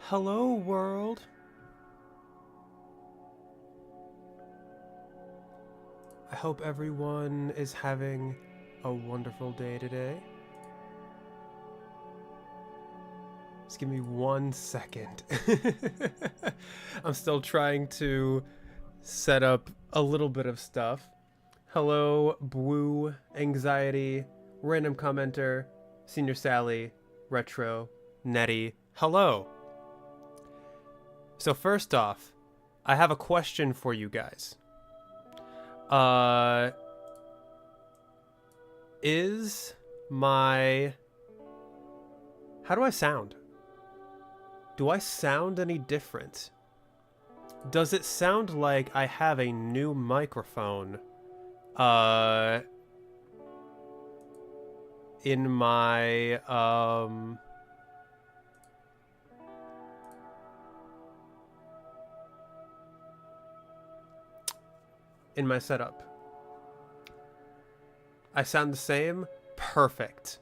Hello, world. I hope everyone is having a wonderful day today. Just give me 1 second. I'm still trying to set up a little bit of stuff. Hello, Bwoo, Anxiety, Random Commenter, Senior Sally, Retro, Nettie. Hello. So first off, I have a question for you guys. Is my... How do I sound? Do I sound any different? Does it sound like I have a new microphone, in my, in my setup? I sound the same? Perfect.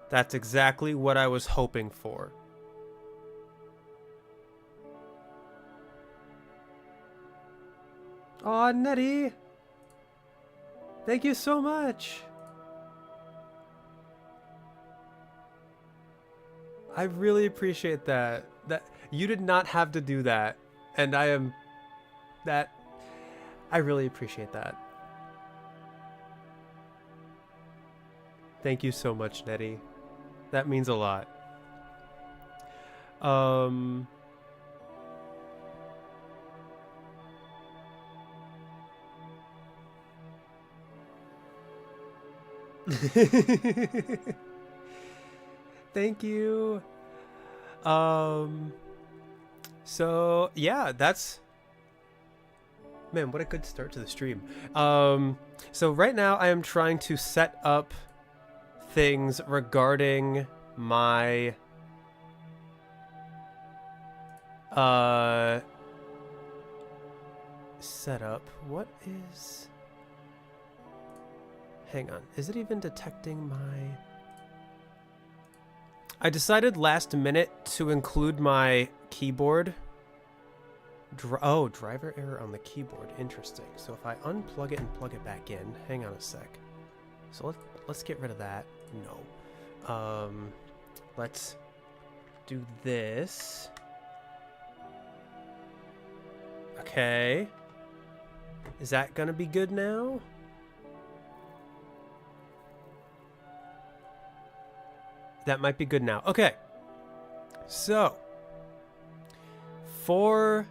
That's exactly what I was hoping for. Aw, Nettie! Thank you so much! I really appreciate that. That you did not have to do that. And I really appreciate that. Thank you so much, Nettie. That means a lot. Thank you. So yeah, that's... Man, what a good start to the stream. So right now I am trying to set up things regarding my setup. What is... Hang on. Is it even detecting my... I decided last minute to include my keyboard. Driver error on the keyboard. Interesting. So if I unplug it and plug it back in, hang on a sec. So let's get rid of that. No. Let's do this. Okay. Is that gonna be good now? That might be good now. Okay. So, for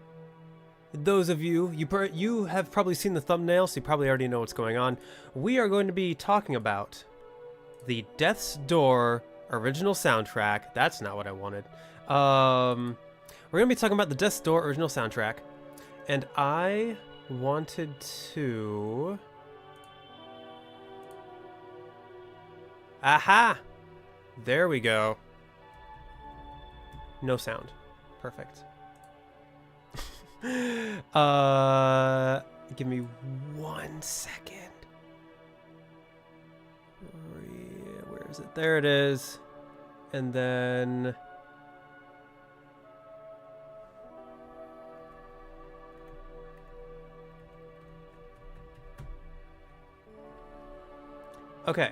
those of you, you have probably seen the thumbnail, so you probably already know what's going on. We are going to be talking about the Death's Door original soundtrack. That's not what I wanted. We're going to be talking about the Death's Door original soundtrack. And I wanted to... Aha! There we go. No sound. Perfect. Give me 1 second. Where is it? There it is. And then... Okay.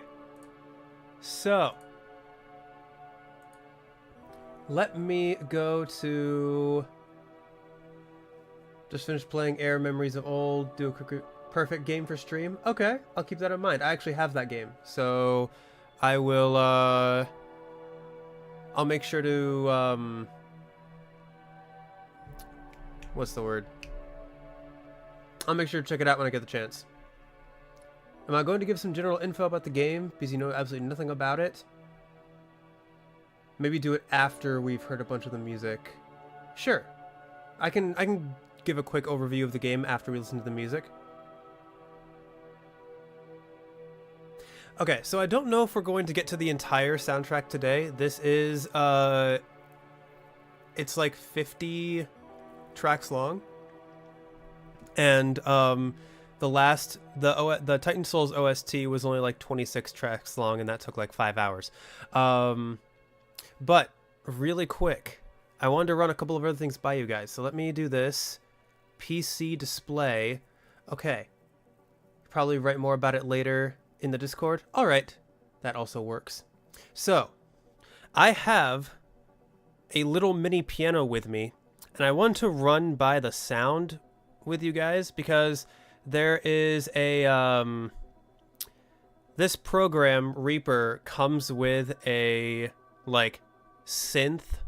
So... Let me go to... Just finished playing Air Memories of Old. Do a quick perfect game for stream. Okay, I'll keep that in mind. I actually have that game. So I will, I'll make sure to, what's the word? I'll make sure to check it out when I get the chance. Am I going to give some general info about the game? Because you know absolutely nothing about it. Maybe do it after we've heard a bunch of the music. Sure. I can give a quick overview of the game after we listen to the music. Okay, so I don't know if we're going to get to the entire soundtrack today. This is, it's like 50 tracks long. And, the Titan Souls OST was only like 26 tracks long, and that took like 5 hours. But really quick, I wanted to run a couple of other things by you guys. So let me do this. PC display. Okay. Probably write more about it later in the Discord. All right. That also works. So I have a little mini piano with me, and I want to run by the sound with you guys because there is a this program Reaper comes with a like synth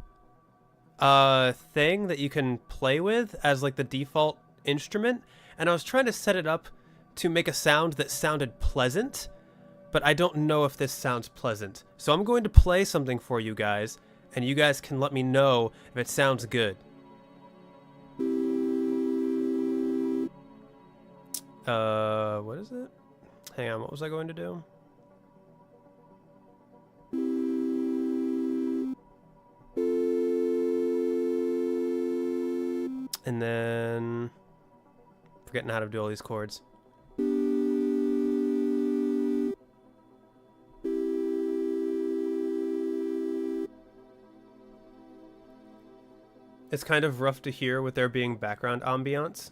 thing that you can play with as like the default instrument, and I was trying to set it up to make a sound that sounded pleasant, but I don't know if this sounds pleasant. So I'm going to play something for you guys, and you guys can let me know if it sounds good. What is it? Hang on, what was I going to do? And then forgetting how to do all these chords. It's kind of rough to hear with there being background ambiance.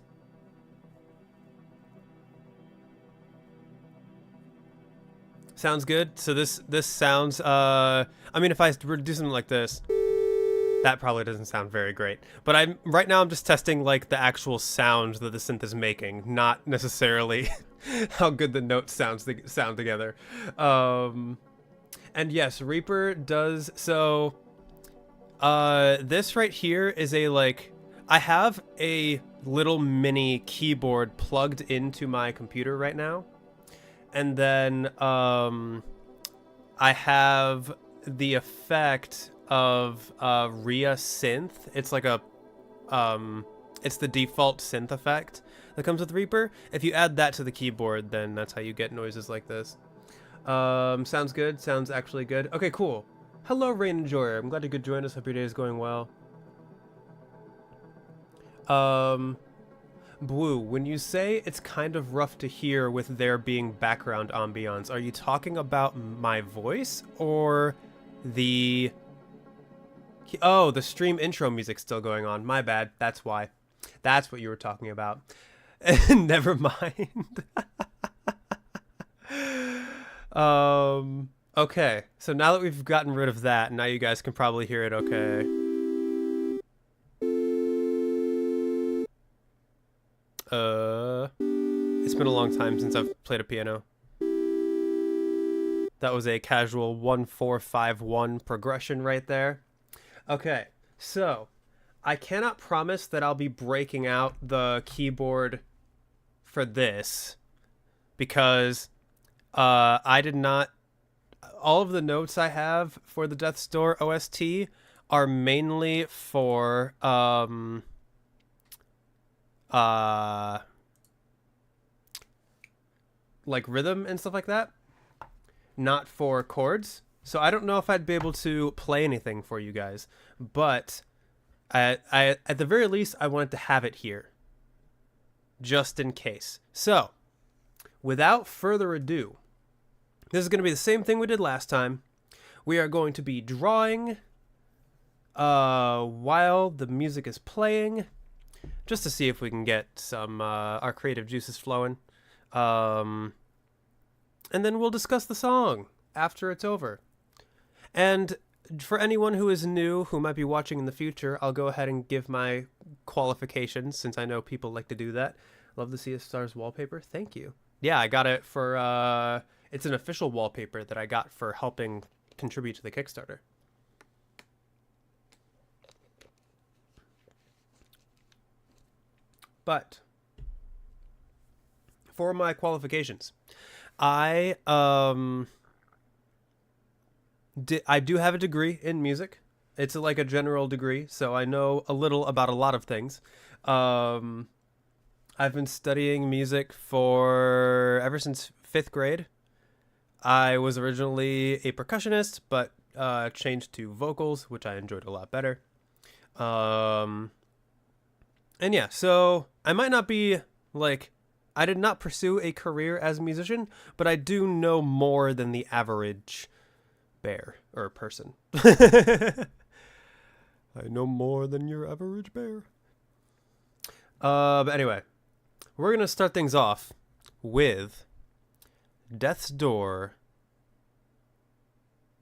Sounds good. So this sounds I mean, if I were to do something like this, that probably doesn't sound very great. But right now I'm just testing like the actual sound that the synth is making, not necessarily how good the notes sound together. And yes, Reaper does so. This right here is a like, I have a little mini keyboard plugged into my computer right now. And then, I have the effect of, Rhea synth. It's like a, it's the default synth effect that comes with Reaper. If you add that to the keyboard, then that's how you get noises like this. Sounds good. Sounds actually good. Okay, cool. Hello, Rain Enjoyer. I'm glad you could join us. Hope your day is going well. Blue, when you say it's kind of rough to hear with there being background ambiance, are you talking about my voice or the... Oh, the stream intro music's still going on. My bad. That's why. That's what you were talking about. Never mind. Okay, so now that we've gotten rid of that, now you guys can probably hear it okay. It's been a long time since I've played a piano. That was a casual 1-4-5-1 progression right there. Okay, so I cannot promise that I'll be breaking out the keyboard for this because I did not... All of the notes I have for the Death's Door OST are mainly for like rhythm and stuff like that, not for chords. So I don't know if I'd be able to play anything for you guys, but I at the very least I wanted to have it here just in case. So without further ado, this is going to be the same thing we did last time. We are going to be drawing while the music is playing, just to see if we can get some our creative juices flowing. And then we'll discuss the song after it's over. And for anyone who is new, who might be watching in the future, I'll go ahead and give my qualifications, since I know people like to do that. Love the Sea of Stars wallpaper. Thank you. Yeah, I got it for... it's an official wallpaper that I got for helping contribute to the Kickstarter. But for my qualifications, I do have a degree in music. It's like a general degree, so I know a little about a lot of things. I've been studying music for ever since 5th grade. I was originally a percussionist, but changed to vocals, which I enjoyed a lot better. And yeah, so I might not be like, I did not pursue a career as a musician, but I do know more than the average bear or person. I know more than your average bear. But anyway, we're gonna start things off with Death's Door.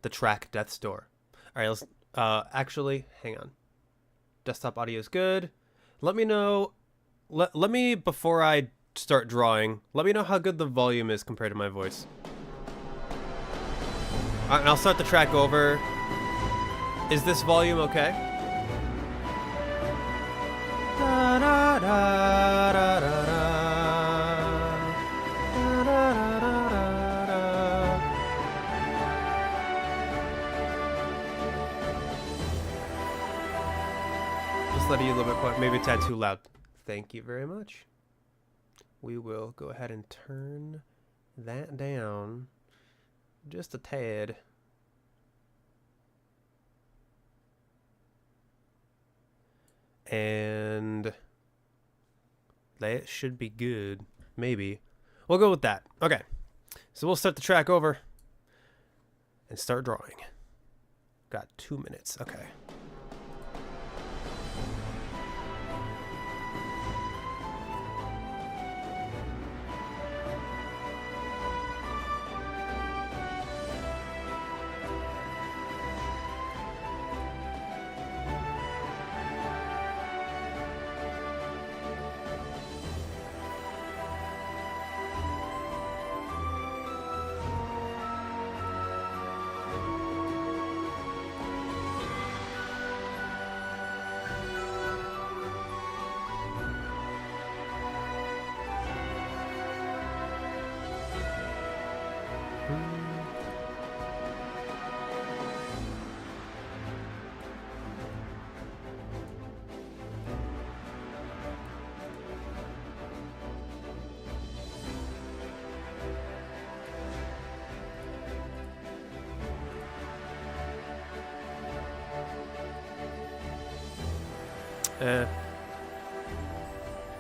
The track Death's Door. All right, let's. Actually, hang on. Desktop audio is good. Let me know. Let me, before I start drawing, let me know how good the volume is compared to my voice. All right, and I'll start the track over. Is this volume okay? Da, da, da, da, da, da. Da, da, da, da, da. Just letting you a little bit quiet, maybe a tad too loud. Thank you very much. We will go ahead and turn that down just a tad. And that should be good. Maybe. We'll go with that. Okay. So we'll start the track over and start drawing. Got 2 minutes. Okay.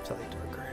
Slightly darker.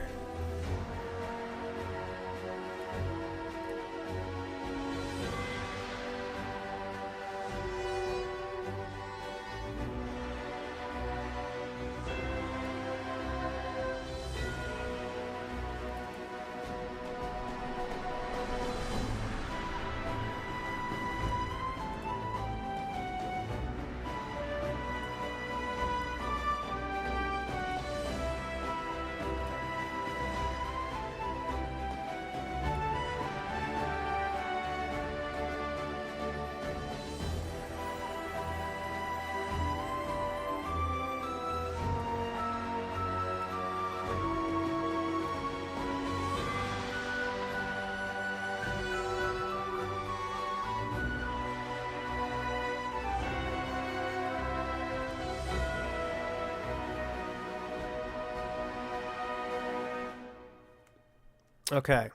Okay,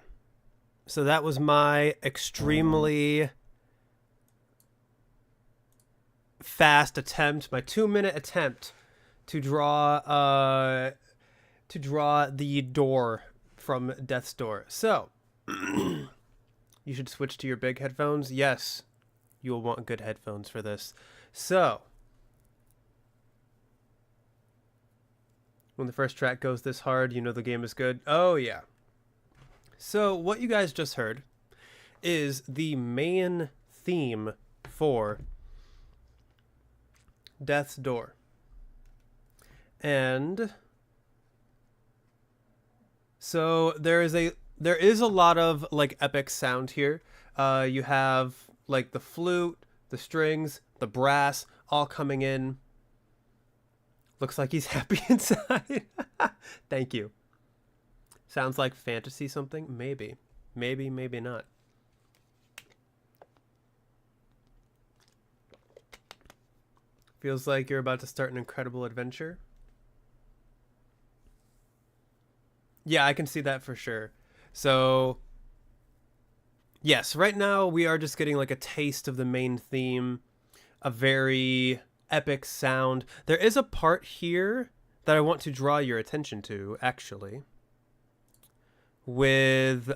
so that was my extremely fast attempt, my 2-minute attempt to draw the door from Death's Door. So, you should switch to your big headphones. Yes, you will want good headphones for this. So, when the first track goes this hard, you know the game is good. Oh, yeah. So what you guys just heard is the main theme for Death's Door. And so there is a lot of like epic sound here. You have like the flute, the strings, the brass all coming in. Looks like he's happy inside. Thank you. Sounds like fantasy something? Maybe. Maybe, maybe not. Feels like you're about to start an incredible adventure. Yeah, I can see that for sure. So, yes, right now we are just getting like a taste of the main theme. A very epic sound. There is a part here that I want to draw your attention to, actually. With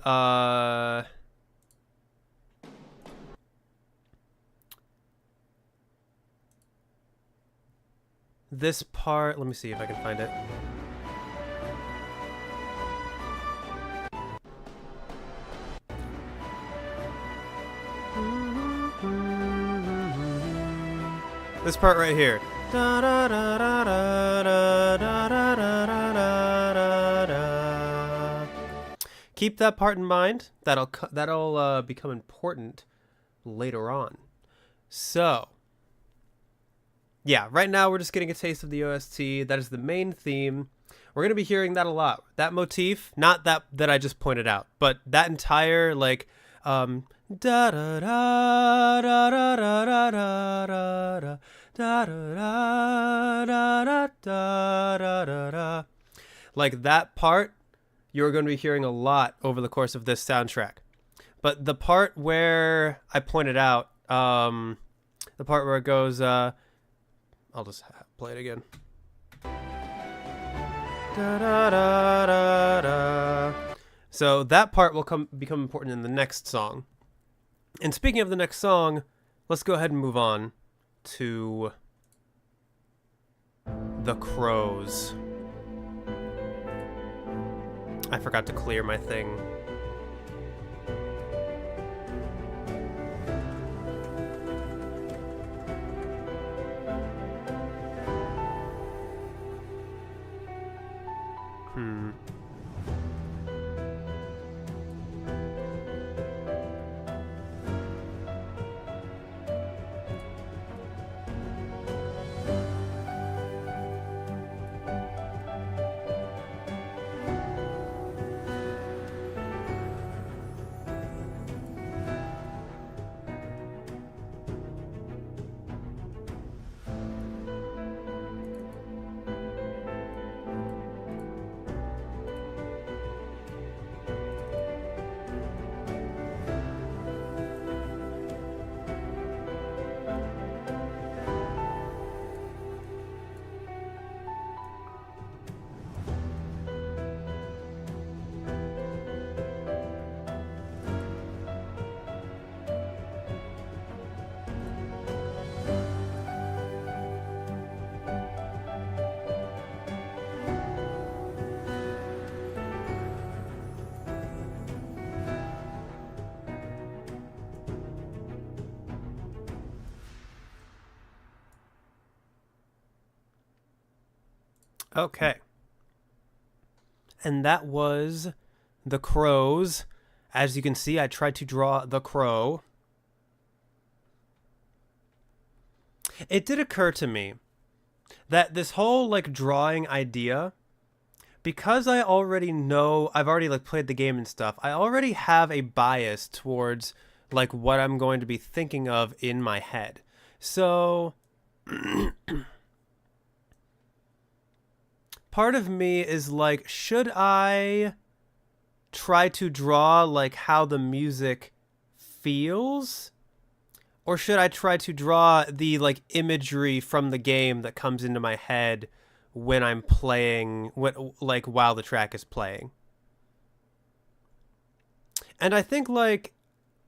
this part, let me see if I can find it. This part right here. Keep that part in mind. That'll become important later on. So, yeah, right now we're just getting a taste of the OST. That is the main theme. We're going to be hearing that a lot. That motif, not that I just pointed out, but that entire like da da da da da da da da da da da da da, like that part you're going to be hearing a lot over the course of this soundtrack. But the part where I pointed out, the part where it goes, I'll just play it again. Da, da, da, da, da. So that part will become important in the next song. And speaking of the next song, let's go ahead and move on to The Crows. I forgot to clear my thing. Okay. And that was The Crows. As you can see, I tried to draw the crow. It did occur to me that this whole like drawing idea, because I already know, I've already like played the game and stuff, I already have a bias towards like what I'm going to be thinking of in my head. So part of me is like, should I try to draw like how the music feels? Or should I try to draw the like imagery from the game that comes into my head when I'm playing, like while the track is playing? And I think like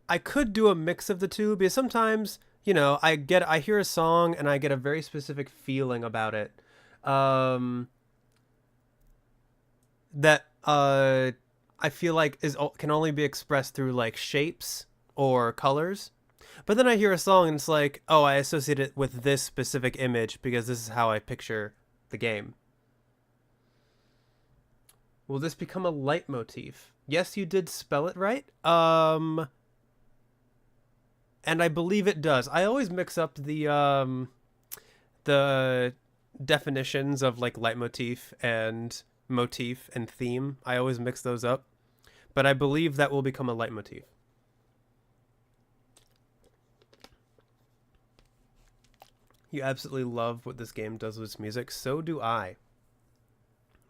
I could do a mix of the two, because sometimes, you know, I hear a song and I get a very specific feeling about it. That I feel like can only be expressed through like shapes or colors. But then I hear a song and it's like, oh, I associate it with this specific image because this is how I picture the game. Will this become a leitmotif? Yes, you did spell it right. And I believe it does. I always mix up the definitions of like leitmotif and motif and theme. I always mix those up. But I believe that will become a leitmotif. You absolutely love what this game does with its music. So do I.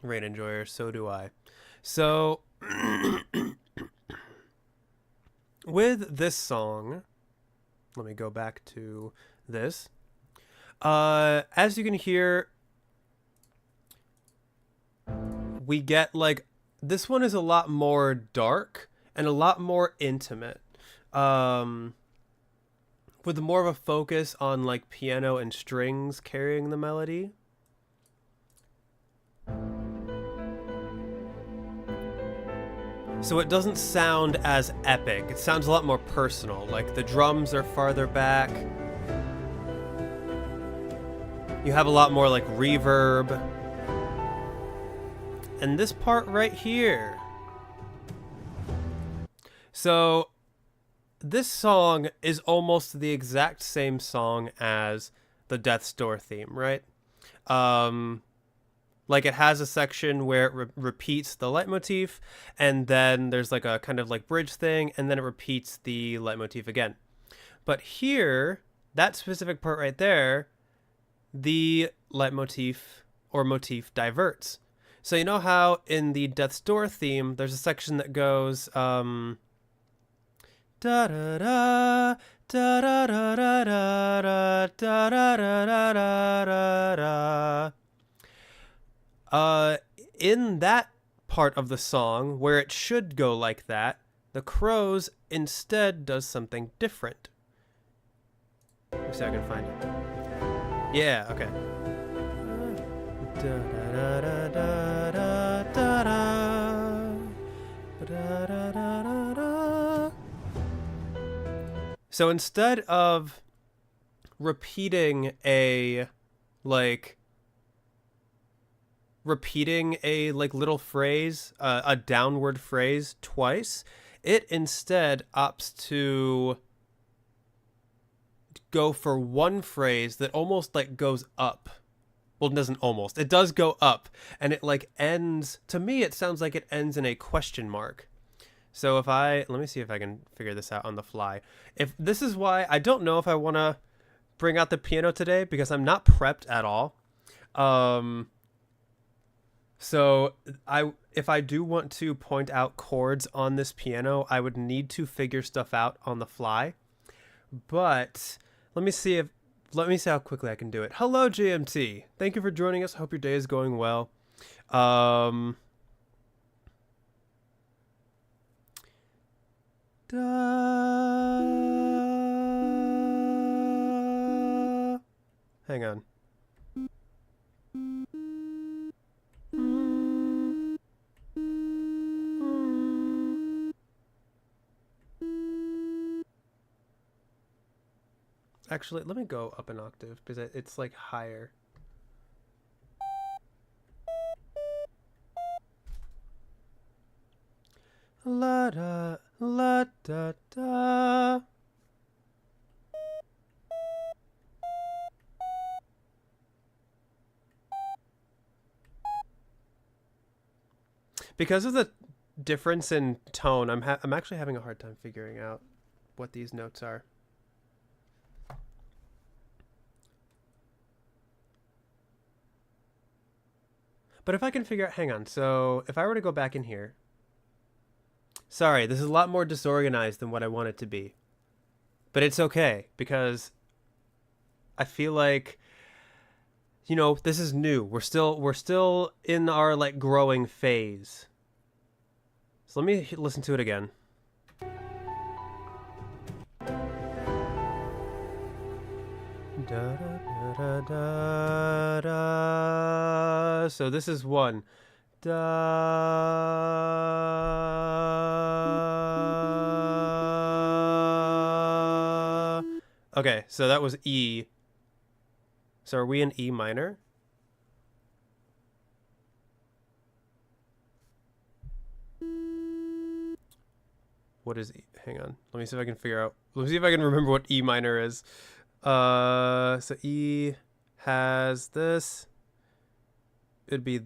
Rain Enjoyer, so do I. So, with this song, let me go back to this. As you can hear, we get like, this one is a lot more dark and a lot more intimate. With more of a focus on like piano and strings carrying the melody. So it doesn't sound as epic. It sounds a lot more personal. Like the drums are farther back. You have a lot more like reverb. And this part right here. So this song is almost the exact same song as the Death's Door theme, right? Like it has a section where it repeats the leitmotif, and then there's like a kind of like bridge thing, and then it repeats the leitmotif again. But here, that specific part right there, the leitmotif or motif diverts. So you know how in the Death's Door theme, there's a section that goes da da da da da da da da da da da da da. In that part of the song where it should go like that, the Crows instead does something different. Let me see if I can find it. Yeah, okay. So instead of repeating a little phrase, a downward phrase twice, it instead opts to go for one phrase that almost like goes up. Well, it doesn't almost. It does go up, and it like ends, to me it sounds like it ends in a question mark. So if let me see if I can figure this out on the fly. If this is why I don't know if I want to bring out the piano today, because I'm not prepped at all. So if I do want to point out chords on this piano, I would need to figure stuff out on the fly. But let me see how quickly I can do it. Hello, GMT. Thank you for joining us. Hope your day is going well. Hang on. Actually, let me go up an octave because it's like higher. La da la da da. Because of the difference in tone, I'm actually having a hard time figuring out what these notes are. But if I can figure out, hang on. So if I were to go back in here, sorry, this is a lot more disorganized than what I want it to be. But it's okay because I feel like, you know, this is new. We're still in our like growing phase. So let me listen to it again. Da, da, da, da, da. So this is one. Da. Okay, so that was E. So are we in E minor? What is E? Hang on. Let me see if I can figure out. Let me see if I can remember what E minor is. So E has this. It'd be.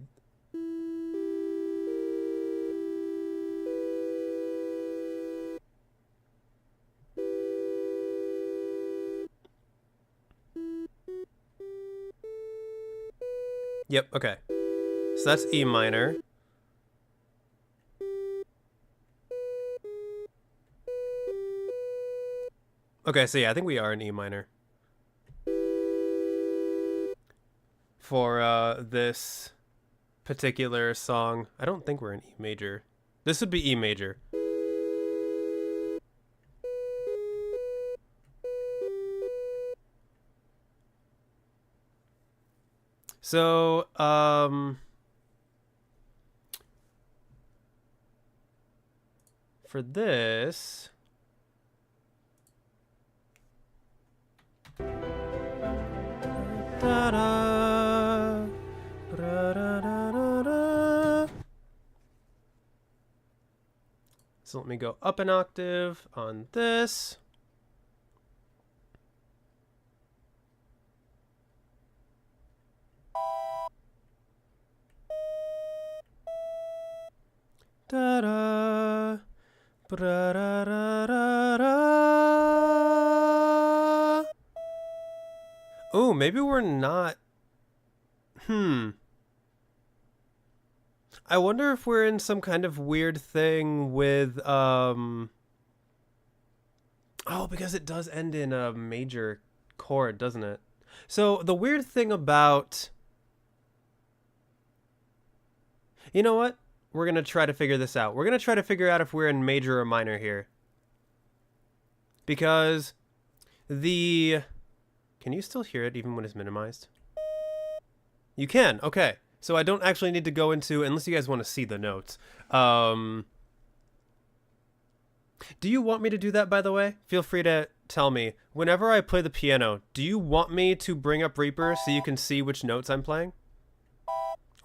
Yep, okay. So that's E minor. Okay, so yeah, I think we are in E minor. For this particular song. I don't think we're in E major. This would be E major. So, for this, da-da, da-da-da-da-da. So let me go up an octave on this. Da-da, da-da-da-da-da. Oh, maybe we're not. I wonder if we're in some kind of weird thing with oh, because it does end in a major chord, doesn't it? So the weird thing about, you know what? We're going to try to figure this out. We're going to try to figure out if we're in major or minor here. Because the... Can you still hear it even when it's minimized? You can. Okay. So I don't actually need to go into... Unless you guys want to see the notes. Do you want me to do that, by the way? Feel free to tell me. Whenever I play the piano, do you want me to bring up Reaper so you can see which notes I'm playing?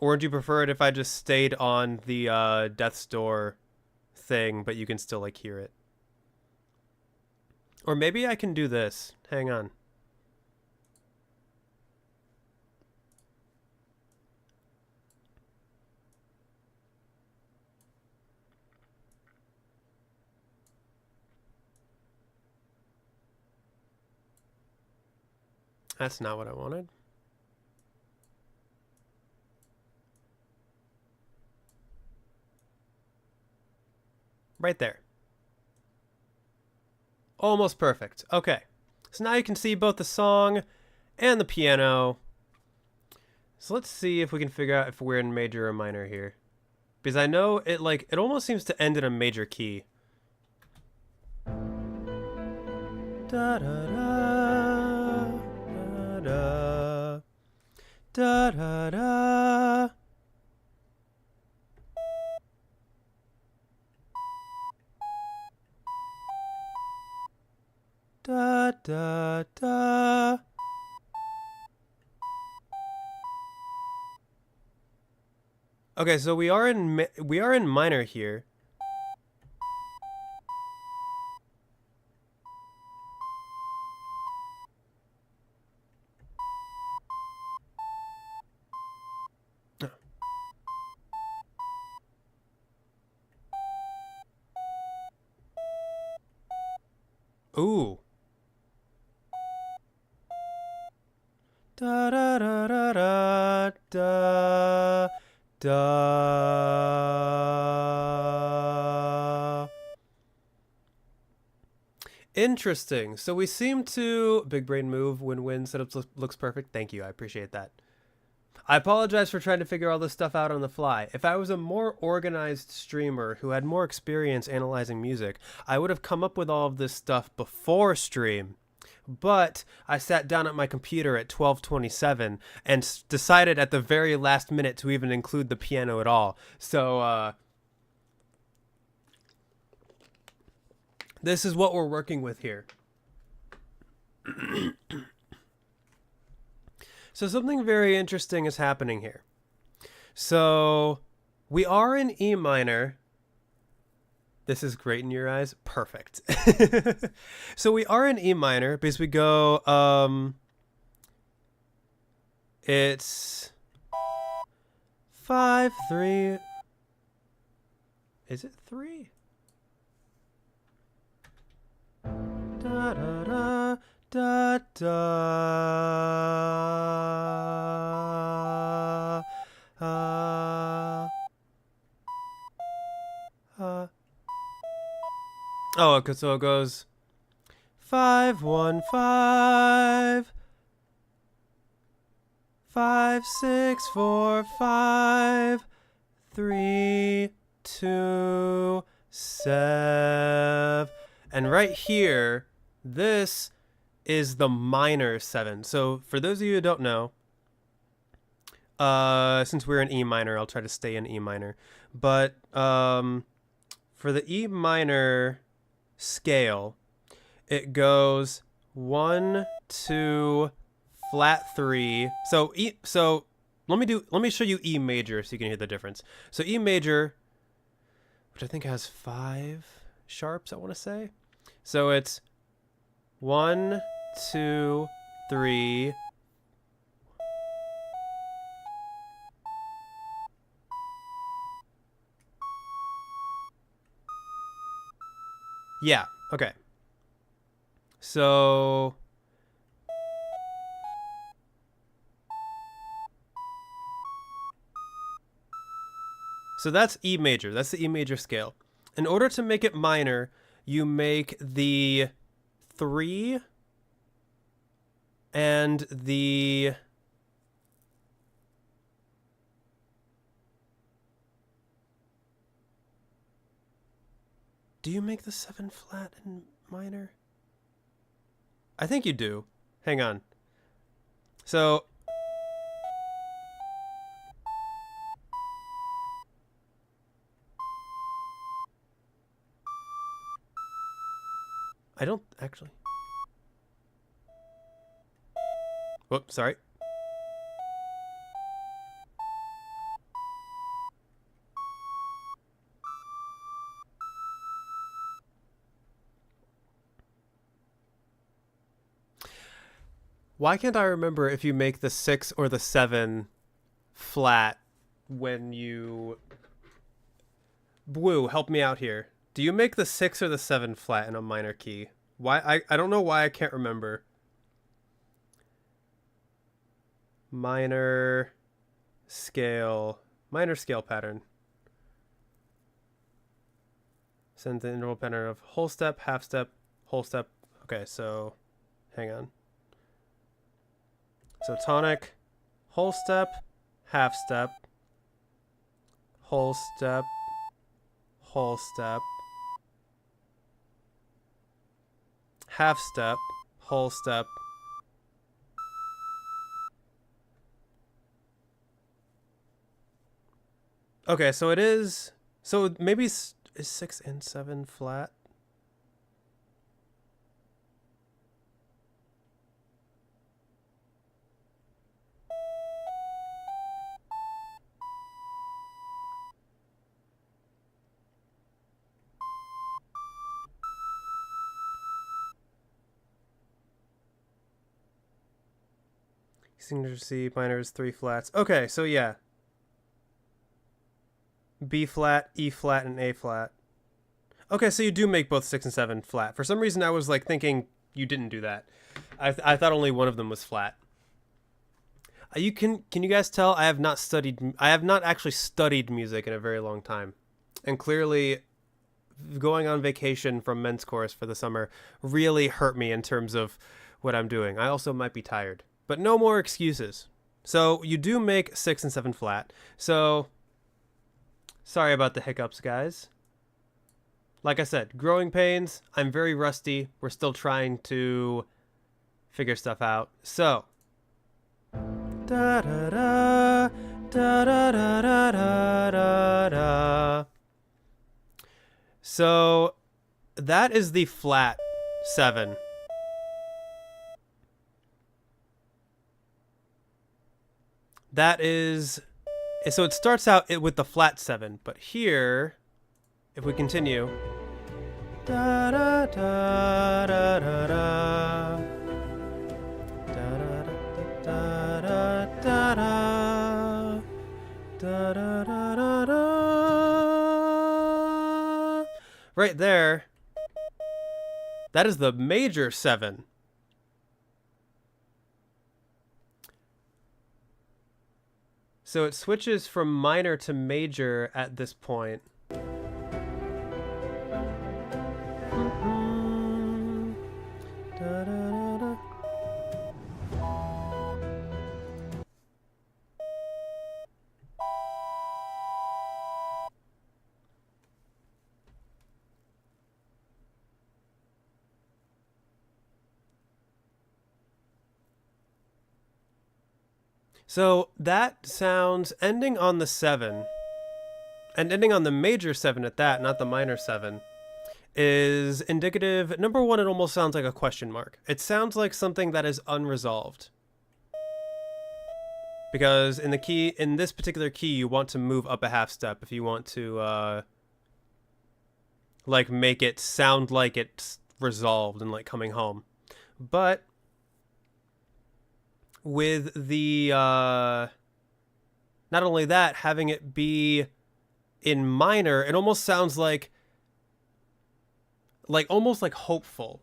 Or do you prefer it if I just stayed on the Death's Door thing, but you can still, like, hear it? Or maybe I can do this. Hang on. That's not what I wanted. Right there. Almost perfect. Okay. So now you can see both the song and the piano. So let's see if we can figure out if we're in major or minor here. Because I know it almost seems to end in a major key. Da da da da da da da. Da da da. Okay, so we are in minor here. Ooh. Da da da da da da da. Interesting. So we seem to big brain move win-win setup looks perfect. Thank you. I appreciate that. I apologize for trying to figure all this stuff out on the fly. If I was a more organized streamer who had more experience analyzing music, I would have come up with all of this stuff before stream. But I sat down at my computer at 12:27 and decided at the very last minute to even include the piano at all. So, this is what we're working with here. So something very interesting is happening here. So we are in E minor. This is great in your eyes. Perfect. So we are in E minor because we go, it's 5, 3. Is it 3? Da da da da da. Oh, okay, so it goes 5, 1, 5, 5, 6, 4, 5, 3, 2, 7. And right here, this is the minor 7. So for those of you who don't know, since we're in E minor, I'll try to stay in E minor. But for for the E minor scale, it goes 1, 2, flat 3. So let me show you E major so you can hear the difference. So E major, which I think has 5 sharps, I want to say. So it's 1, 2, 3. Yeah, okay. So that's E major. That's the E major scale. In order to make it minor, you make the 3 and the do you make the 7 flat and minor? I think you do. Hang on. So I don't actually. Whoops, sorry. Why can't I remember if you make the 6 or the 7 flat when you... Blue, help me out here. Do you make the 6 or the 7 flat in a minor key? Why? I don't know why I can't remember. Minor scale pattern. Send the interval pattern of whole step, half step, whole step. Okay, so hang on. So tonic, whole step, half step, whole step, whole step, half step, whole step. Okay, so it is... So maybe is 6 and 7 flat? Signature C, minor is 3 flats. Okay, so yeah. B flat, E flat, and A flat. Okay, so you do make both 6 and 7 flat. For some reason, I was like thinking you didn't do that. I thought only one of them was flat. Can you guys tell I have not actually studied music in a very long time. And clearly going on vacation from men's chorus for the summer really hurt me in terms of what I'm doing. I also might be tired. But no more excuses. So you do make 6 and 7 flat. So sorry about the hiccups, guys. Like I said, growing pains. I'm very rusty. We're still trying to figure stuff out. So da da da da da da da da da. So that is the flat 7. That is, so it starts out with the flat 7, but here, if we continue, da da da da da da, da da da da da, da da da da. Right there, that is the major 7. So it switches from minor to major at this point. So that sounds ending on the 7. and ending on the major 7 at that, not the minor 7, is indicative. Number one, it almost sounds like a question mark. It sounds like something that is unresolved. Because in this particular key, you want to move up a half step if you want to, like, make it sound like it's resolved and like coming home. But with the, not only that, having it be in minor, it almost sounds like almost like hopeful.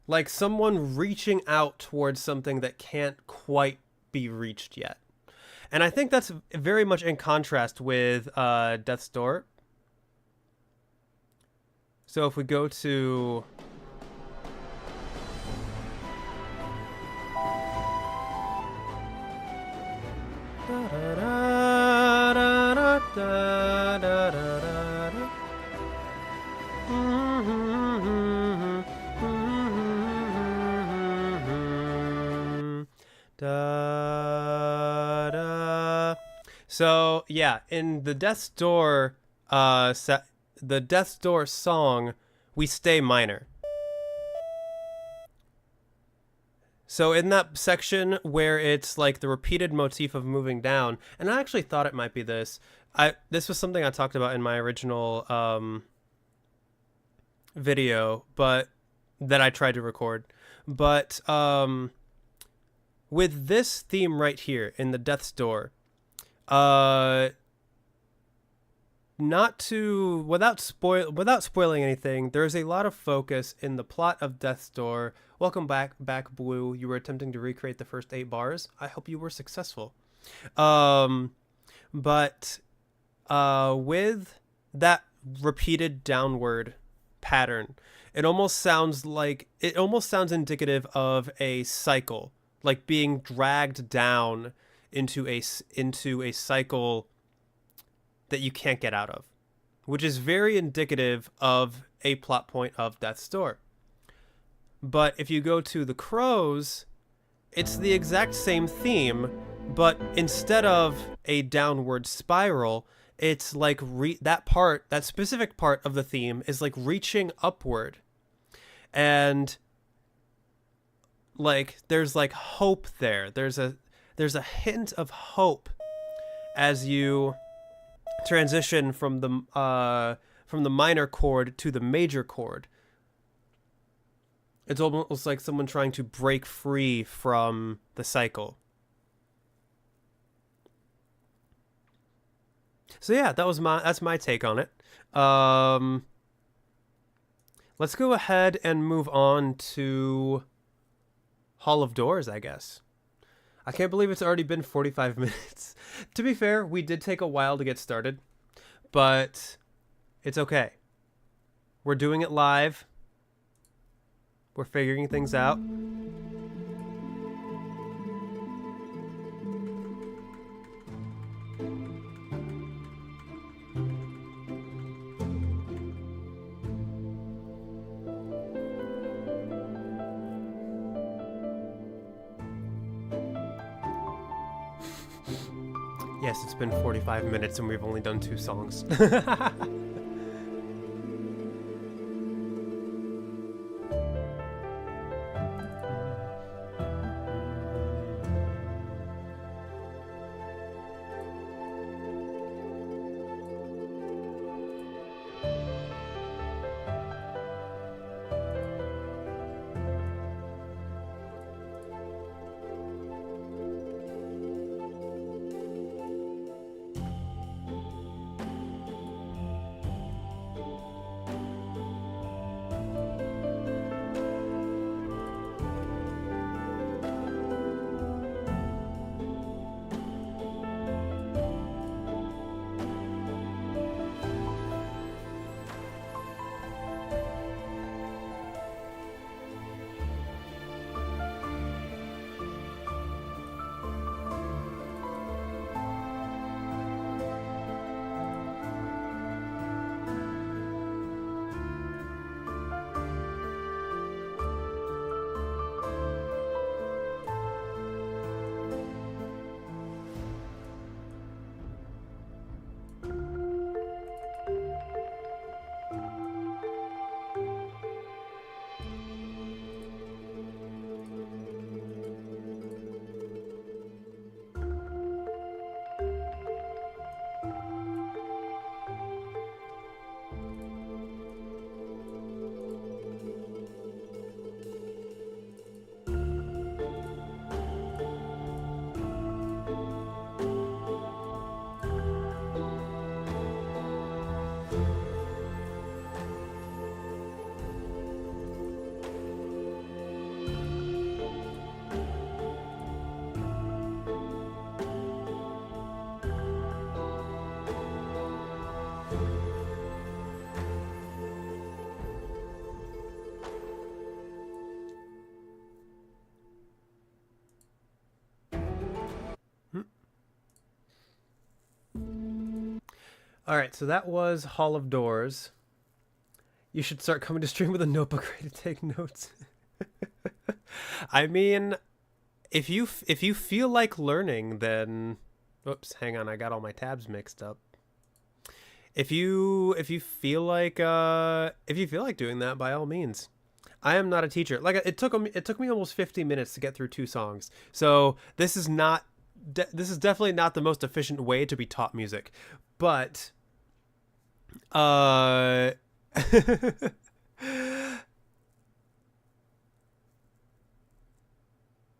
Like someone reaching out towards something that can't quite be reached yet. And I think that's very much in contrast with Death's Door. So if we go to... So yeah, in the Death's Door, the Death's Door song, we stay minor. So in that section where it's like the repeated motif of moving down, and I actually thought it might be this. This was something I talked about in my original video, but that I tried to record. But with this theme right here in the Death's Door, without spoiling anything, there is a lot of focus in the plot of Death's Door. Welcome back, Blue. You were attempting to recreate the first 8 bars. I hope you were successful. But with that repeated downward pattern, it almost sounds indicative of a cycle, like being dragged down into a cycle that you can't get out of, which is very indicative of a plot point of Death's Door. But if you go to the Crows, it's the exact same theme, but instead of a downward spiral, it's like that specific part of the theme is like reaching upward. And like there's like hope there. There's a hint of hope as you transition from the minor chord to the major chord. It's almost like someone trying to break free from the cycle. So yeah, that's my take on it. Let's go ahead and move on to Hall of Doors, I guess. I can't believe it's already been 45 minutes. To be fair, we did take a while to get started, but it's okay. We're doing it live. We're figuring things out. Yes, it's been 45 minutes and we've only done 2 songs. All right, so that was Hall of Doors. You should start coming to stream with a notebook ready to take notes. I mean, if you feel like learning, then oops, hang on, I got all my tabs mixed up. If you feel like doing that, by all means. I am not a teacher. Like it took me almost 50 minutes to get through 2 songs. So this is definitely not the most efficient way to be taught music. But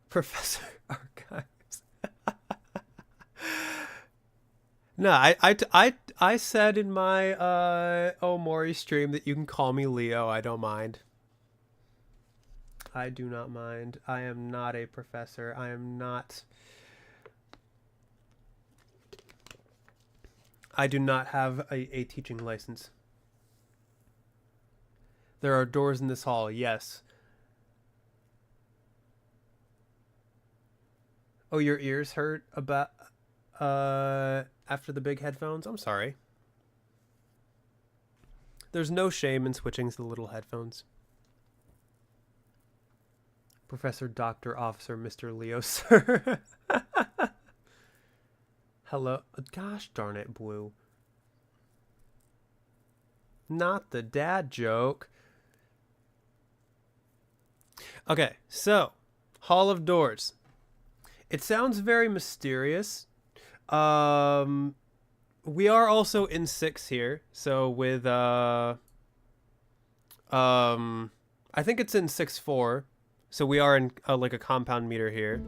Professor Archives. No, I said in my Omori stream that you can call me Leo. I don't mind. I do not mind. I am not a professor. I am not. I do not have a teaching license. There are doors in this hall, yes. Oh, your ears hurt about after the big headphones? I'm sorry. There's no shame in switching to the little headphones. Professor, Doctor, Officer, Mr. Leo, sir. Hello. Gosh darn it, Blue. Not the dad joke. Okay, so Hall of Doors. It sounds very mysterious. We are also in 6 here, so with I think it's in 6/4. So we are in like a compound meter here.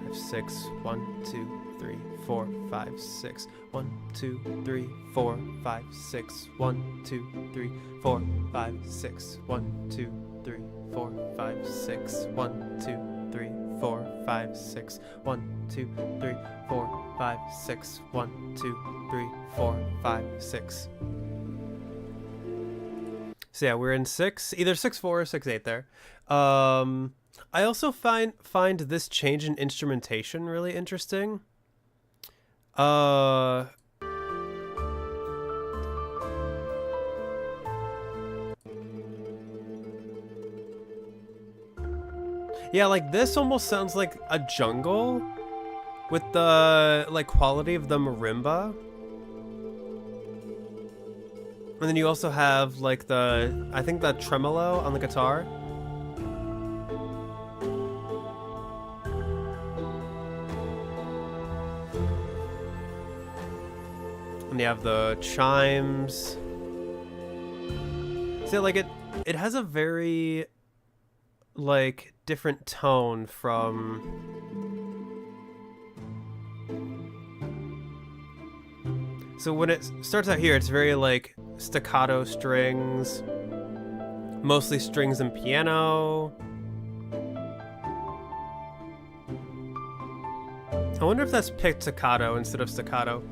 5, 6, 1, 2, 3, 4, 5, 6, 1, 2, 3, 4, 5, 6, 1, 2, 3, 4, 5, 6, 1, 2, 3, 4, 5, 6, 1, 2, 3, 4, 5, 6, 1, 2, 3, 4, 5, 6, 1, 2, 3, 4, 5, 6. So yeah, we're in 6, either 6/4 or 6/8 there. I also find this change in instrumentation really interesting. Yeah, like this almost sounds like a jungle with the like quality of the marimba. And then you also have like I think the tremolo on the guitar. And you have the chimes. See, like it has a very like different tone from so when it starts out here, it's very like staccato strings, mostly strings and piano. I wonder if that's pizzicato instead of staccato.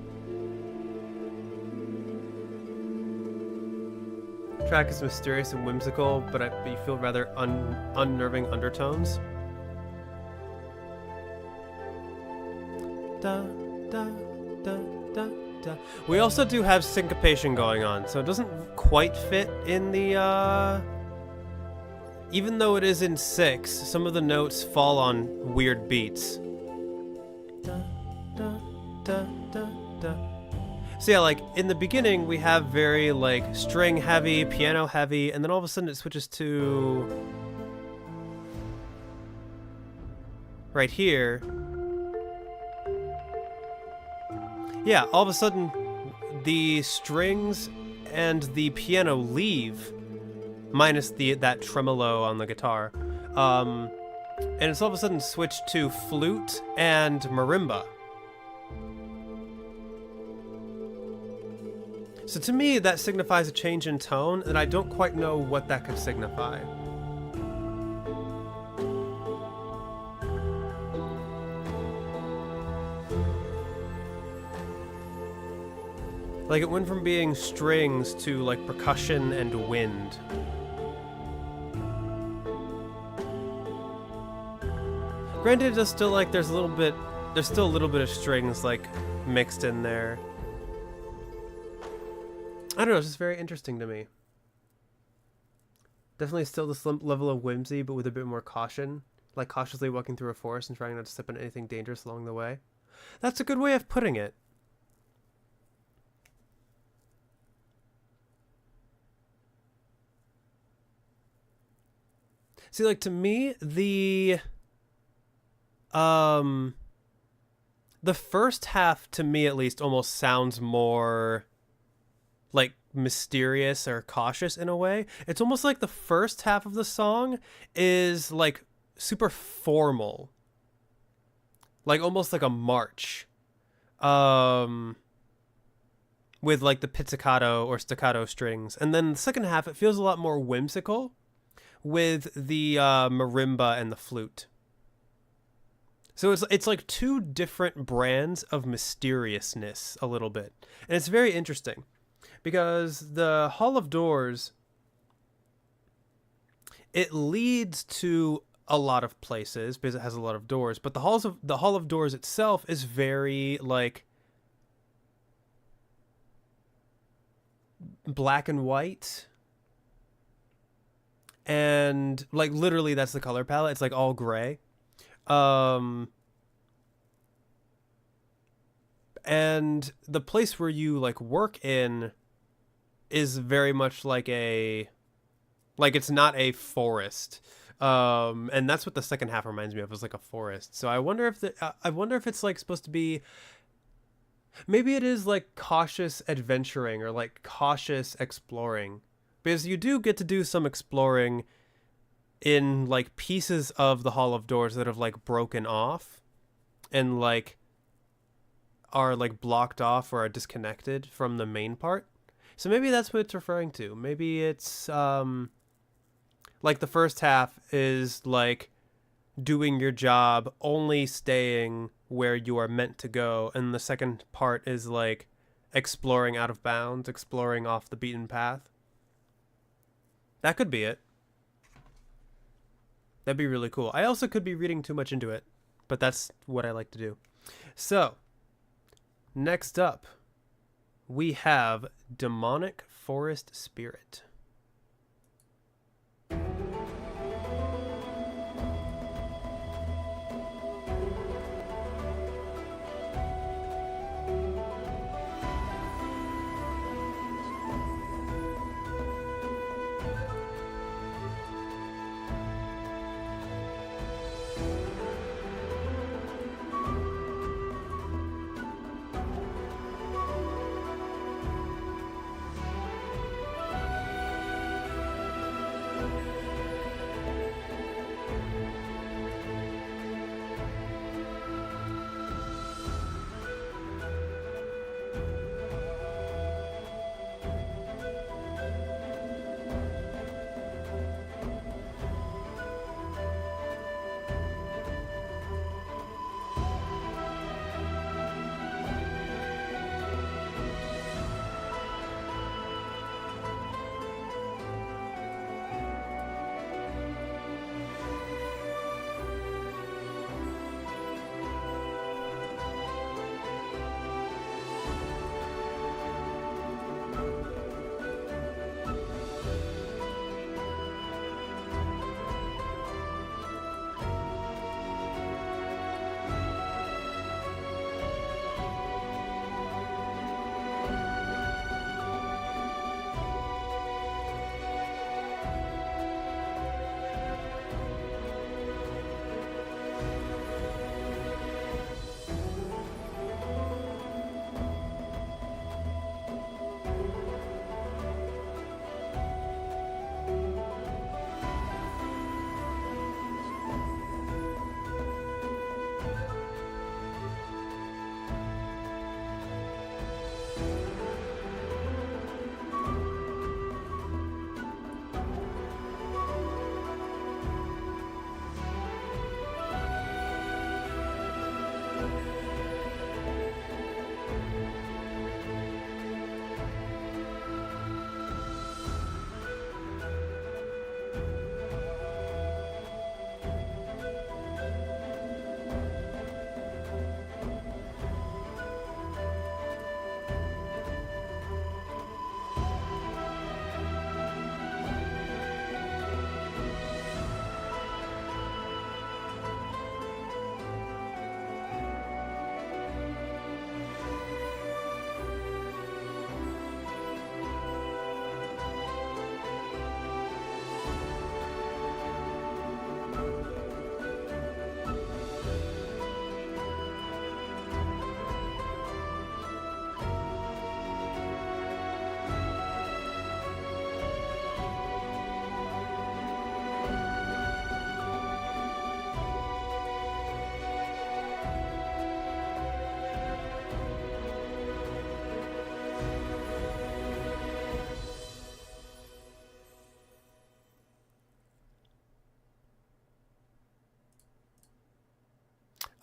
Track is mysterious and whimsical, but you feel rather unnerving undertones. Da, da, da, da, da. We also do have syncopation going on, so it doesn't quite fit in the, even though it is in 6, some of the notes fall on weird beats. Da, da, da, da, da. So yeah, like in the beginning we have very like string heavy, piano heavy, and then all of a sudden it switches to right here. Yeah, all of a sudden the strings and the piano leave, minus that tremolo on the guitar, and it's all of a sudden switched to flute and marimba. So to me, that signifies a change in tone, and I don't quite know what that could signify. Like it went from being strings to like percussion and wind. Granted, it's still like there's still a little bit of strings like mixed in there. I don't know, it's just very interesting to me. Definitely still this level of whimsy, but with a bit more caution. Like cautiously walking through a forest and trying not to step on anything dangerous along the way. That's a good way of putting it. See, like, to me, the first half, to me at least, almost sounds more like mysterious or cautious in a way. It's almost like the first half of the song is like super formal, like almost like a march, um, with like the pizzicato or staccato strings, and then the second half it feels a lot more whimsical with the marimba and the flute. So it's like two different brands of mysteriousness a little bit. And it's very interesting because the Hall of Doors, it leads to a lot of places because it has a lot of doors, but the Hall of Doors itself is very like black and white. And like literally that's the color palette. It's like all gray. And the place where you like work in is very much like it's not a forest. And that's what the second half reminds me of, is like a forest. So I wonder if it's like supposed to be, maybe it is like cautious adventuring or like cautious exploring, because you do get to do some exploring in like pieces of the Hall of Doors that have like broken off and like are like blocked off or are disconnected from the main part. So maybe that's what it's referring to. Maybe it's like the first half is like doing your job, only staying where you are meant to go, and the second part is like exploring out of bounds, exploring off the beaten path. That could be it. That'd be really cool. I also could be reading too much into it, but that's what I like to do. So, next up, we have Demonic Forest Spirit.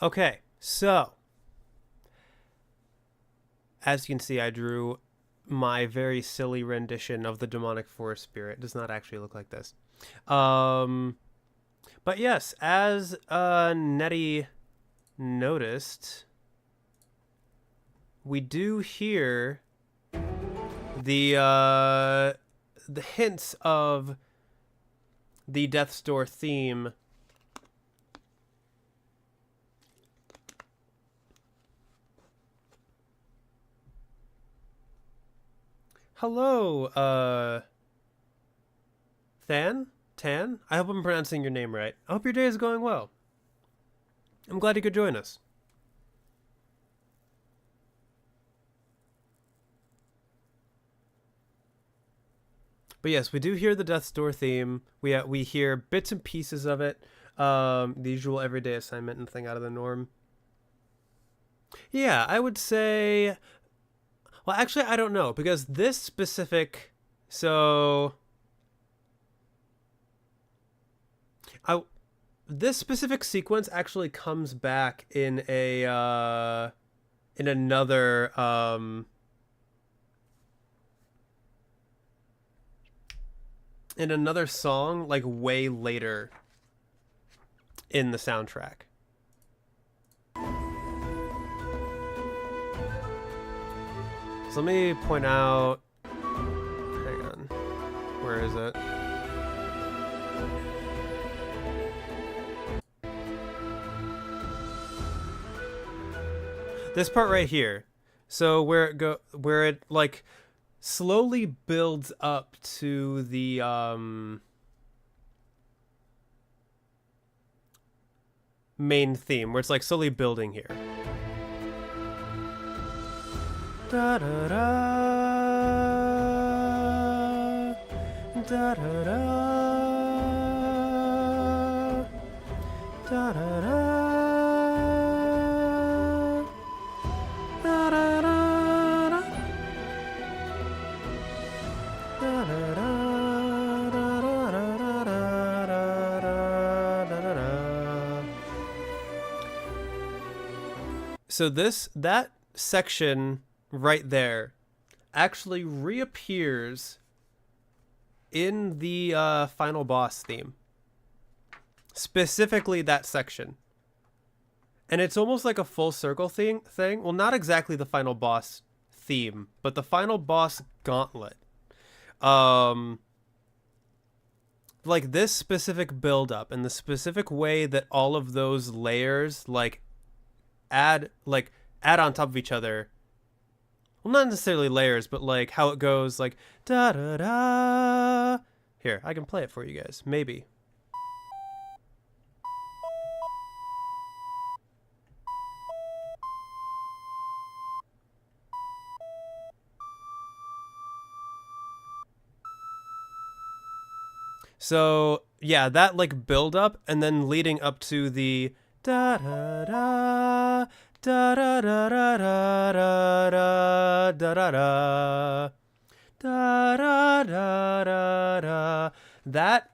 Okay, so as you can see, I drew my very silly rendition of the demonic forest spirit. It does not actually look like this. But yes, as Nettie noticed, we do hear the hints of the Death's Door theme. Hello, Tan? I hope I'm pronouncing your name right. I hope your day is going well. I'm glad you could join us. But yes, we do hear the Death's Door theme. We hear bits and pieces of it. The usual everyday assignment and thing out of the norm. Yeah, I would say... Well, actually, I don't know, because this specific... So... This specific sequence actually comes back in a... in another... in another song, like, way later in the soundtrack. So let me point out... Hang on. Where is it? This part right here. So where it like slowly builds up to the main theme, where it's like slowly building here. Da da da da da da da da da. So that section right there actually reappears in the final boss theme. Specifically that section. And it's almost like a full circle thing. Well, not exactly the final boss theme, but the final boss gauntlet. Like this specific build up and the specific way that all of those layers like add on top of each other. Well, not necessarily layers, but like how it goes like da da da. Here, I can play it for you guys. Maybe. So yeah, that like build up and then leading up to the da da da da da da da da da da da da da da da. That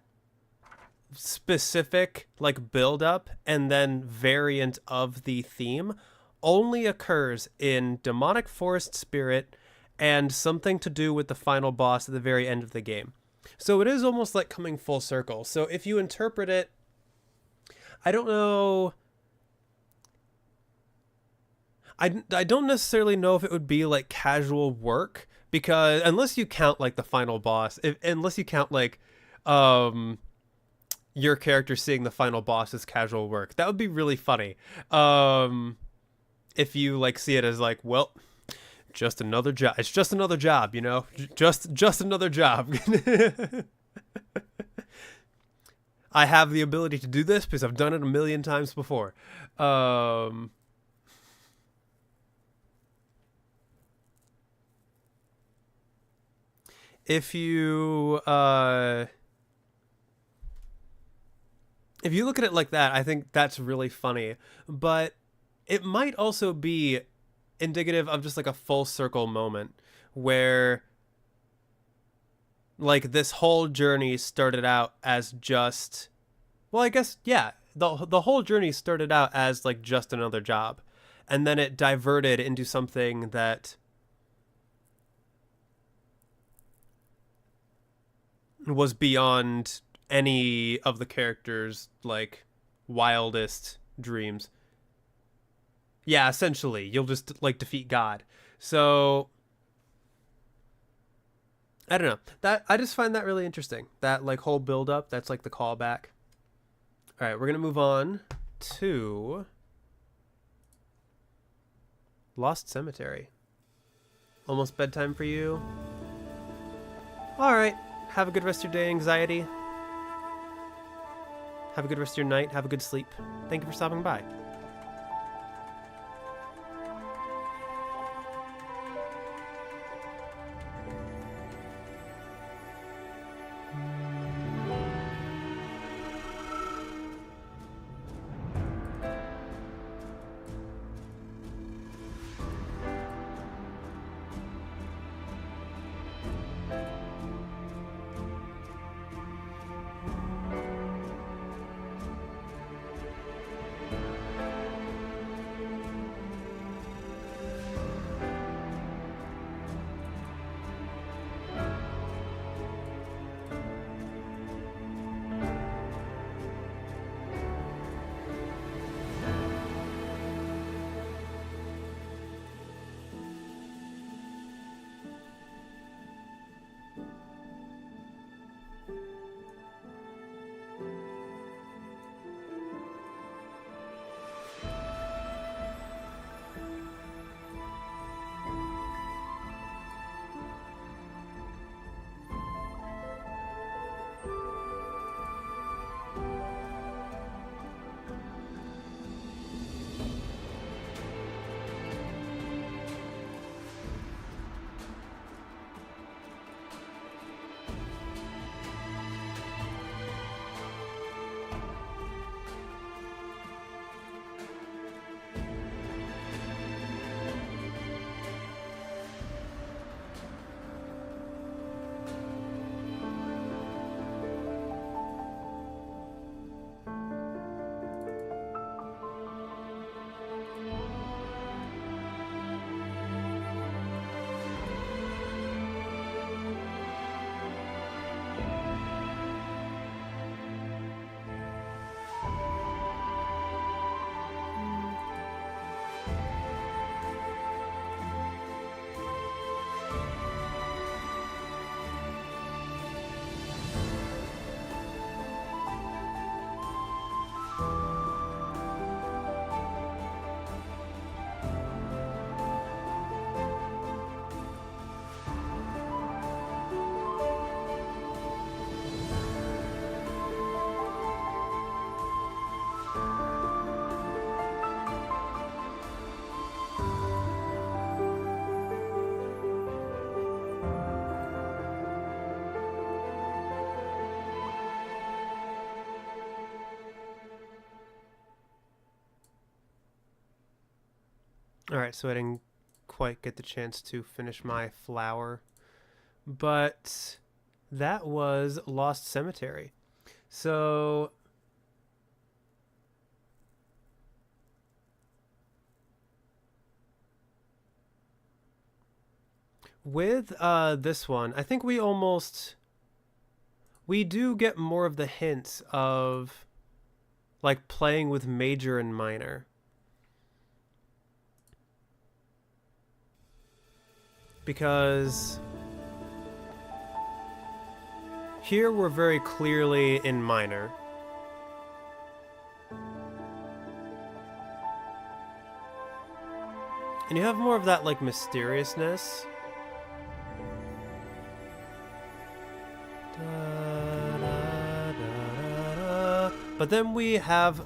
specific like build up and then variant of the theme only occurs in Demonic Forest Spirit and something to do with the final boss at the very end of the game. So it is almost like coming full circle. So if you interpret it, I don't know. I don't necessarily know if it would be like casual work, because unless you count like the final boss, unless you count like your character seeing the final boss as casual work, that would be really funny. If you like see it as like, well, just another job. It's just another job, you know? Just another job. I have the ability to do this because I've done it a million times before. If you look at it like that, I think that's really funny. But it might also be indicative of just like a full circle moment where like this whole journey started out as just, well, I guess, yeah, the whole journey started out as like just another job, and then it diverted into something that was beyond any of the characters' like wildest dreams. Yeah, essentially, you'll just like defeat God. So I don't know. That I just find that really interesting. That like whole build up, that's like the callback. All right, we're going to move on to Lost Cemetery. Almost bedtime for you. All right. Have a good rest of your day, anxiety. Have a good rest of your night. Have a good sleep. Thank you for stopping by. All right, so I didn't quite get the chance to finish my flower, but that was Lost Cemetery. So with this one, I think we do get more of the hints of like playing with major and minor. Because here we're very clearly in minor. And you have more of that like mysteriousness. But then we have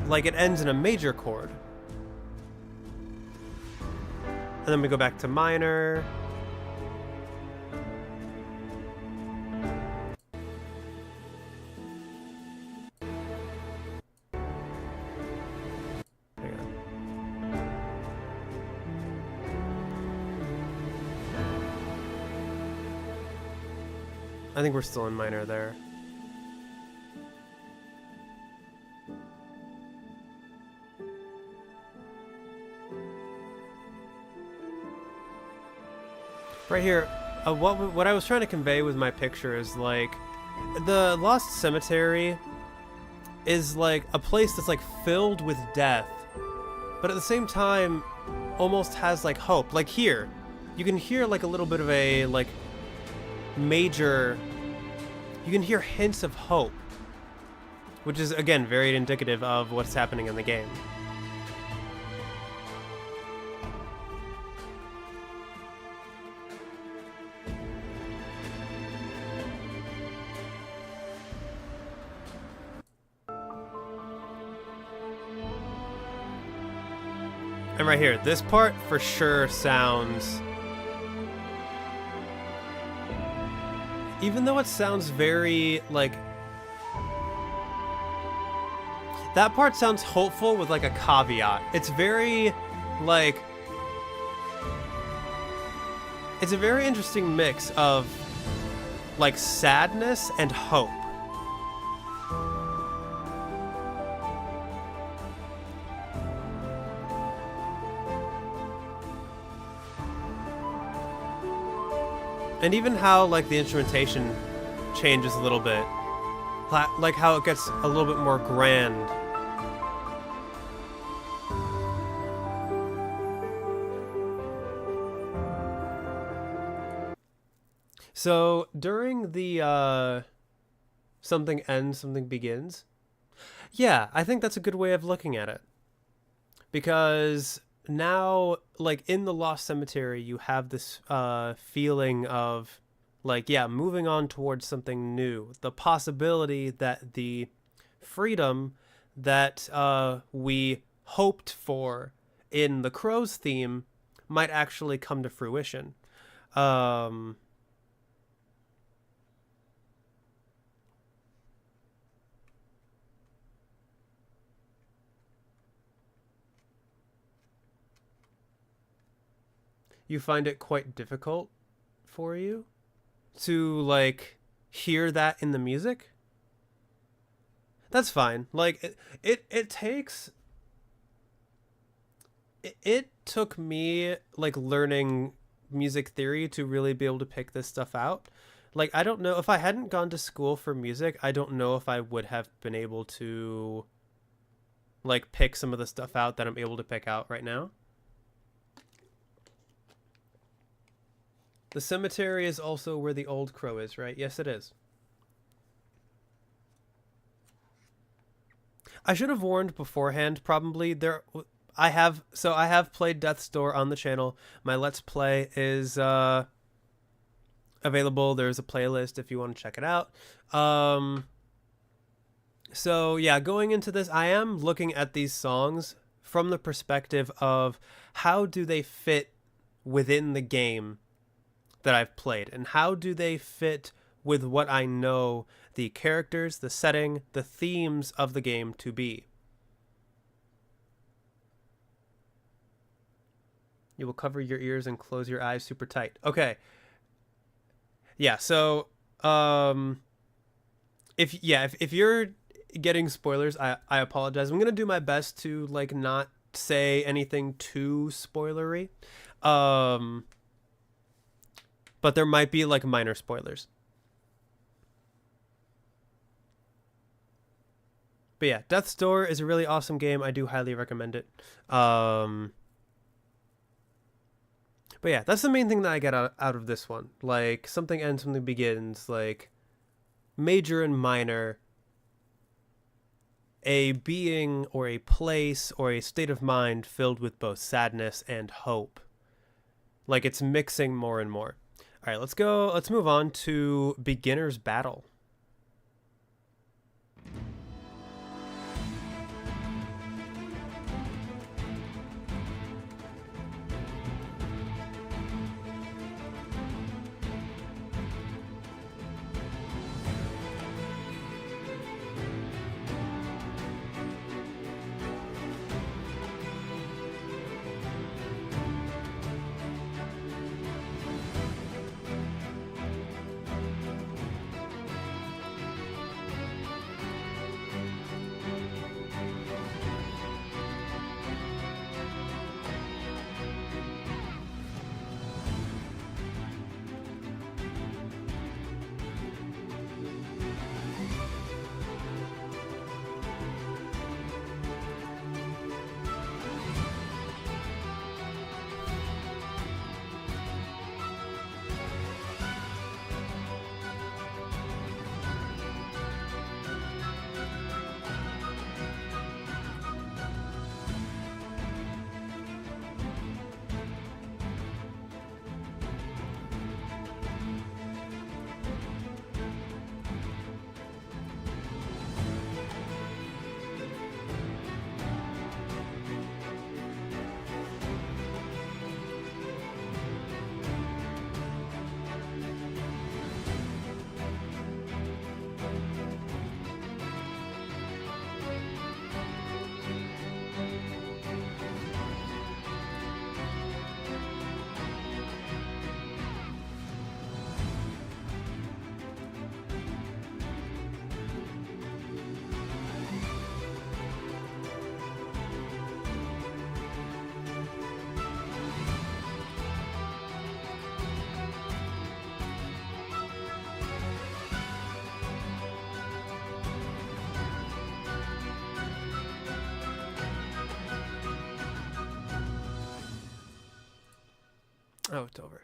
like it ends in a major chord. And then we go back to minor. I think we're still in minor there. Right here, what I was trying to convey with my picture is like the Lost Cemetery is like a place that's like filled with death, but at the same time almost has like hope. Like here, you can hear like a little bit of a like major, you can hear hints of hope, which is again very indicative of what's happening in the game. And right here, this part for sure sounds... Even though it sounds very, like... That part sounds hopeful with, like, a caveat. It's very, like... It's a very interesting mix of, like, sadness and hope. And even how, like, the instrumentation changes a little bit. Like how it gets a little bit more grand. So, during the, something ends, something begins. Yeah, I think that's a good way of looking at it. Because... now, like, in the Lost Cemetery, you have this feeling of, like, yeah, moving on towards something new. The possibility that the freedom that we hoped for in the Crow's theme might actually come to fruition. You find it quite difficult for you to, like, hear that in the music? That's fine. Like, it takes... It took me, like, learning music theory to really be able to pick this stuff out. Like, I don't know, if I hadn't gone to school for music, I don't know if I would have been able to, like, pick some of the stuff out that I'm able to pick out right now. The cemetery is also where the old crow is, right? Yes, it is. I should have warned beforehand, probably. I have played Death's Door on the channel. My Let's Play is available. There's a playlist if you want to check it out. So yeah, going into this, I am looking at these songs from the perspective of how do they fit within the game that I've played, and how do they fit with what I know the characters, the setting, the themes of the game to be. You will cover your ears and close your eyes super tight. Okay. Yeah, so if you're getting spoilers, I apologize. I'm going to do my best to, like, not say anything too spoilery. But there might be, like, minor spoilers. But yeah, Death's Door is a really awesome game. I do highly recommend it. But yeah, that's the main thing that I get out of this one. Like, something ends, something begins. Like, major and minor. A being or a place or a state of mind filled with both sadness and hope. Like, it's mixing more and more. All right, let's move on to Beginner's Battle. Oh, it's over.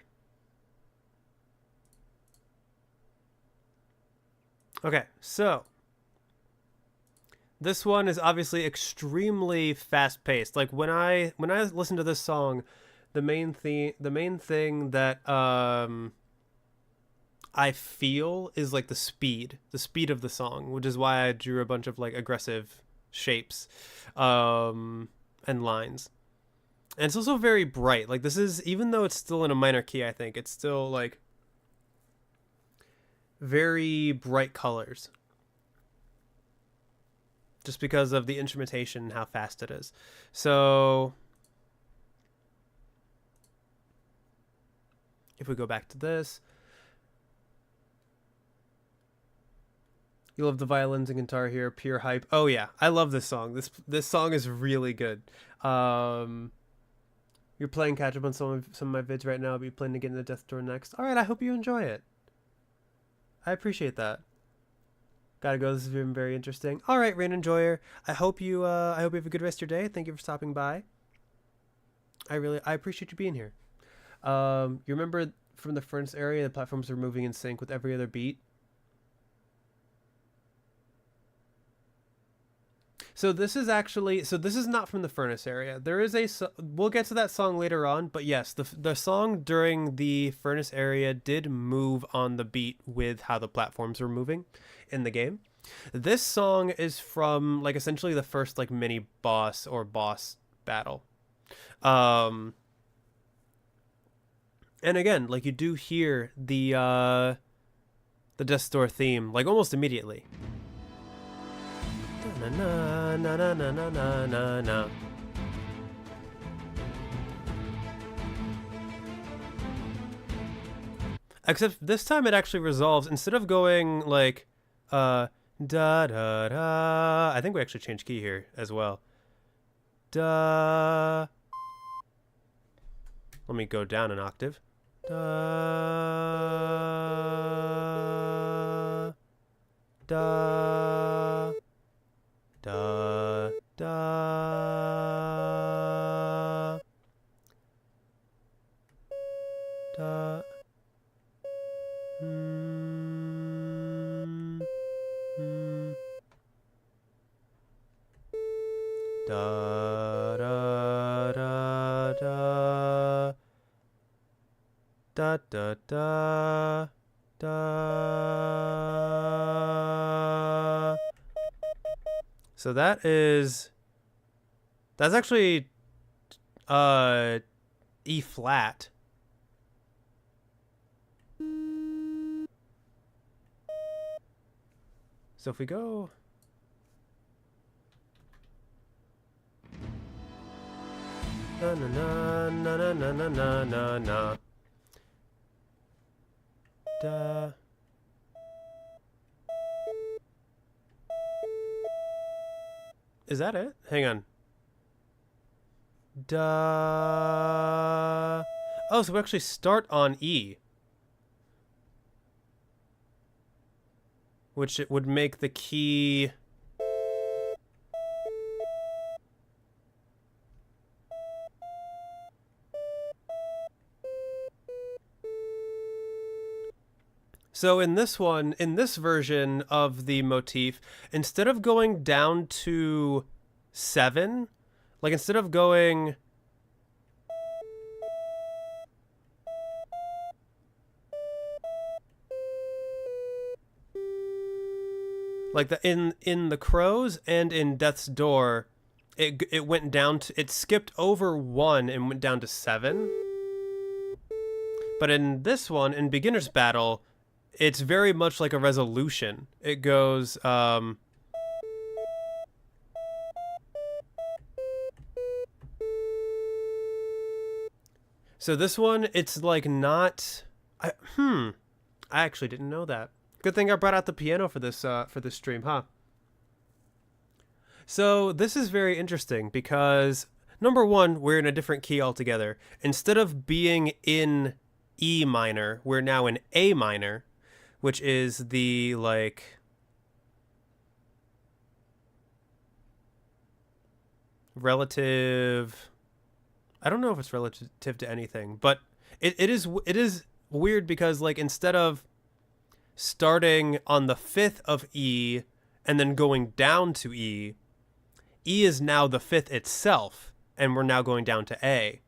Okay, so this one is obviously extremely fast-paced. Like when I listen to this song, the main thing that I feel is like the speed of the song, which is why I drew a bunch of like aggressive shapes and lines. And it's also very bright. Like this is, even though it's still in a minor key, I think it's still like very bright colors. Just because of the instrumentation and how fast it is. So if we go back to this, you love the violins and guitar here, pure hype. Oh yeah, I love this song. This song is really good. You're playing catch up on some of my vids right now, but you plan to get into Death's Door next. All right, I hope you enjoy it. I appreciate that. Gotta go. This has been very interesting. All right, Rain Enjoyer. I hope you have a good rest of your day. Thank you for stopping by. I appreciate you being here. You remember from the furnace area, the platforms are moving in sync with every other beat. So this is not from the furnace area. There is we'll get to that song later on, but yes, the song during the furnace area did move on the beat with how the platforms were moving in the game. This song is from like essentially the first like mini boss or boss battle. And again, like you do hear the Death's Door theme like almost immediately. Na na na na na na na na na. Except this time it actually resolves. Instead of going like da da da, I think we actually changed key here as well. Da. Let me go down an octave. Da da da da da. Da da da da da da da da. So that's actually E flat. So if we go na na na na na na na na na da. Is that it? Hang on. Da. Oh, so we actually start on E. Which it would make the key. So in this version of the motif, instead of going down to 7, like instead of going like in the Crows and in Death's Door, it went down to, it skipped over 1 and went down to 7. But in this one, in Beginner's Battle, it's very much like a resolution. It goes so this one, it's like not I actually didn't know that. Good thing I brought out the piano for this stream, huh? So this is very interesting because number one, we're in a different key altogether. Instead of being in E minor, we're now in A minor, which is the like relative. I don't know if it's relative to anything, but it is weird because like instead of starting on the fifth of E and then going down to E, E is now the fifth itself, and we're now going down to A.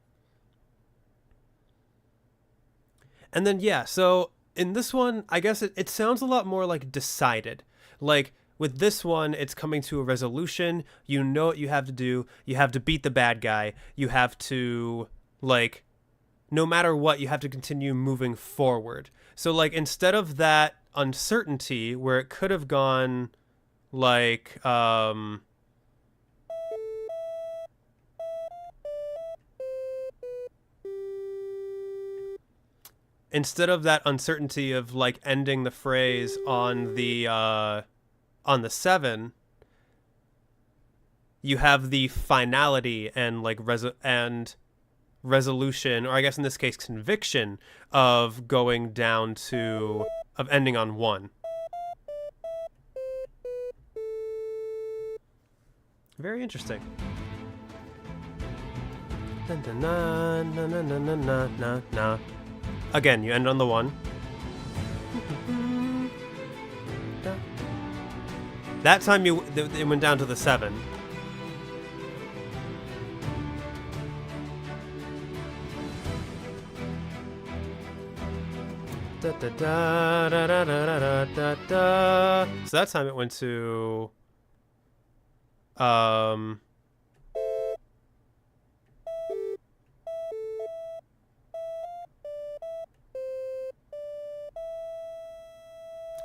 And then, yeah, so in this one, I guess it sounds a lot more like decided. Like, with this one, it's coming to a resolution. You know what you have to do. You have to beat the bad guy. You have to, like, no matter what, you have to continue moving forward. So, like, instead of that uncertainty where it could have gone, like, instead of that uncertainty of like ending the phrase on the 7, you have the finality and like resolution, or I guess in this case conviction, of going down to of ending on 1. Very interesting. Dun, dun, na, na, na, na, na, na, na, na. Again, you end on the 1. That time it went down to the 7. Da, da, da, da, da, da, da, da. So that time it went to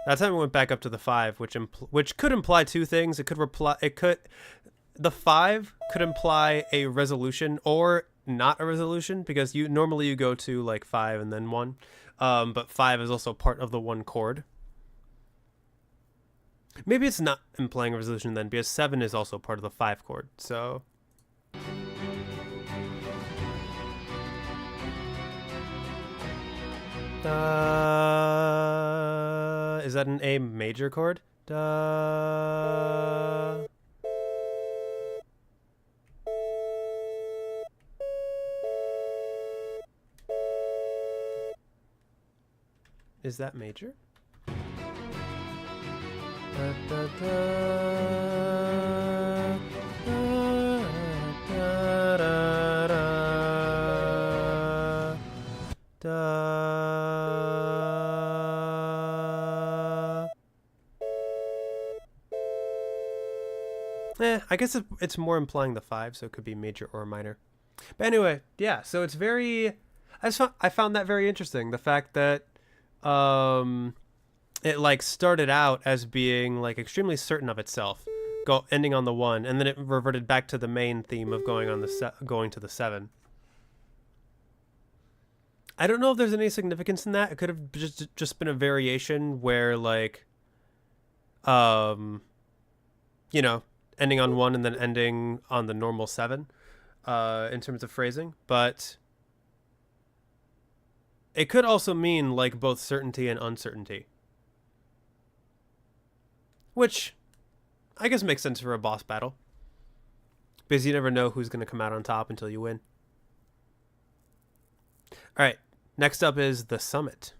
that time it went back up to the 5, which could imply two things. The 5 could imply a resolution or not a resolution, because normally you go to like 5 and then 1. But 5 is also part of the 1 chord. Maybe it's not implying a resolution then, because 7 is also part of the 5 chord. So is that an A major chord? Is that major? I guess it's more implying the 5, so it could be major or minor. But anyway, yeah, so it's very... I found that very interesting. The fact that it like started out as being like extremely certain of itself, ending on the 1, and then it reverted back to the main theme of going to the 7. I don't know if there's any significance in that. It could have just been a variation where like you know, ending on 1 and then ending on the normal 7 in terms of phrasing, but it could also mean like both certainty and uncertainty, which I guess makes sense for a boss battle, because you never know who's going to come out on top until you win. All right, next up is the summit.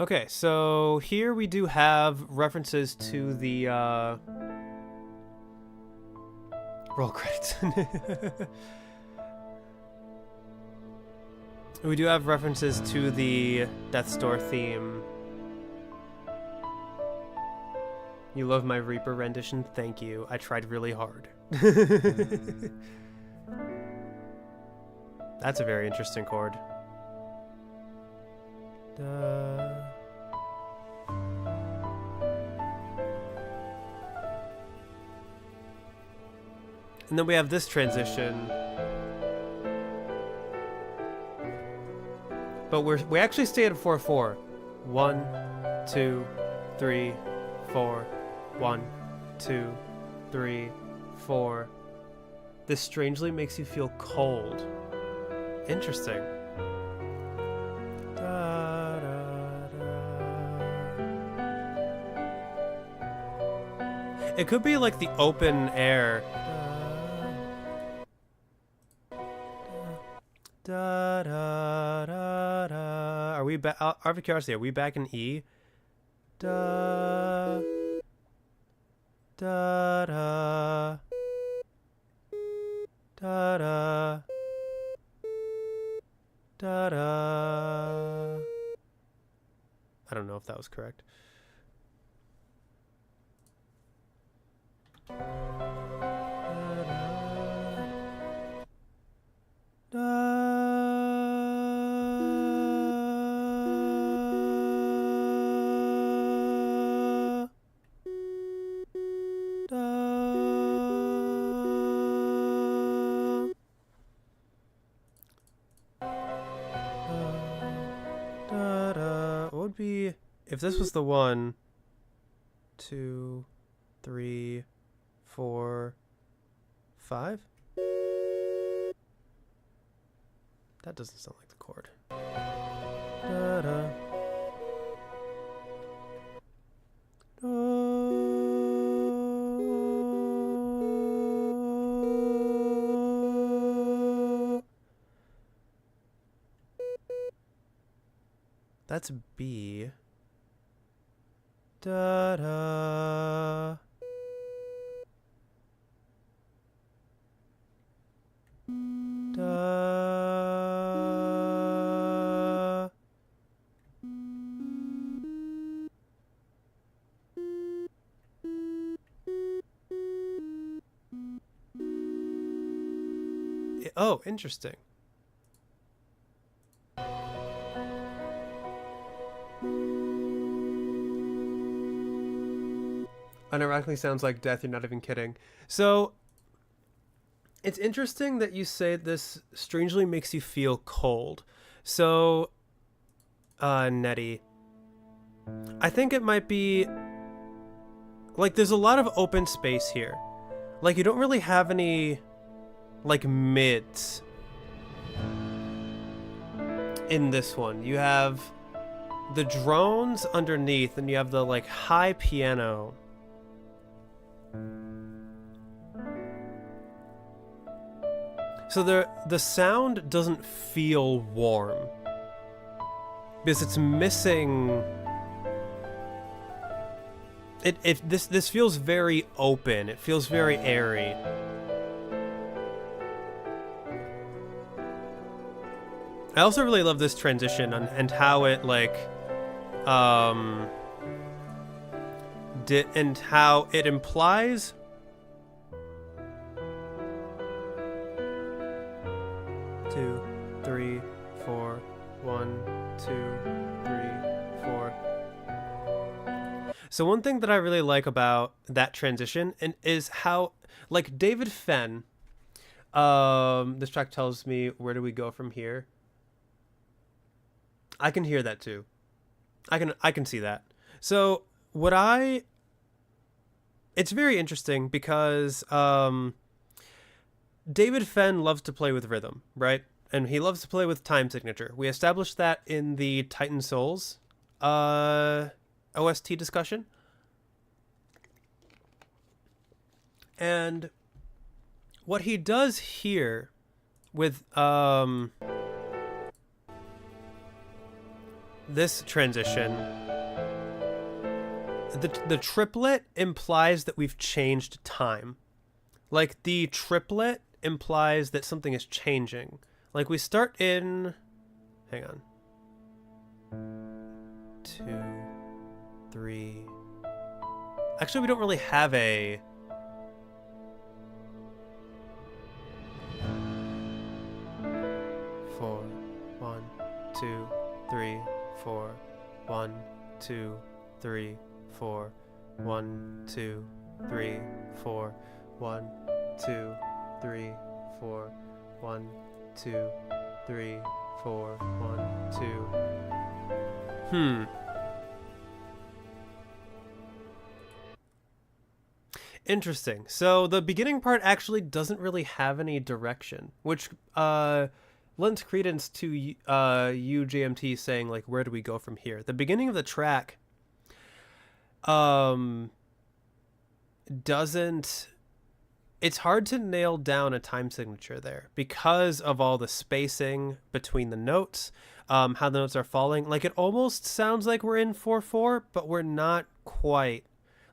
Okay, so here we do have references to the roll credits. We do have references to the Death's Door theme. You love my Reaper rendition? Thank you. I tried really hard. That's a very interesting chord. And then we have this transition. But we actually stay at a 4/4. 1, 2, 3, 4. 1, 2, 3, 4. This strangely makes you feel cold. Interesting. Da, da, da. It could be like the open air. Da, da, da, da. Are we back? Out of curiosity, are we back in E? Da, da, da, da, da, da, da. I don't know if that was correct. What would be if this was the 1, 2, 3, 4, 5? That doesn't sound like the chord. Da, da. That's B. Da da. Da. Oh, interesting. Unironically sounds like death, you're not even kidding. So, it's interesting that you say this strangely makes you feel cold. So, Nettie, I think it might be, like, there's a lot of open space here. Like, you don't really have any, like, mids in this one. You have the drones underneath, and you have the, like, high piano. So the sound doesn't feel warm because it's missing. This feels very open. It feels very airy. I also really love this transition and how it like and how it implies 2, 3, 4, 1, 2, 3, 4. So one thing that I really like about that transition is how, like, David Fenn, this track tells me, where do we go from here? I can hear that too. I can see that. So it's very interesting because David Fenn loves to play with rhythm, right? And he loves to play with time signature. We established that in the Titan Souls OST discussion. And what he does here with this transition, the triplet implies that we've changed time. Like, the triplet implies that something is changing. Like, we start in... Hang on. 2, 3... Actually, we don't really have a... Four, 1, 2, 3, 4, 1, 2, 3, 4, 1, 2, 3, 4, 1, 2, 3, 4, 1, 2, 3, 4, 1, 2. Interesting. So the beginning part actually doesn't really have any direction, which lends credence to you, JMT, saying, like, where do we go from here? The beginning of the track doesn't... It's hard to nail down a time signature there because of all the spacing between the notes, how the notes are falling. Like, it almost sounds like we're in 4/4, but we're not quite.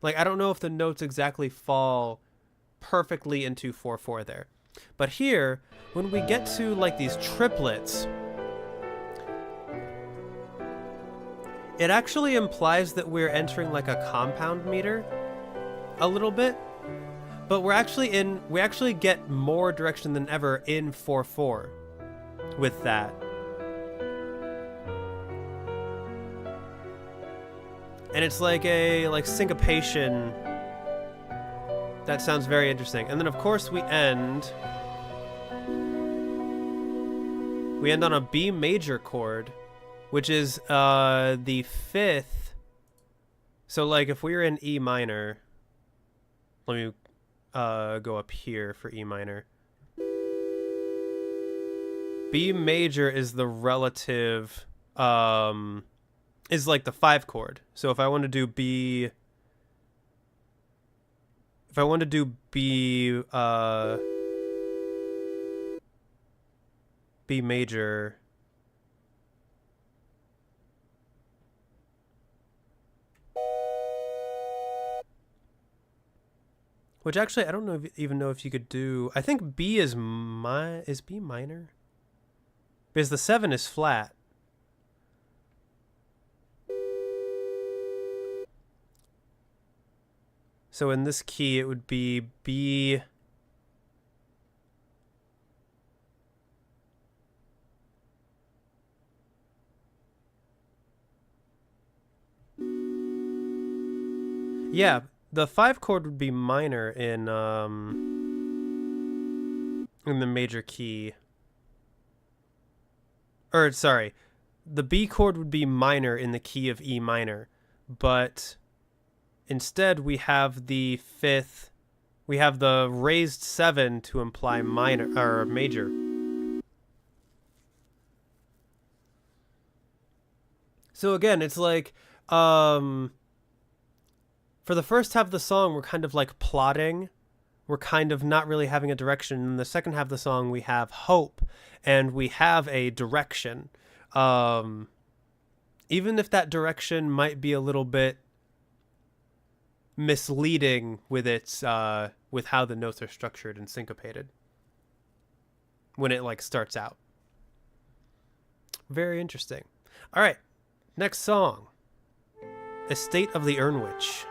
Like, I don't know if the notes exactly fall perfectly into 4/4 there. But here, when we get to, like, these triplets, it actually implies that we're entering, like, a compound meter a little bit. But we actually get more direction than ever in 4/4 with that. And it's like a syncopation that sounds very interesting. And then of course we end on a B major chord, which is the 5th. So, like, if we were in E minor, let me go up here for E minor. B major is the relative, is like the 5 chord. So if I want to do B, B major, which actually I don't know even know if you could do. I think B is B minor, because the 7 is flat. So in this key it would be B. Yeah, the 5 chord would be minor in the major key. Or sorry, the B chord would be minor in the key of E minor, but instead we have the 5th, we have the raised 7 to imply minor or major. So again, it's like for the first half of the song, we're kind of like plotting. We're kind of not really having a direction. In the second half of the song, we have hope and we have a direction. Even if that direction might be a little bit misleading with its with how the notes are structured and syncopated when it like starts out. Very interesting. All right, next song, Estate of the Urnwitch.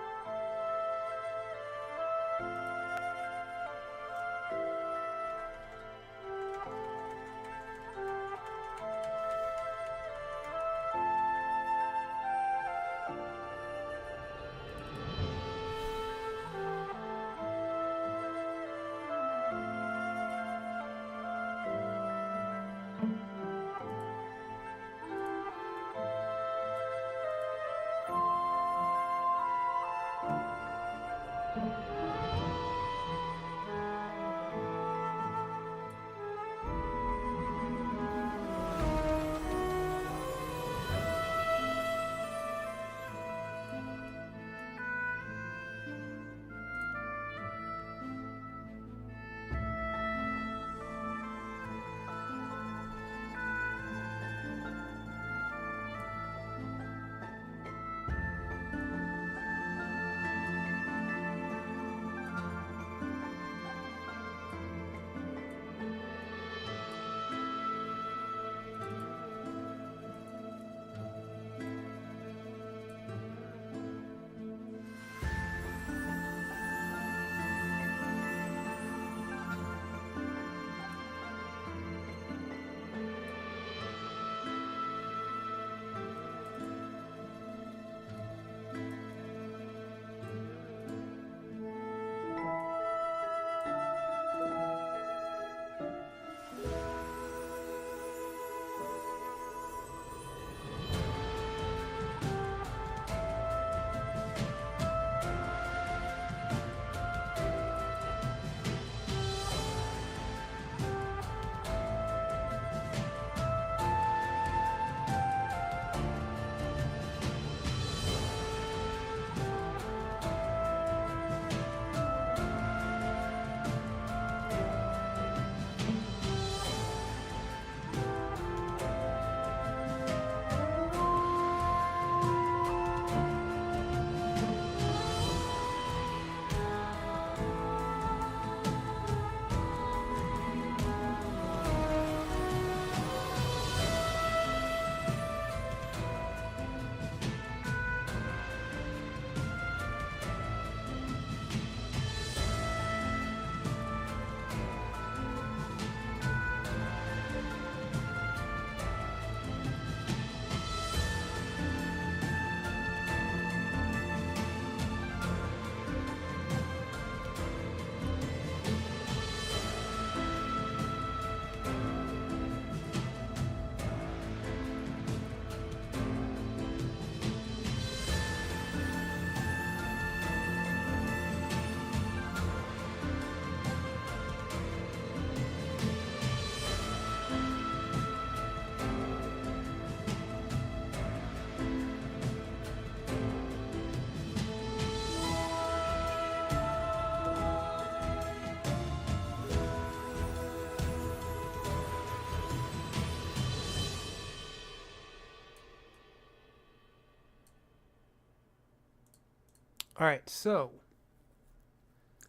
All right, so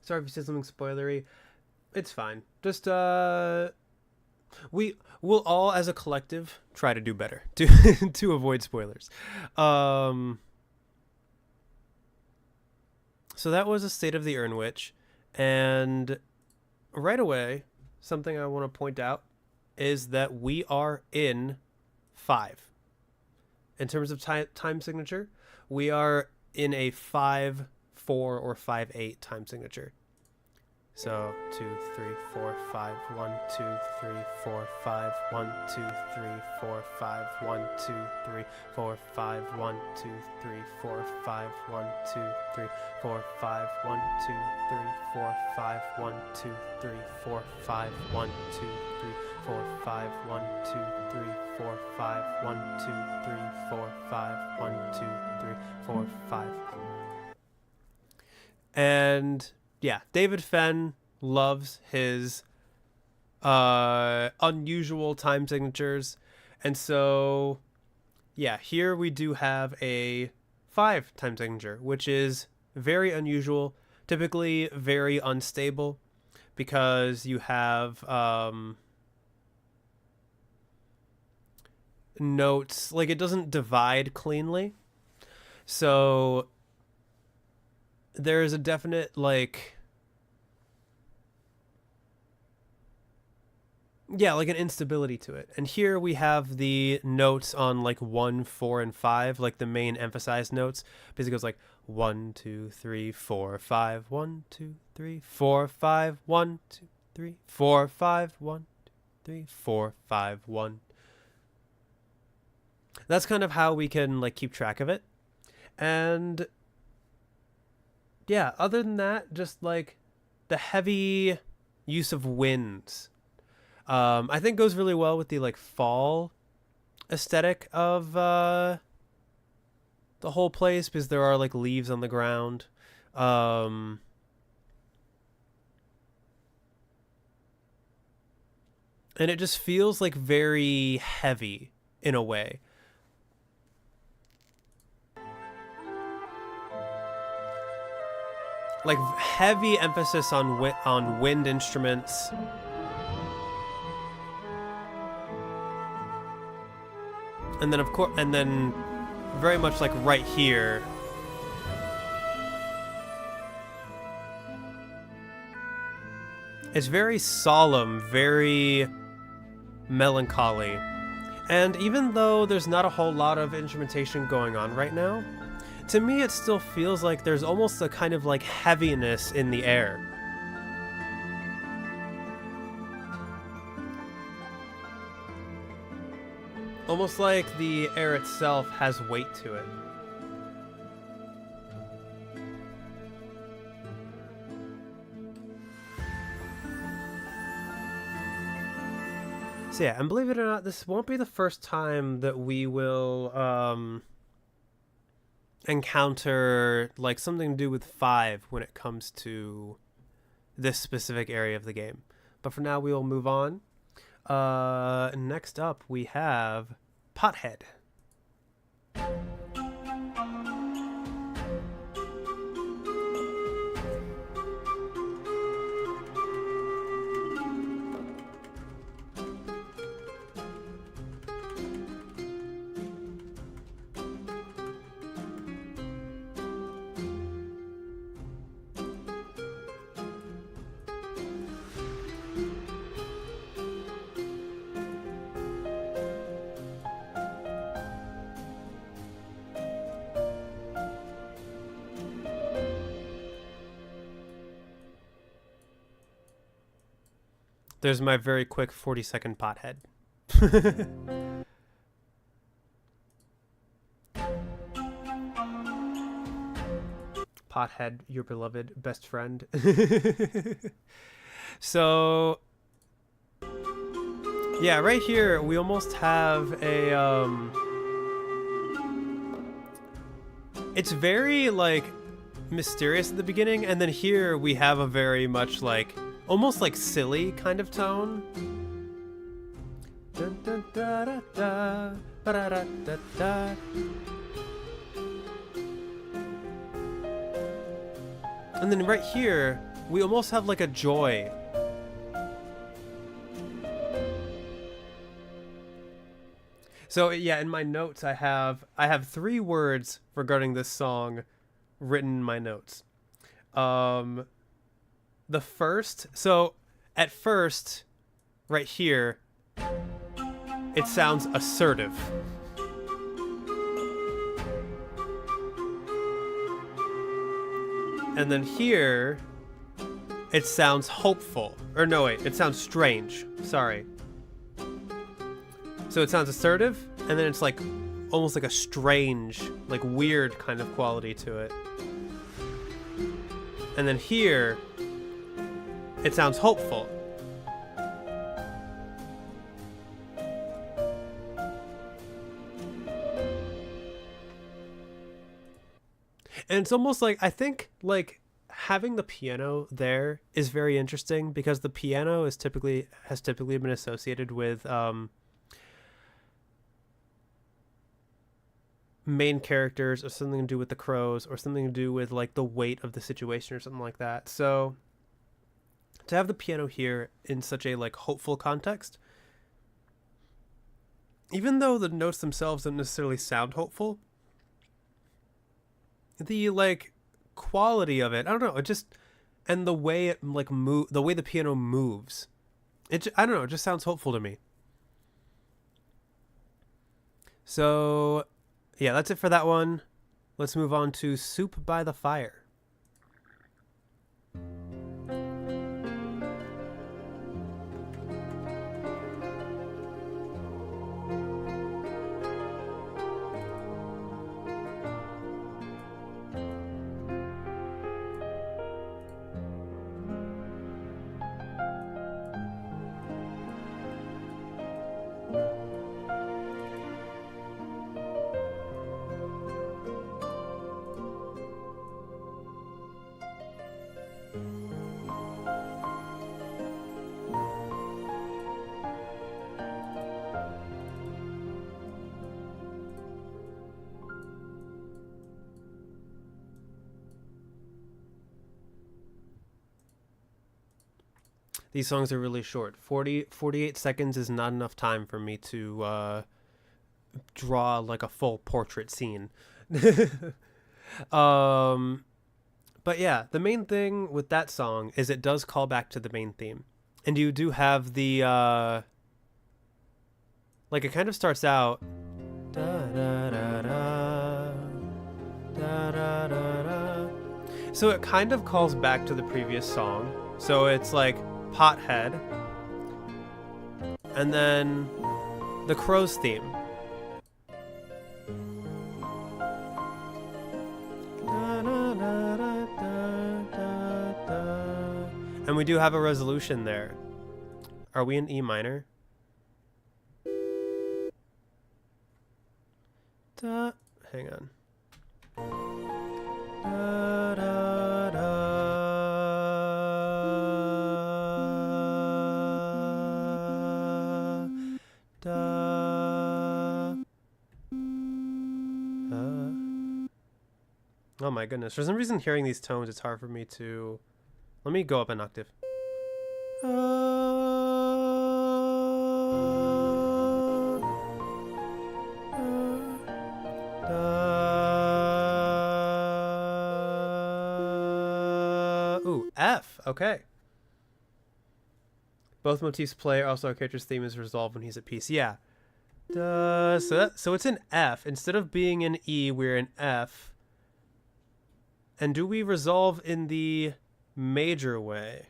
sorry if you said something spoilery. It's fine. Just we will all as a collective try to do better to to avoid spoilers. Um so that was a State of the Urn Witch, and right away something I want to point out is that we are in 5. In terms of time signature, we are in a 5-4 or 5-8 time signature. So 2, 3, 4, 5, 1, 2, 3, 4, 5, 1, 2, 3, 4, 5, 1, 2, 3, 4, 5, 1, 2, 3, 4, 5, 1, 2, 3, 4, 5, 1, 2, 3, 4, 5, 1, 2, 3, 4, 5, 1, 2, 3, 4, 5, 1, 2, 3, 4, 5, 1, 2, 3, 4, 5, 1, 2, 3, 4, 5. And yeah, David Fenn loves his unusual time signatures. And so, yeah, here we do have a 5 time signature, which is very unusual, typically very unstable, because you have notes, like it doesn't divide cleanly. So there is a definite like an instability to it. And here we have the notes on like 1, 4, and 5, like the main emphasized notes. Basically it goes like 1, 2, 3, 4, 5, 1, 2, 3, 4, 5, 1, 2, 3, 4, 5, 1, 2, 3, 4, 5, 1. That's kind of how we can like keep track of it. And yeah, other than that, just like the heavy use of winds, I think goes really well with the like fall aesthetic of the whole place, because there are like leaves on the ground. And it just feels like very heavy in a way. Like heavy emphasis on wind instruments. And then of course, and then very much like right here, it's very solemn, very melancholy. And even though there's not a whole lot of instrumentation going on right now, to me it still feels like there's almost a kind of like heaviness in the air. Almost like the air itself has weight to it. So yeah, and believe it or not, this won't be the first time that we will encounter like something to do with 5 when it comes to this specific area of the game. But for now, we will move on. Next up, we have Pothead. There's my very quick 40-second Pothead. Pothead, your beloved best friend. So, yeah, right here we almost have a it's very like mysterious at the beginning, and then here we have a very much like almost like silly kind of tone. Dun, dun, da, da, da, ba, da, da, da. And then right here, we almost have like a joy. So yeah, in my notes I have 3 words regarding this song written in my notes. The first, so at first, right here, it sounds assertive. And then here, it sounds hopeful. Or no, wait, it sounds strange. Sorry. So it sounds assertive, and then it's like almost like a strange, like weird kind of quality to it. And then here, it sounds hopeful. And it's almost like, I think like having the piano there is very interesting because the piano has typically been associated with main characters, or something to do with the crows, or something to do with like the weight of the situation or something like that. So to have the piano here in such a like hopeful context, even though the notes themselves don't necessarily sound hopeful, the like quality of it, I don't know, it just, and the way it like the way the piano moves, I don't know, it just sounds hopeful to me. So yeah, that's it for that one. Let's move on to Soup by the Fire. These songs are really short. 48 seconds is not enough time for me to draw like a full portrait scene. But yeah, the main thing with that song is it does call back to the main theme. And you do have the like it kind of starts out da, da, da, da, da, da, da, da. So it kind of calls back to the previous song. So it's like Pothead, and then the Crow's theme. And we do have a resolution there. Are we in E minor? Hang on. Da, da, da. Oh my goodness. For some reason, hearing these tones, it's hard for me to... Let me go up an octave. Ooh, F. Okay. Both motifs play. Also, our character's theme is resolved when he's at peace. Yeah. So it's an F. Instead of being an E, we're an F. And do we resolve in the major way?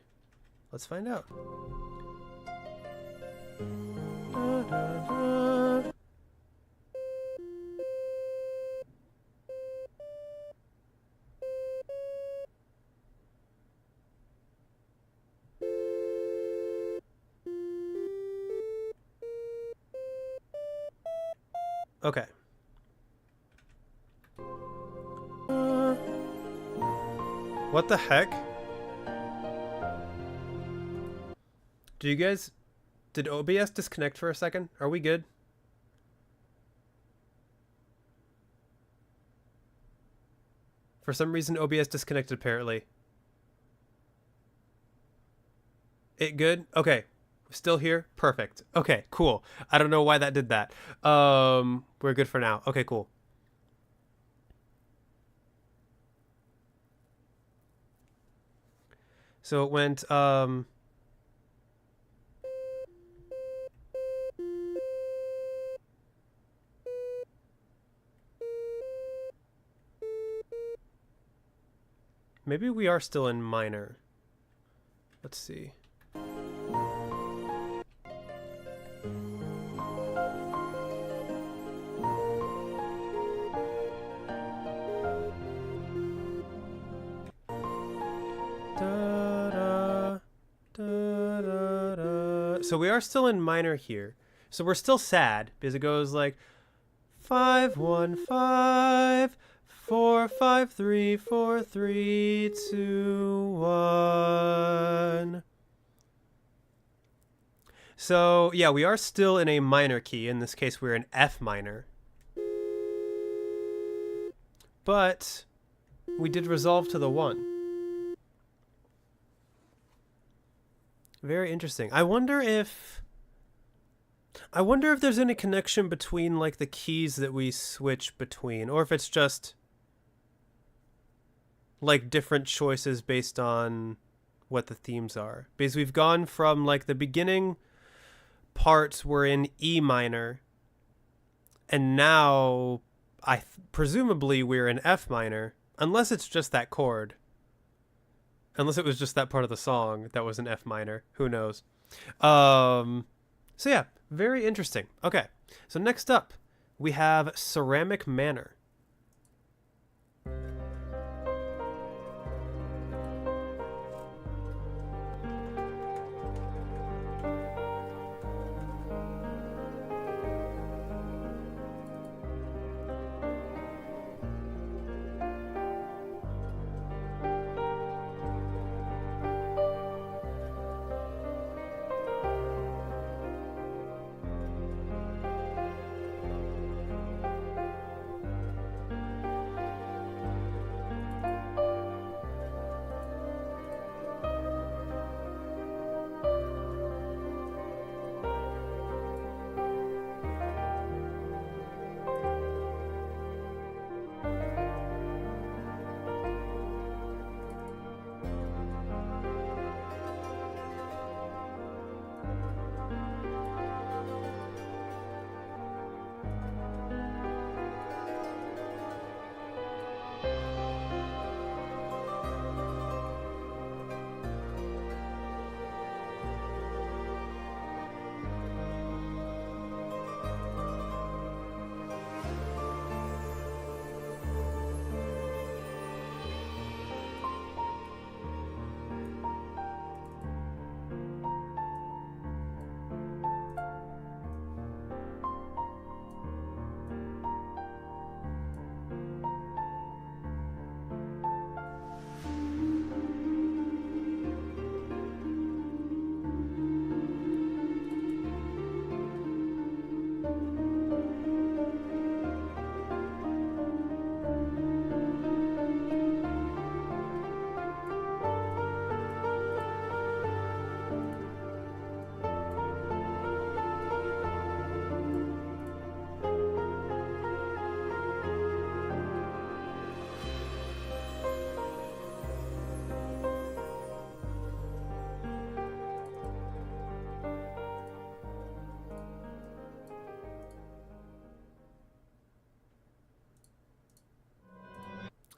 Let's find out. Okay. What the heck? Did OBS disconnect for a second? Are we good? For some reason, OBS disconnected apparently. It good? Okay. Still here? Perfect. Okay, cool. I don't know why that did that. We're good for now. Okay, cool. So it went maybe we are still in minor. Let's see. So we are still in minor here. So we're still sad because it goes like 5-1-5-4-5-3-4-3-2-1. So yeah, we are still in a minor key. In this case, we're in F minor. But we did resolve to the 1. Very interesting. I wonder if there's any connection between like the keys that we switch between, or if it's just like different choices based on what the themes are. Because we've gone from like the beginning parts were in E minor, and now presumably we're in F minor, unless it's just that chord. Unless it was just that part of the song that was in F minor. Who knows? So yeah, very interesting. Okay, so next up, we have Ceramic Manor.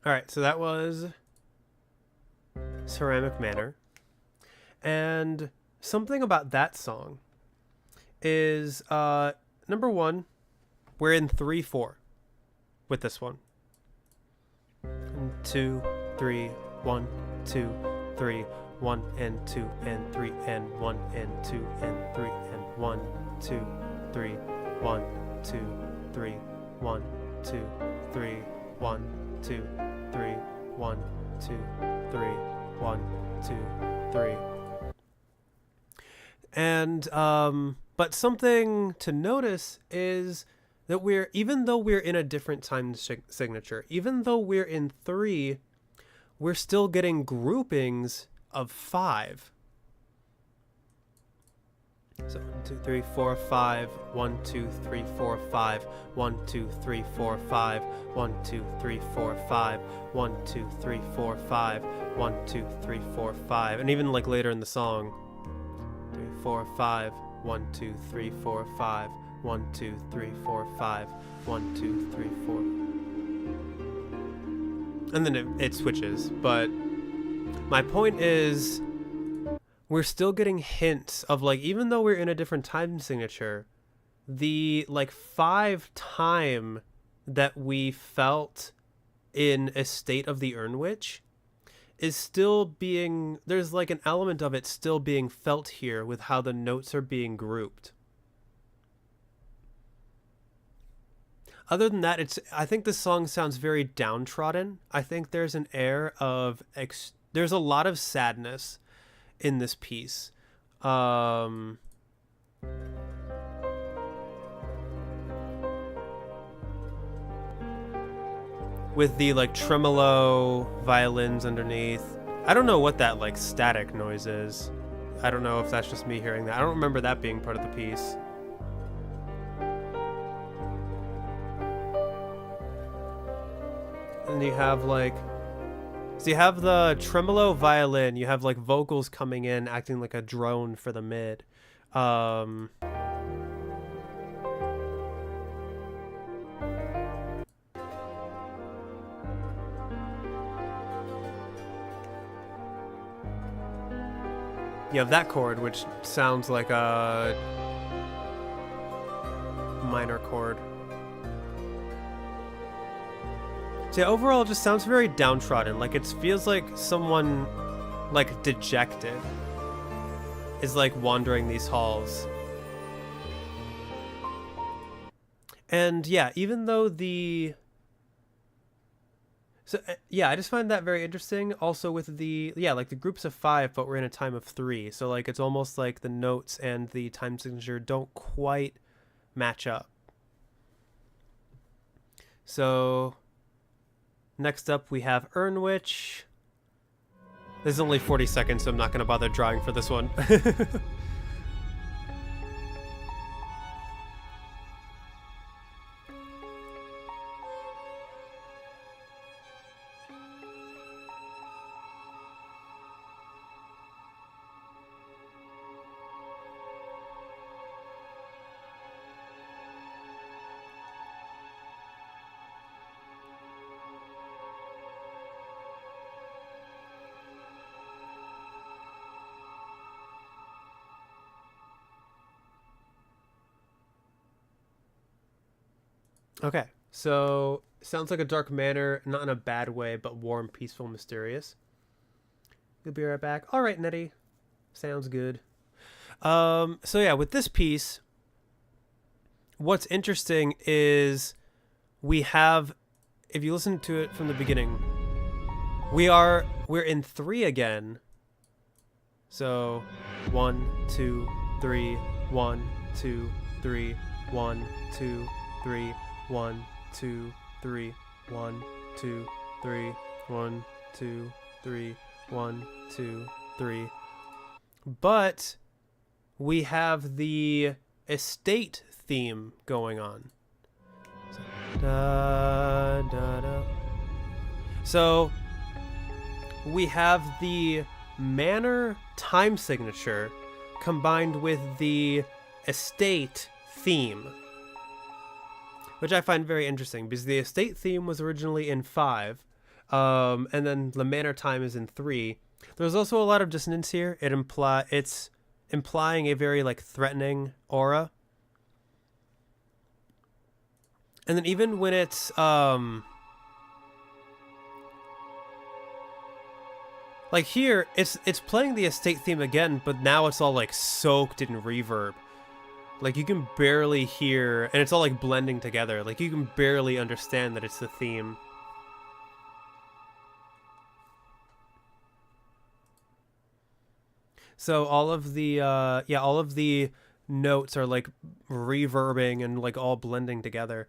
All right, so that was Ceramic Manor. And something about that song is number 1, we're in 3-4 with this one. 2, 3, 1, 2, 3, 1 and 2 and 3 and 1 and 2 and 3 and 1, 2, 3, 1, 2, 3, 1, 2, 3, 1, 2, 3, 1, 2, 3, 1, 2, 3. And but something to notice is that even though we're in a different time signature, even though we're in 3, we're still getting groupings of 5. So 1, 2, 3, 4, 5. 1, 2, 3, 4, 5. 1, 2, 3, 4, 5. 1, 2, 3, 4, 5. 1, 2, 3, 4, 5. 1, 2, 3, 4, 5. And even like later in the song, 3, 4, 5. 1, 2, 3, 4, 5. 1, 2, 3, 4, 5. 1, 2, 3, 4. And then it switches. But my point is, we're still getting hints of, like, even though we're in a different time signature, the like 5 time that we felt in A State of the Urn Witch is still being, there's like an element of it still being felt here with how the notes are being grouped. Other than that, I think this song sounds very downtrodden. I think there's an air of there's a lot of sadness in this piece. With the like tremolo violins underneath. I don't know what that like static noise is. I don't know if that's just me hearing that. I don't remember that being part of the piece. And you have like, so you have the tremolo violin, you have like vocals coming in acting like a drone for the mid. You have that chord, which sounds like a minor chord. So yeah, overall, it just sounds very downtrodden. Like, it feels like someone, like, dejected is, like, wandering these halls. And, yeah, even though the... So, yeah, I just find that very interesting. Also with the, yeah, like, the groups of 5, but we're in a time of 3. So, like, it's almost like the notes and the time signature don't quite match up. So... Next up, we have Urn Witch. This is only 40 seconds, so I'm not going to bother drawing for this one. Okay, so sounds like a dark manor, not in a bad way, but warm, peaceful, mysterious. You'll be right back. All right, Nettie. Sounds good. So yeah, with this piece, what's interesting is we have, if you listen to it from the beginning, we're in 3 again. So 1, 2, 3, 1, 2, 3, 1, 2, 3. 1, 2, 3, 1, 2, 3, 1, 2, 3, 1, 2, 3. But we have the estate theme going on. So, da, da, da. So we have the manor time signature combined with the estate theme, which I find very interesting because the estate theme was originally in 5, and then the manor time is in 3. There's also a lot of dissonance here. It's implying a very like threatening aura, and then even when it's like here, it's playing the estate theme again, but now it's all like soaked in reverb. Like, you can barely hear, and it's all, like, blending together. Like, you can barely understand that it's the theme. So all of the, all of the notes are, like, reverbing and, like, all blending together.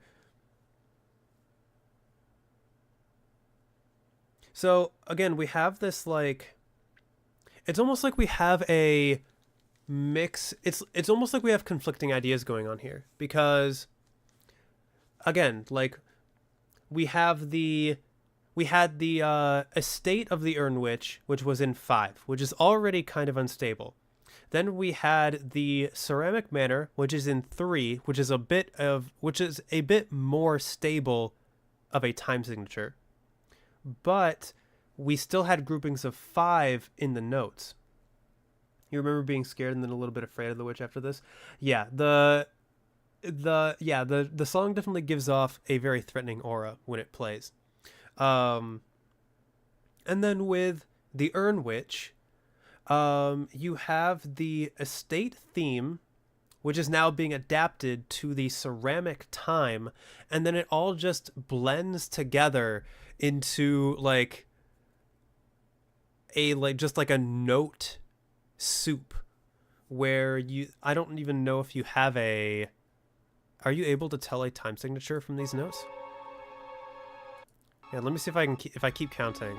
So, again, we have this, like... It's almost like we have a mix. It's almost like we have conflicting ideas going on here because, again, like we had the estate of the Urn Witch, which was in 5, which is already kind of unstable. Then we had the Ceramic Manor, which is in 3, which is a bit more stable of a time signature. But we still had groupings of 5 in the notes. You remember being scared and then a little bit afraid of the witch after this? Yeah, the song definitely gives off a very threatening aura when it plays. And then with the Urn Witch, you have the estate theme, which is now being adapted to the ceramic time, and then it all just blends together into like a note soup where I don't even know if you have a. Are you able to tell a time signature from these notes? Yeah, let me see if I keep counting.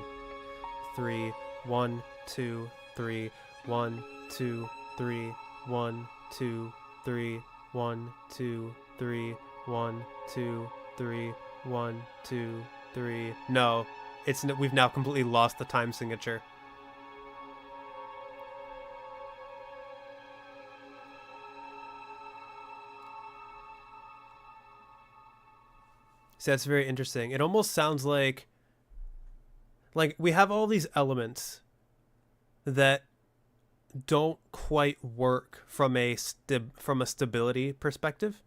3, 1, 2, 3, 1, 2, 3, 1, 2, 3, 1, 2, 3, 1, 2, 3, 1, 2, 3. No, we've now completely lost the time signature. See, that's very interesting. It almost sounds like we have all these elements that don't quite work from a stability perspective,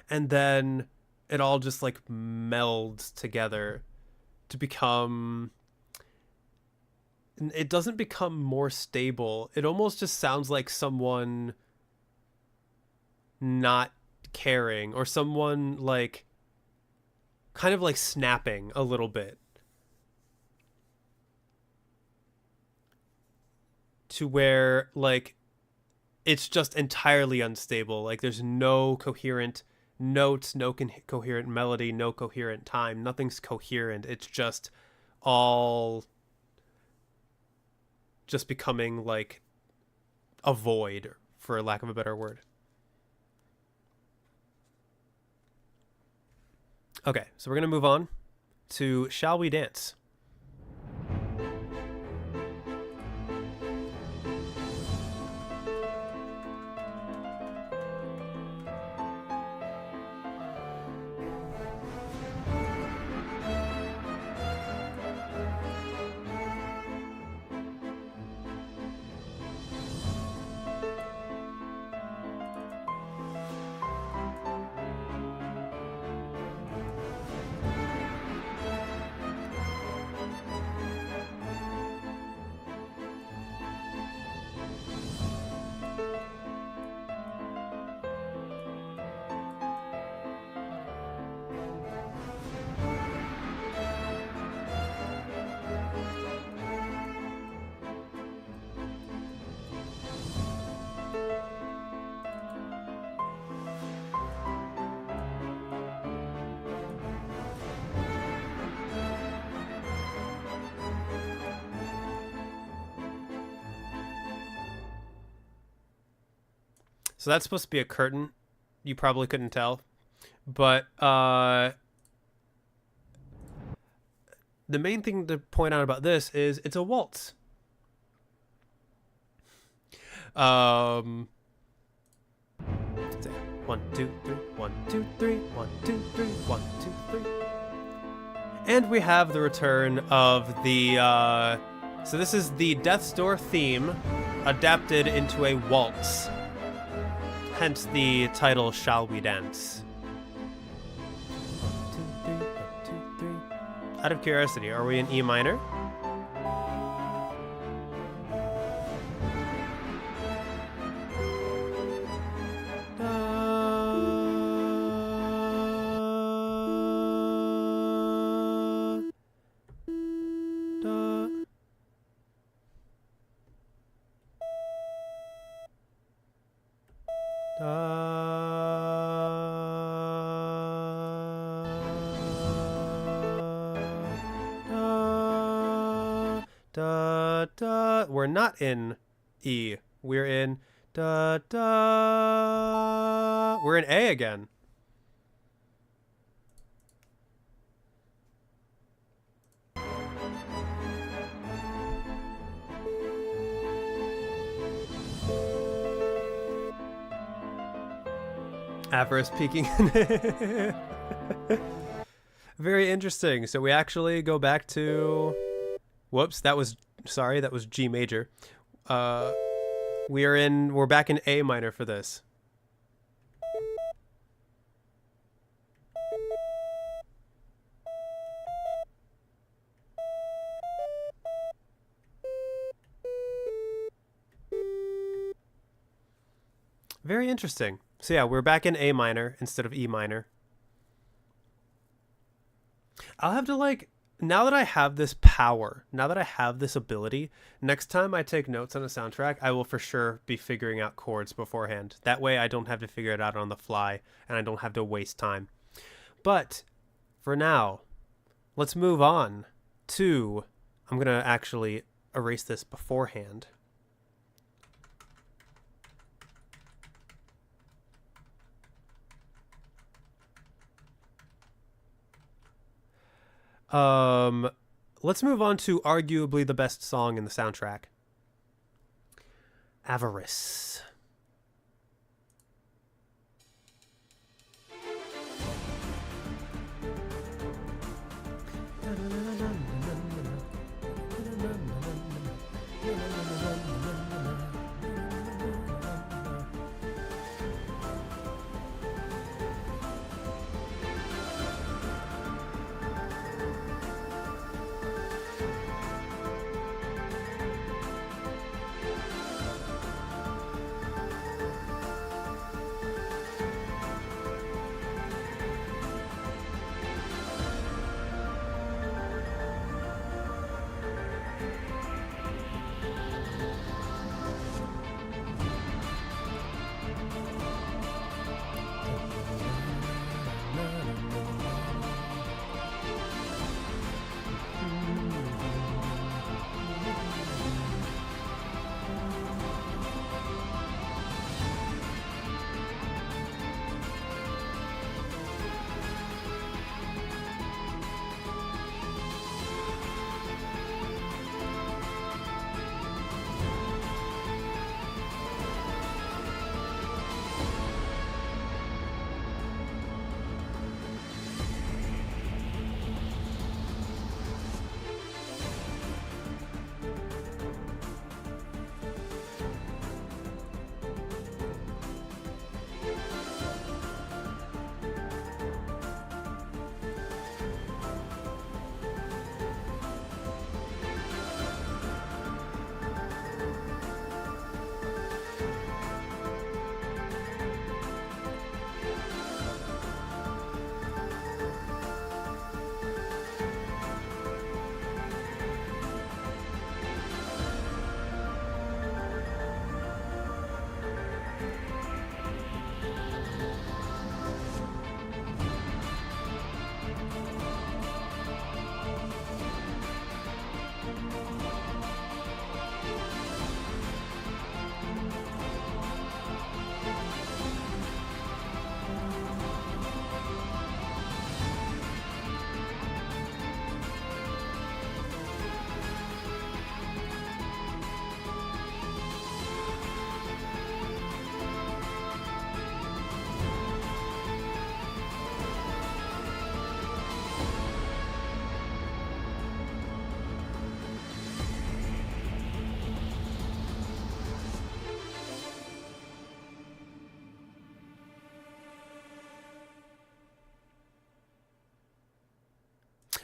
and then it all just like melds together to become. It doesn't become more stable. It almost just sounds like someone not caring, or someone like kind of like snapping a little bit to where like it's just entirely unstable. Like there's no coherent notes, no coherent melody, no coherent time. Nothing's coherent. It's just all just becoming like a void, for lack of a better word. Okay, so we're going to move on to Shall We Dance? So that's supposed to be a curtain. You probably couldn't tell. But the main thing to point out about this is it's a waltz. 1, 2, 3, 1, 2, 3, 1, 2, 3, 1, 2, 3. And we have the return of the so this is the Death's Door theme adapted into a waltz. Hence the title Shall We Dance? 1, 2, 3, 1, 2, 3. Out of curiosity, are we in E minor? We're not in E. We're in Da da. We're in A again. Avarice peaking. Very interesting. So we actually go back to... Whoops, that was... Sorry, that was G major. We're back in A minor for this. Very interesting. So yeah, we're back in A minor instead of E minor. I'll have to like, now that I have this power, now that I have this ability, next time I take notes on a soundtrack, I will for sure be figuring out chords beforehand. That way I don't have to figure it out on the fly and I don't have to waste time. But for now, let's move on to, I'm going to actually erase this beforehand. Let's move on to arguably the best song in the soundtrack. Avarice.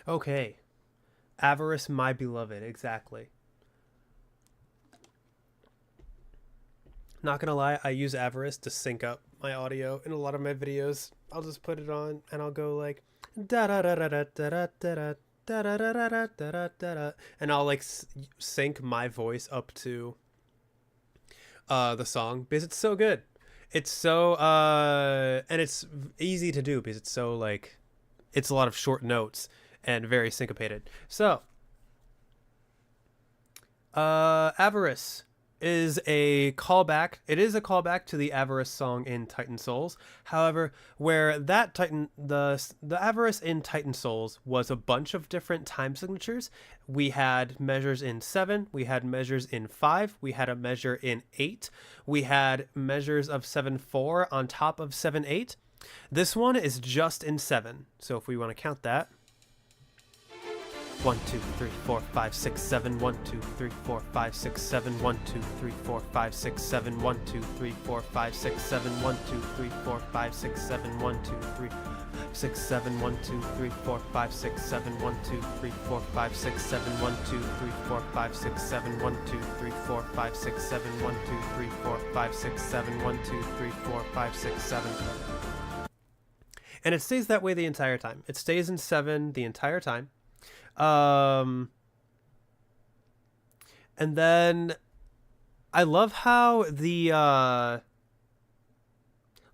Okay. Avarice, my beloved. Exactly. Not gonna lie, I use Avarice to sync up my audio in a lot of my videos. I'll just put it on and I'll go like da da da da da da da da da da da da da da da, and I'll like sync my voice up to the song because it's so good. It's so and it's easy to do because it's so like it's a lot of short notes and very syncopated. So Avarice, is a callback. It is a callback to the Avarice song in Titan Souls. However, where that the Avarice in Titan Souls was a bunch of different time signatures. We had measures in 7, we had measures in 5, we had a measure in 8, we had measures of 7/4 on top of 7/8. This one is just in 7. So if we want to count that, 1, 2, 3, 4, 5, 6, 7. 1, 2, 3, 4, 5, 6, 7. 1, 2, 3, 4, 5, 6, 7. 1, 2, 3, 4, 5, 6, 7. 1, 2, 3, 4, 5, 6, 7. 1, 2, 3, 6, 7. 1, 2, 3, 4, 5, 6, 7. 1, 2, 3, 4, 5, 6, 7. 1, 2, 3, 4, 5, 6, 7. 1, 2, 3, 4, 5, 6, 7. 1, 2, 3, 4, 5, 6, 7. 1, 2, 3, 4, 5, 6, 7. And it stays that way the entire time. It stays in 7 the entire time. And then I love how the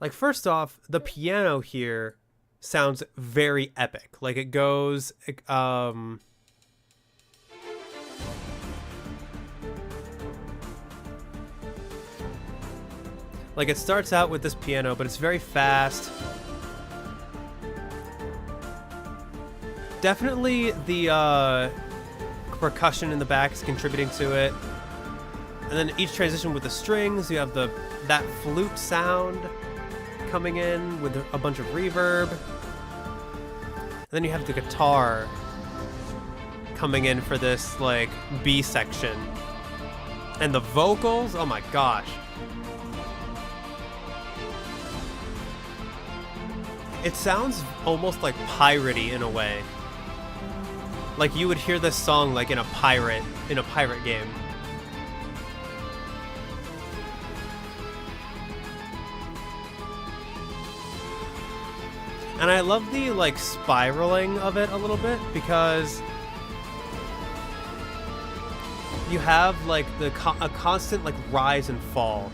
like, first off, the piano here sounds very epic. Like, it goes like, it starts out with this piano, but it's very fast. Definitely the percussion in the back is contributing to it. And then each transition with the strings, you have that flute sound coming in with a bunch of reverb. And then you have the guitar coming in for this, like, B section. And the vocals, oh my gosh. It sounds almost like piratey in a way. Like, you would hear this song like in a pirate game. And I love the, like, spiraling of it a little bit, because you have, like, a constant, like, rise and fall.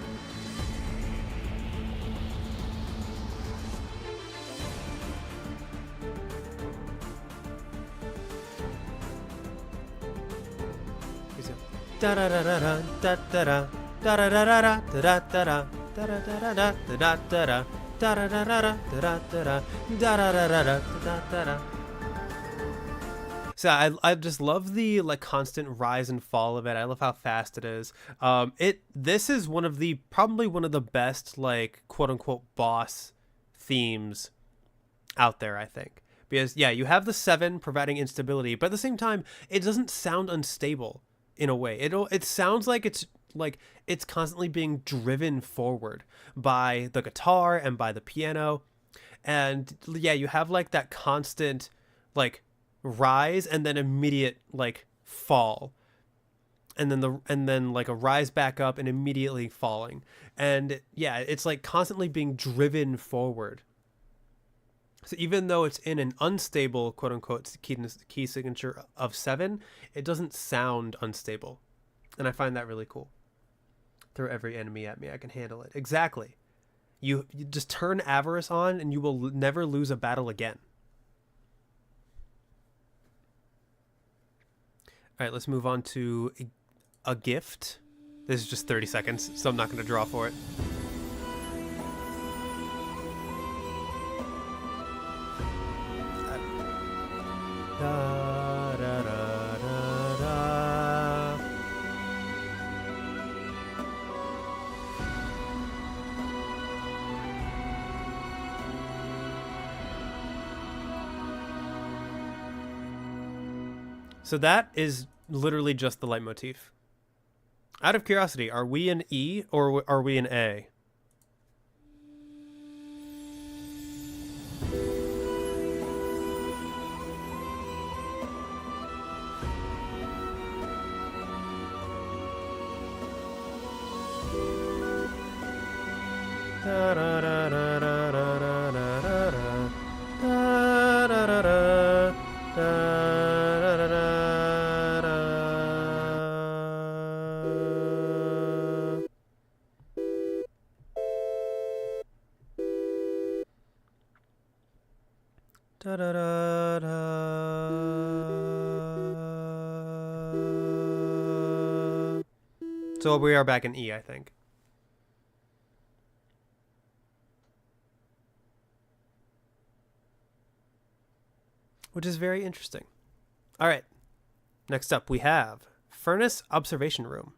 Da da da da da da da da da da da da da da da da da. So I just love the, like, constant rise and fall of it. I love how fast it is. This is probably one of the best, like, quote unquote boss themes out there, I think. Because yeah, you have the 7 providing instability, but at the same time, it doesn't sound unstable in a way. It sounds like it's constantly being driven forward by the guitar and by the piano. And yeah, you have, like, that constant, like, rise and then immediate, like, fall. And then like a rise back up and immediately falling. And yeah, it's like constantly being driven forward. So even though it's in an unstable, quote unquote, key signature of 7, it doesn't sound unstable. And I find that really cool. Throw every enemy at me, I can handle it. Exactly. You just turn Avarice on and you will never lose a battle again. All right, let's move on to a gift. This is just 30 seconds, so I'm not going to draw for it. Da, da, da, da, da. So that is literally just the leitmotif. Out of curiosity, are we in E or are we in A? So we are back in E, I think. Which is very interesting. All right. Next up, we have Furnace Observation Room.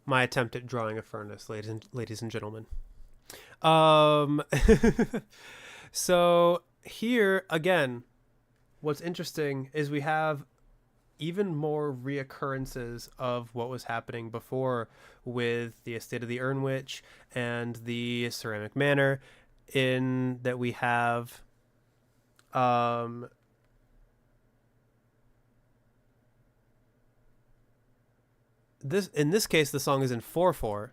My attempt at drawing a furnace, ladies and gentlemen. So here again, what's interesting is we have even more reoccurrences of what was happening before with the Estate of the Urn Witch and the Ceramic Manor, in that we have in this case the song is in 4/4.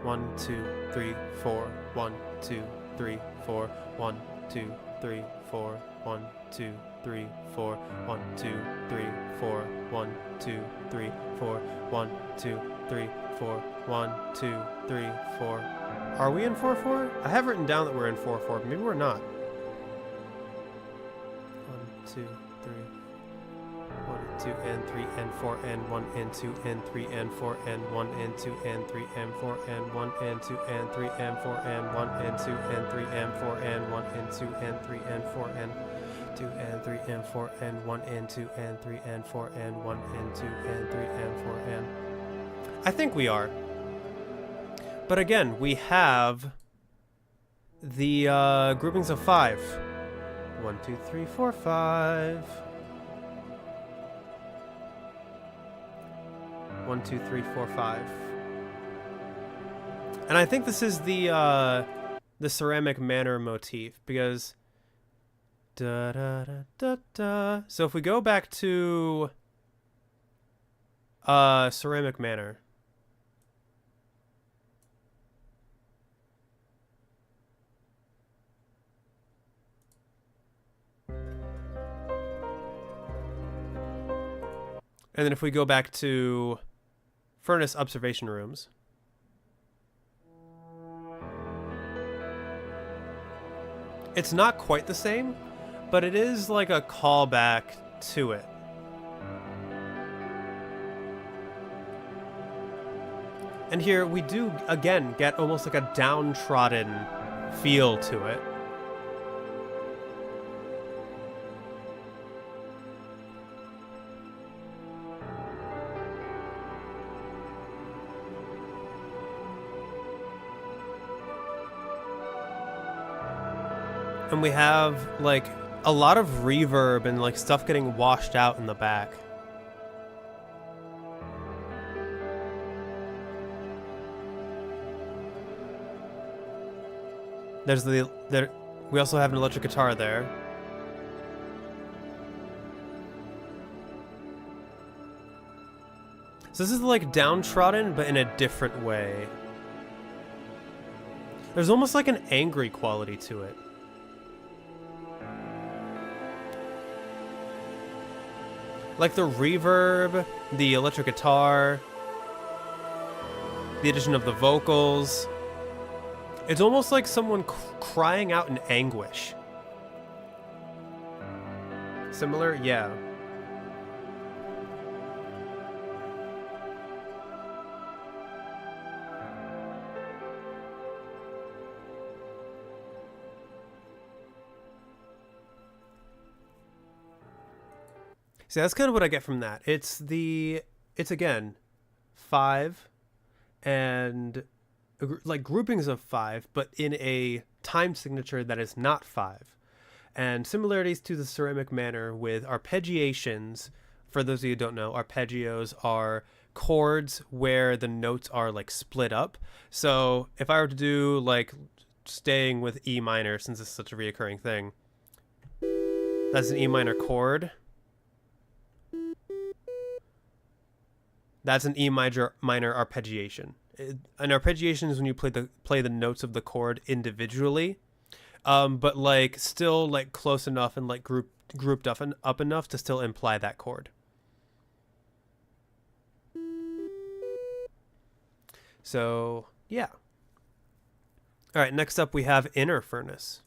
1 2 3 4 1 2 3 4 1 2 3 4 1 2 3 4 1 2 3 4 1 2 3 4 1 2 3 4 1 2 3 4. Are we in 4/4? I have written down that we're in 4/4, but maybe we're not. 1 2 3 1 2 and 3 and 4 and 1 and 2 and 3 and 4 and 1 and 2 and 3 and 4 and 1 and 2 and 3 and 4 and 1 and 2 and 3 and 4 and 1 and 2 and 3 and 4 and 2 and 3 and 4 and 1 and 2 and 3 and 4 and 1 and 2 and 3 and 4 and... I think we are. But again, we have the groupings of 5. 1 2 3 4 5. 1 2 3 4 5. And I think this is the Ceramic Manor motif, because da da da da da. So if we go back to Ceramic Manor, and then if we go back to Furnace Observation Rooms, it's not quite the same, but it is like a callback to it. And here we do again get almost like a downtrodden feel to it. And we have like a lot of reverb and like stuff getting washed out in the back. We also have an electric guitar there. So this is like downtrodden, but in a different way. There's almost like an angry quality to it. Like the reverb, the electric guitar, the addition of the vocals. It's almost like someone crying out in anguish. Similar? Yeah. See, that's kind of what I get from that. It's again, 5 and like groupings of 5, but in a time signature that is not 5. And similarities to the ceramic manner with arpeggiations. For those of you who don't know, arpeggios are chords where the notes are like split up. So if I were to do like staying with E minor, since it's such a reoccurring thing, that's an E minor chord. That's an E minor arpeggiation. An arpeggiation is when you play the notes of the chord individually, but like still like close enough and like grouped up enough to still imply that chord. So yeah. All right. Next up, we have Inner Furnace.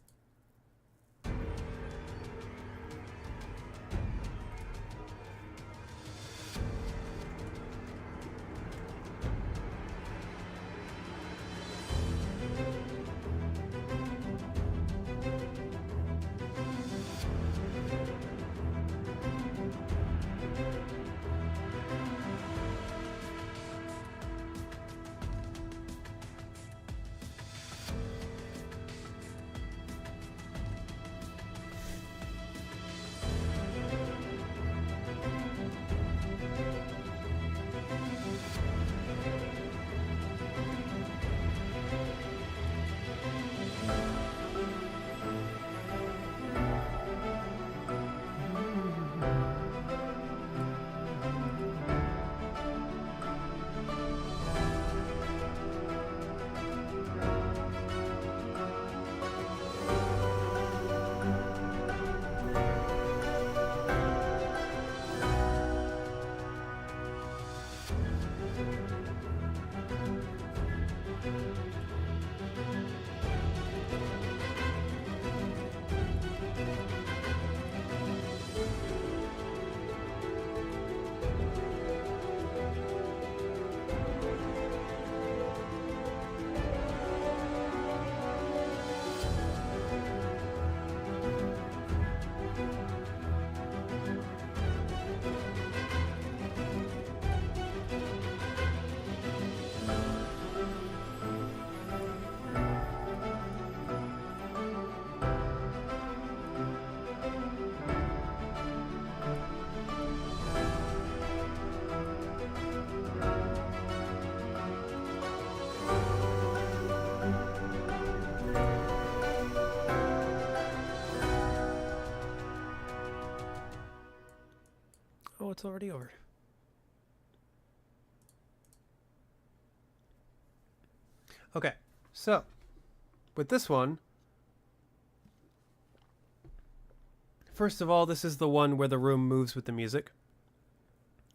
Oh, it's already over. Okay, so with this one, first of all, this is the one where the room moves with the music,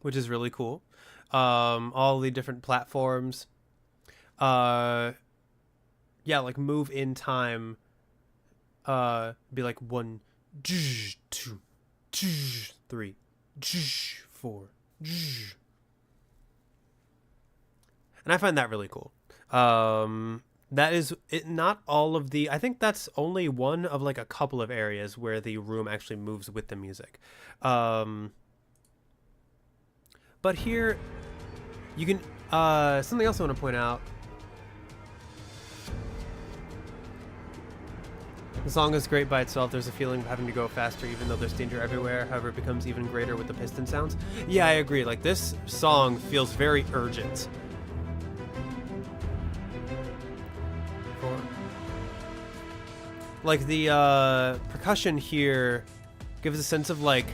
which is really cool. All the different platforms, yeah, like move in time. Be like 1, 2, 3, 4, and I find that really cool. That is it. Not all of the. I think that's only one of like a couple of areas where the room actually moves with the music. But here, you can. Something else I want to point out. The song is great by itself. There's a feeling of having to go faster even though there's danger everywhere. However, it becomes even greater with the piston sounds. Yeah, I agree. Like, this song feels very urgent. Like, the percussion here gives a sense of, like,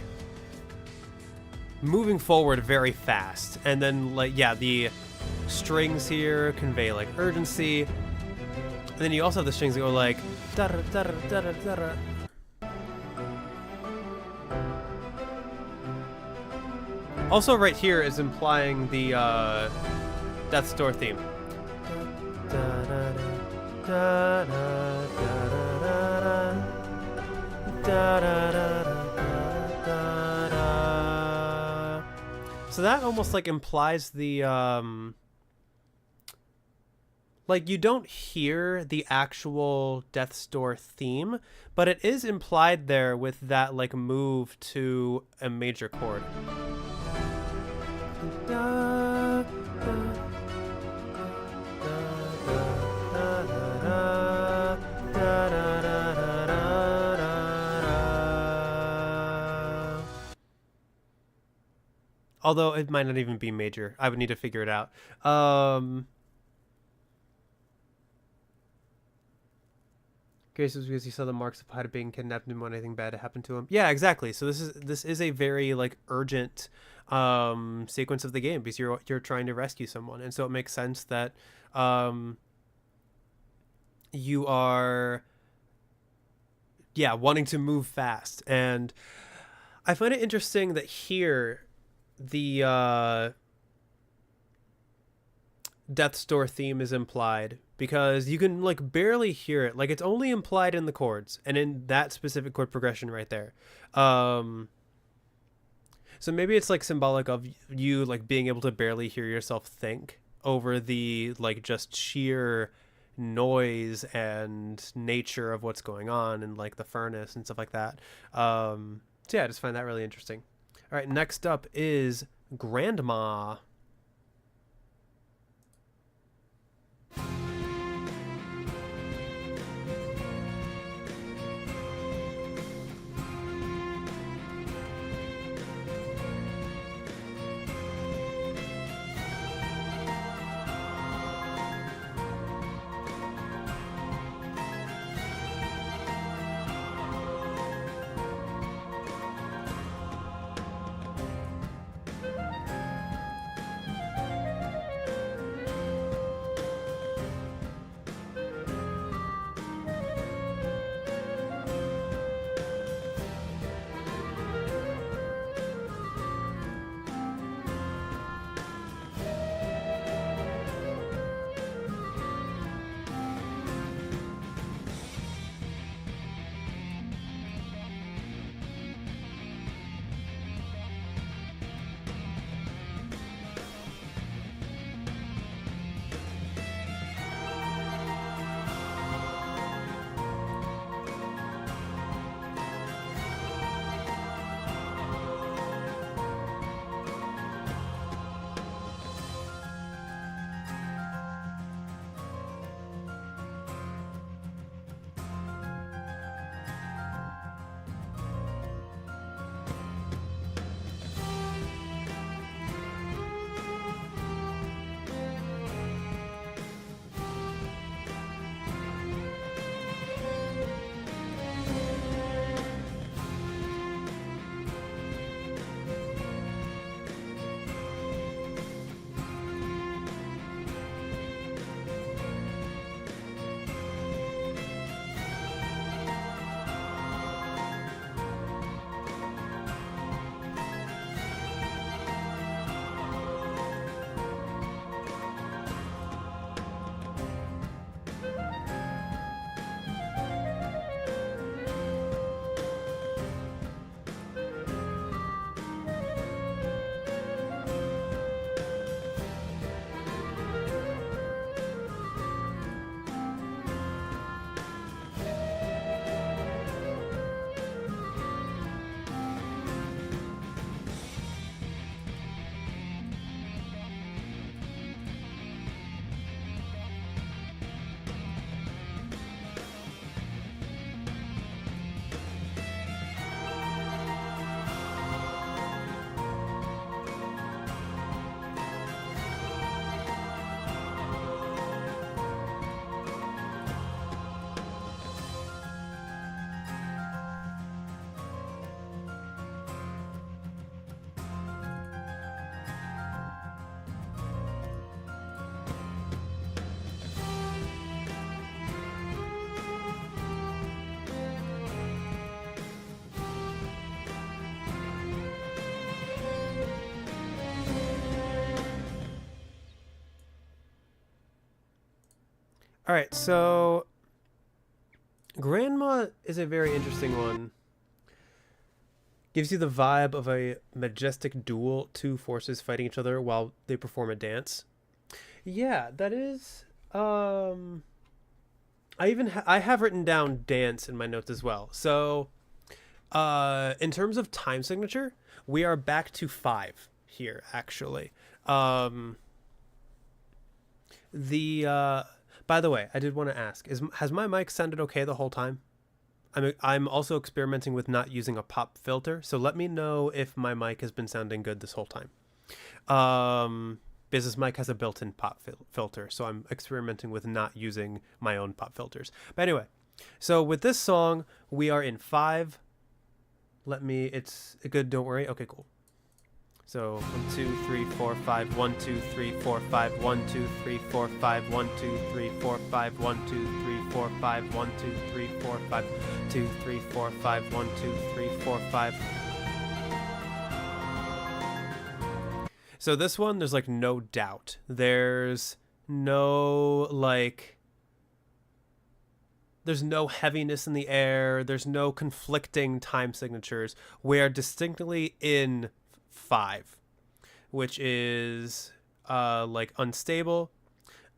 moving forward very fast. And then, like, yeah, the strings here convey, like, urgency. And then you also have the strings that go, like, da-da-da-da-da-da-da. Also, right here is implying the Death's Door theme. So that almost like implies the like you don't hear the actual Death's Door theme, but it is implied there with that like move to a major chord. Although it might not even be major. I would need to figure it out. Curious because you saw the marks of Hyde being kidnapped and want anything bad to happen to him. Yeah, exactly. So this is a very like urgent sequence of the game because you're trying to rescue someone, and so it makes sense that you are wanting to move fast. And I find it interesting that here the Death's Door theme is implied because you can like barely hear it. Like it's only implied in the chords and in that specific chord progression right there. So maybe it's like symbolic of you like being able to barely hear yourself think over the like just sheer noise and nature of what's going on and like the furnace and stuff like that. So yeah, I just find that really interesting. All right, next up is Grandma. All right, so Grandma is a very interesting one. Gives you the vibe of a majestic duel, two forces fighting each other while they perform a dance. Yeah, that is. I have written down dance in my notes as well. So, in terms of time signature, we are back to 5 here actually. The By the way, I did want to ask: has my mic sounded okay the whole time? I'm also experimenting with not using a pop filter, so let me know if my mic has been sounding good this whole time. Because this mic has a built-in pop filter, so I'm experimenting with not using my own pop filters. But anyway, so with this song, we are in 5. It's good, don't worry. Okay, cool. So 1, 2, 3, 4, 5. 1, 2, 3, 4, 5. 1, 2, 3, 4, 5. 1, 2, 3, 4, 5. 1, 2, 3, 4, 5. 1, 2, 3, 4, 5. 2, 3, 4, 5. 1, 2, 3, 4, 5. So this one, there's like no doubt. There's no there's no heaviness in the air. There's no conflicting time signatures. We are distinctly in 5, which is unstable.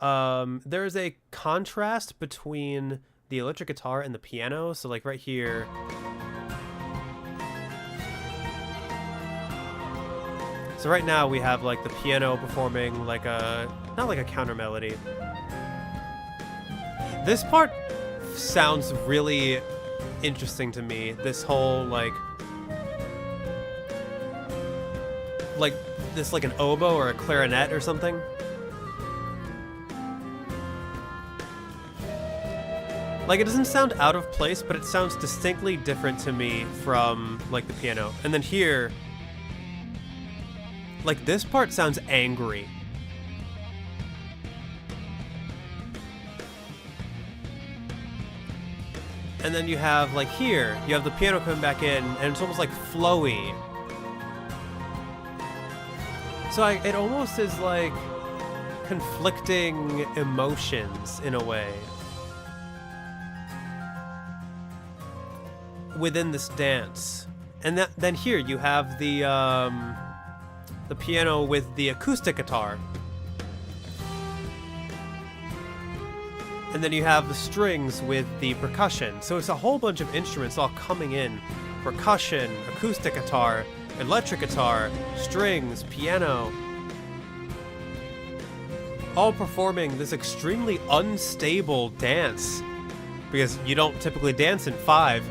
There's a contrast between the electric guitar and the piano. So like right here, so right now we have like the piano performing like not like a counter melody. This part sounds really interesting to me. This whole like this like an oboe or a clarinet or something. Like it doesn't sound out of place, but it sounds distinctly different to me from like the piano. And then here, like this part sounds angry. And then you have like here, you have the piano coming back in and it's almost like flowy. So it almost is like conflicting emotions in a way within this dance. And then here you have the piano with the acoustic guitar. And then you have the strings with the percussion. So it's a whole bunch of instruments all coming in. Percussion, acoustic guitar, electric guitar, strings, piano. All performing this extremely unstable dance. Because you don't typically dance in 5.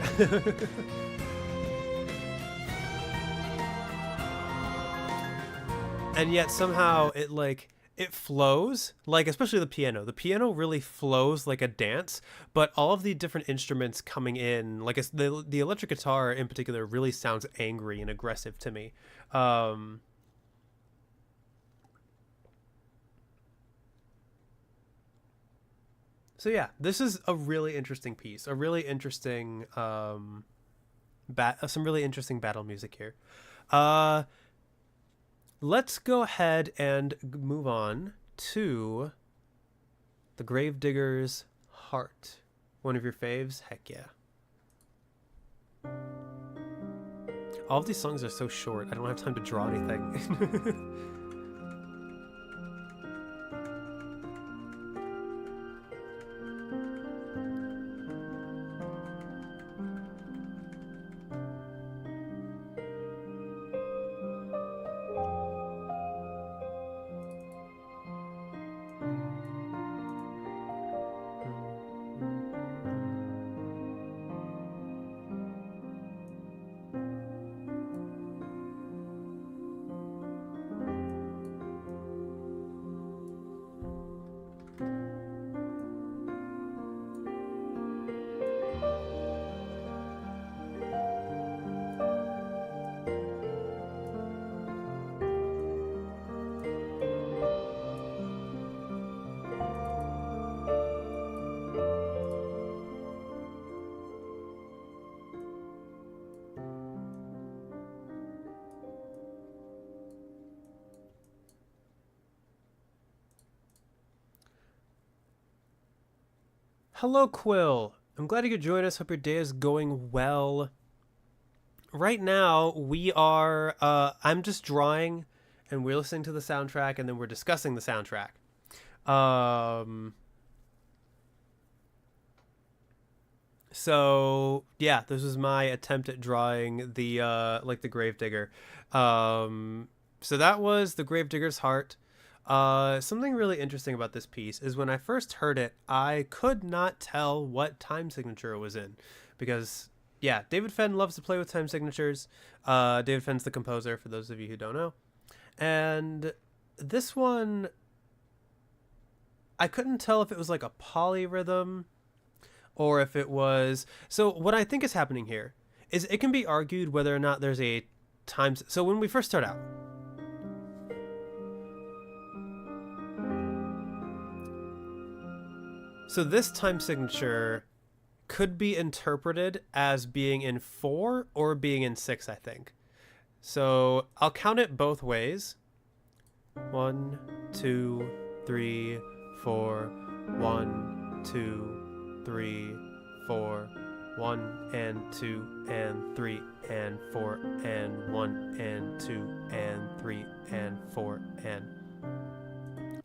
And yet somehow it flows, like especially the piano. The piano really flows like a dance, but all of the different instruments coming in, like the electric guitar in particular, really sounds angry and aggressive to me. So yeah, this is a really interesting piece, a really interesting some really interesting battle music here. Let's go ahead and move on to the Gravedigger's Heart. One of your faves? Heck yeah. All of these songs are so short, I don't have time to draw anything. Hello, Quill. I'm glad you could join us. Hope your day is going well. Right now, I'm just drawing, and we're listening to the soundtrack, and then we're discussing the soundtrack. So yeah, this was my attempt at drawing the Gravedigger. So that was the Gravedigger's Heart. Something really interesting about this piece is when I first heard it, I could not tell what time signature it was in, because yeah, David Fenn loves to play with time signatures. David Fenn's the composer, for those of you who don't know, and this one, I couldn't tell if it was like a polyrhythm or if it was. So what I think is happening here is it can be argued whether or not there's a time. So when we first start out, so this time signature could be interpreted as being in 4 or being in 6, I think. So I'll count it both ways. 1, 2, 3, 4. 1, 2, 3, 4. 1 and 2 and 3 and 4 and 1 and 2 and 3 and 4 and.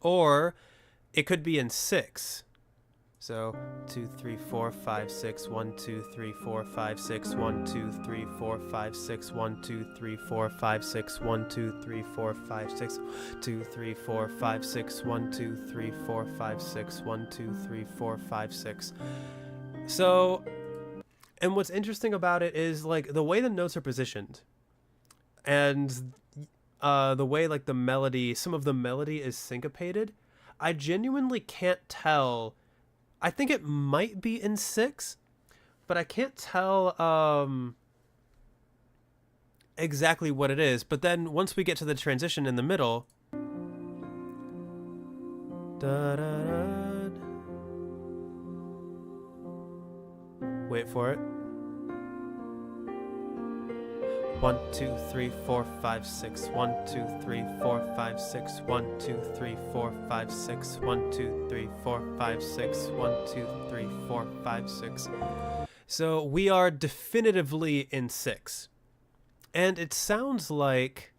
Or it could be in 6. So 2, 3, 4, 5, 6, 1, 2, 3, 4, 5, 6, 1, 2, 3, 4, 5, 6, 1, 2, 3, 4, 5, 6, 1, 2, 3, 4, 5, 6, 2, 3, 4, 5, 6, 1, 2, 3, 4, 5, 6, 1, 2, 3, 4, 5, 6. So, and what's interesting about it is like the way the notes are positioned, and the way like the melody, some of the melody is syncopated. I genuinely can't tell. I think it might be in 6, but I can't tell exactly what it is. But then once we get to the transition in the middle, wait for it. 1, 2, 3, 4, 5, 6. 1, 2, 3, 4, 5, 6. 1, 2, 3, 4, 5, 6. 1, 2, 3, 4, 5, 6. 1, 2, 3, 4, 5, 6. So we are definitively in 6. And it sounds like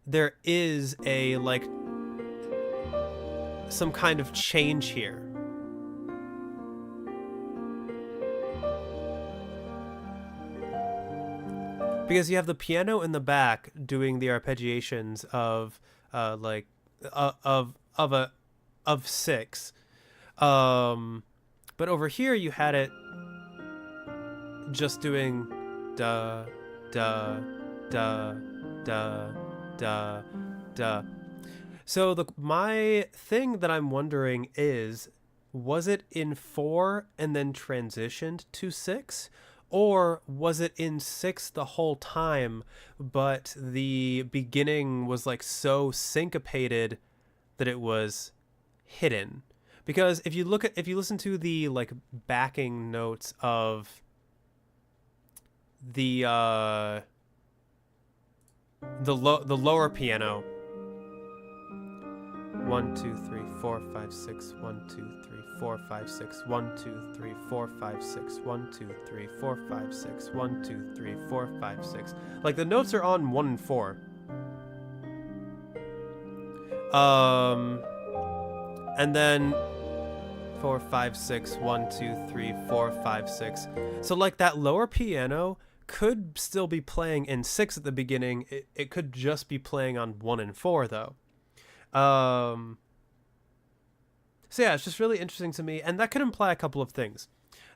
there is a, like, some kind of change here. Because you have the piano in the back doing the arpeggiations of of 6, but over here you had it just doing da da da da da da. So my thing that I'm wondering is, was it in 4 and then transitioned to 6? Or was it in 6 the whole time, but the beginning was like so syncopated that it was hidden? Because if you listen to the like backing notes of the lower piano, 1, 2, 3, 4, 5, 6. 1, 2, 3, 4, 5, 6. 1, 2, 3, 4, 5, 6. 1, 2, 3, 4, 5, 6. 1, 2, 3, 4, 5, 6. Like the notes are on 1 and 4. And then 4, 5, 6. 1, 2, 3, 4, 5, 6. So like that lower piano could still be playing in 6 at the beginning. It could just be playing on 1 and 4 though. So yeah, it's just really interesting to me, and that could imply a couple of things.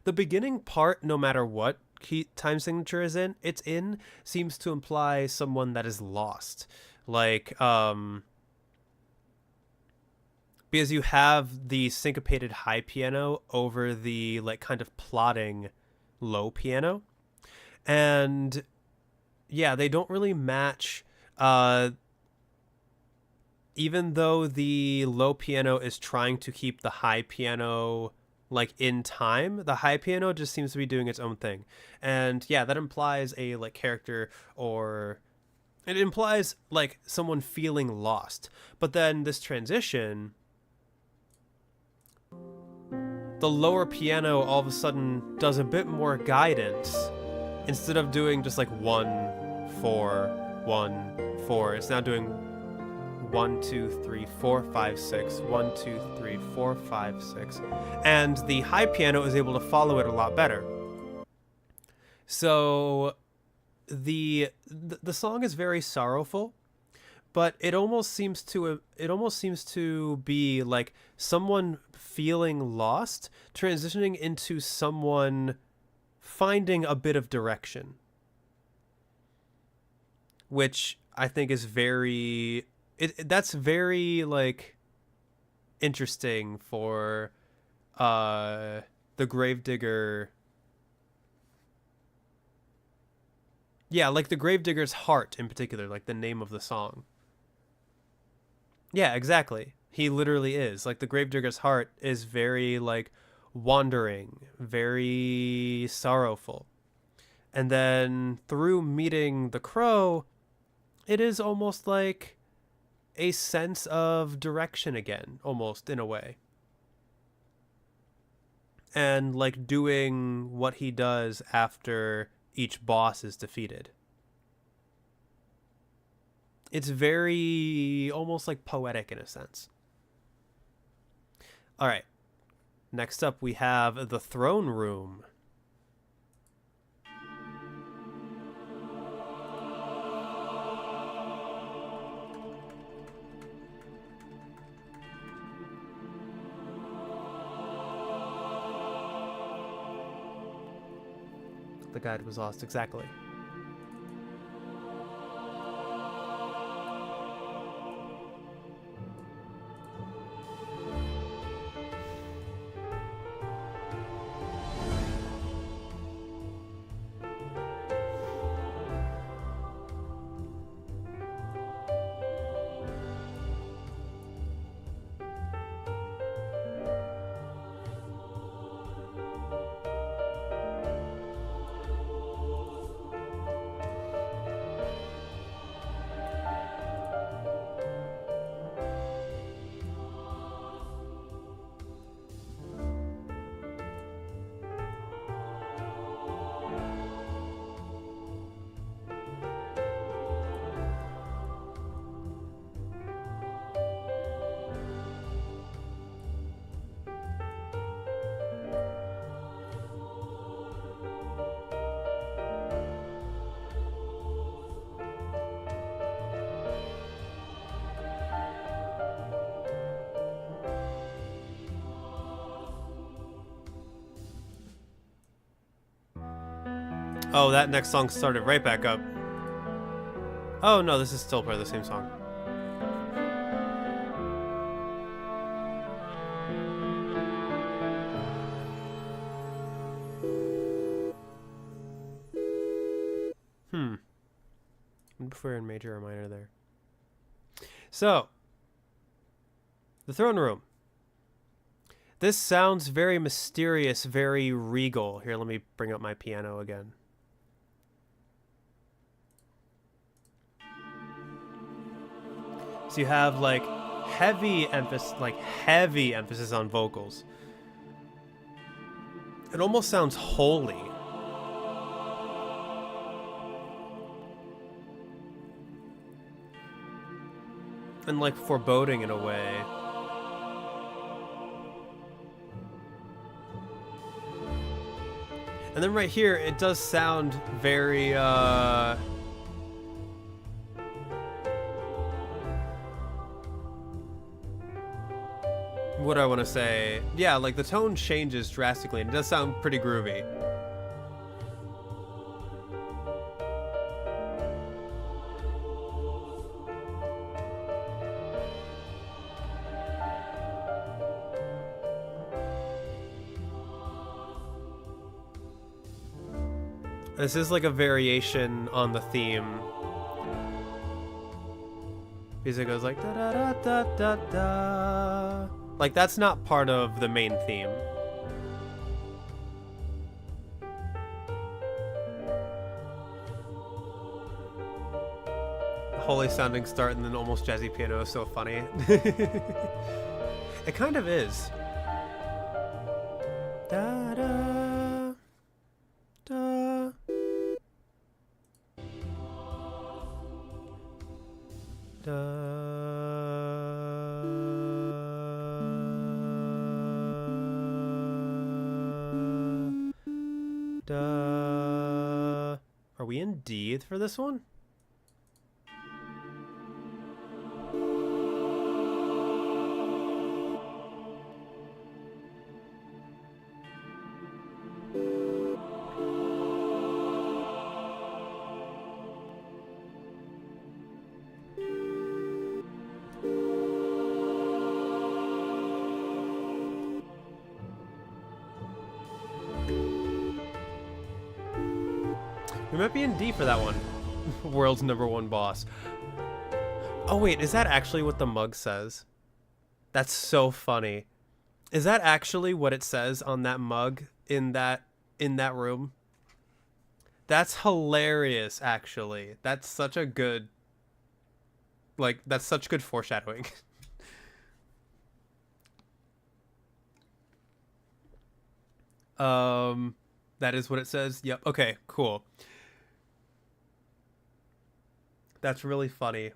The beginning part, no matter what key time signature is in, it's in, seems to imply someone that is lost. Like, because you have the syncopated high piano over the like kind of plodding low piano, and yeah, they don't really match. Even though the low piano is trying to keep the high piano like in time, the high piano just seems to be doing its own thing. And yeah, that implies a like character, or it implies like someone feeling lost. But then this transition the lower piano all of a sudden does a bit more guidance. Instead of doing just like 1, 4, 1, 4, it's now doing 1, 2, 3, 4, 5, 6, 1, 2, 3, 4, 5, 6. And the high piano is able to follow it a lot better. So the song is very sorrowful, but it almost seems to be like someone feeling lost transitioning into someone finding a bit of direction, which I think is very that's very like interesting for the Gravedigger. Yeah, like the Gravedigger's Heart in particular, like the name of the song. Yeah, exactly. He literally is. Like the Gravedigger's Heart is very like wandering, very sorrowful. And then through meeting the crow, it is almost like a sense of direction again, almost in a way. And like doing what he does after each boss is defeated. It's very almost like poetic in a sense. All right. Next up, we have the Throne Room. The guide was lost, exactly. Oh, that next song started right back up. Oh no, this is still part of the same song. If we're in major or minor there. So, the Throne Room. This sounds very mysterious, very regal. Here, let me bring up my piano again. So you have like heavy emphasis on vocals. It almost sounds holy. And like foreboding in a way. And then right here, it does sound very, what do I want to say? Yeah, like the tone changes drastically, and it does sound pretty groovy. This is like a variation on the theme. Because it goes like da da da da da da. Like that's not part of the main theme. Holy sounding start and then almost jazzy piano is so funny. It kind of is. Are we in D for this one? We might be in D for that one. World's #1 boss. Oh wait, is that actually what the mug says? That's so funny. Is that actually what it says on that mug in that room? That's hilarious, actually. That's such a good, like, that's such good foreshadowing. That is what it says. Yep. Okay, cool. That's really funny.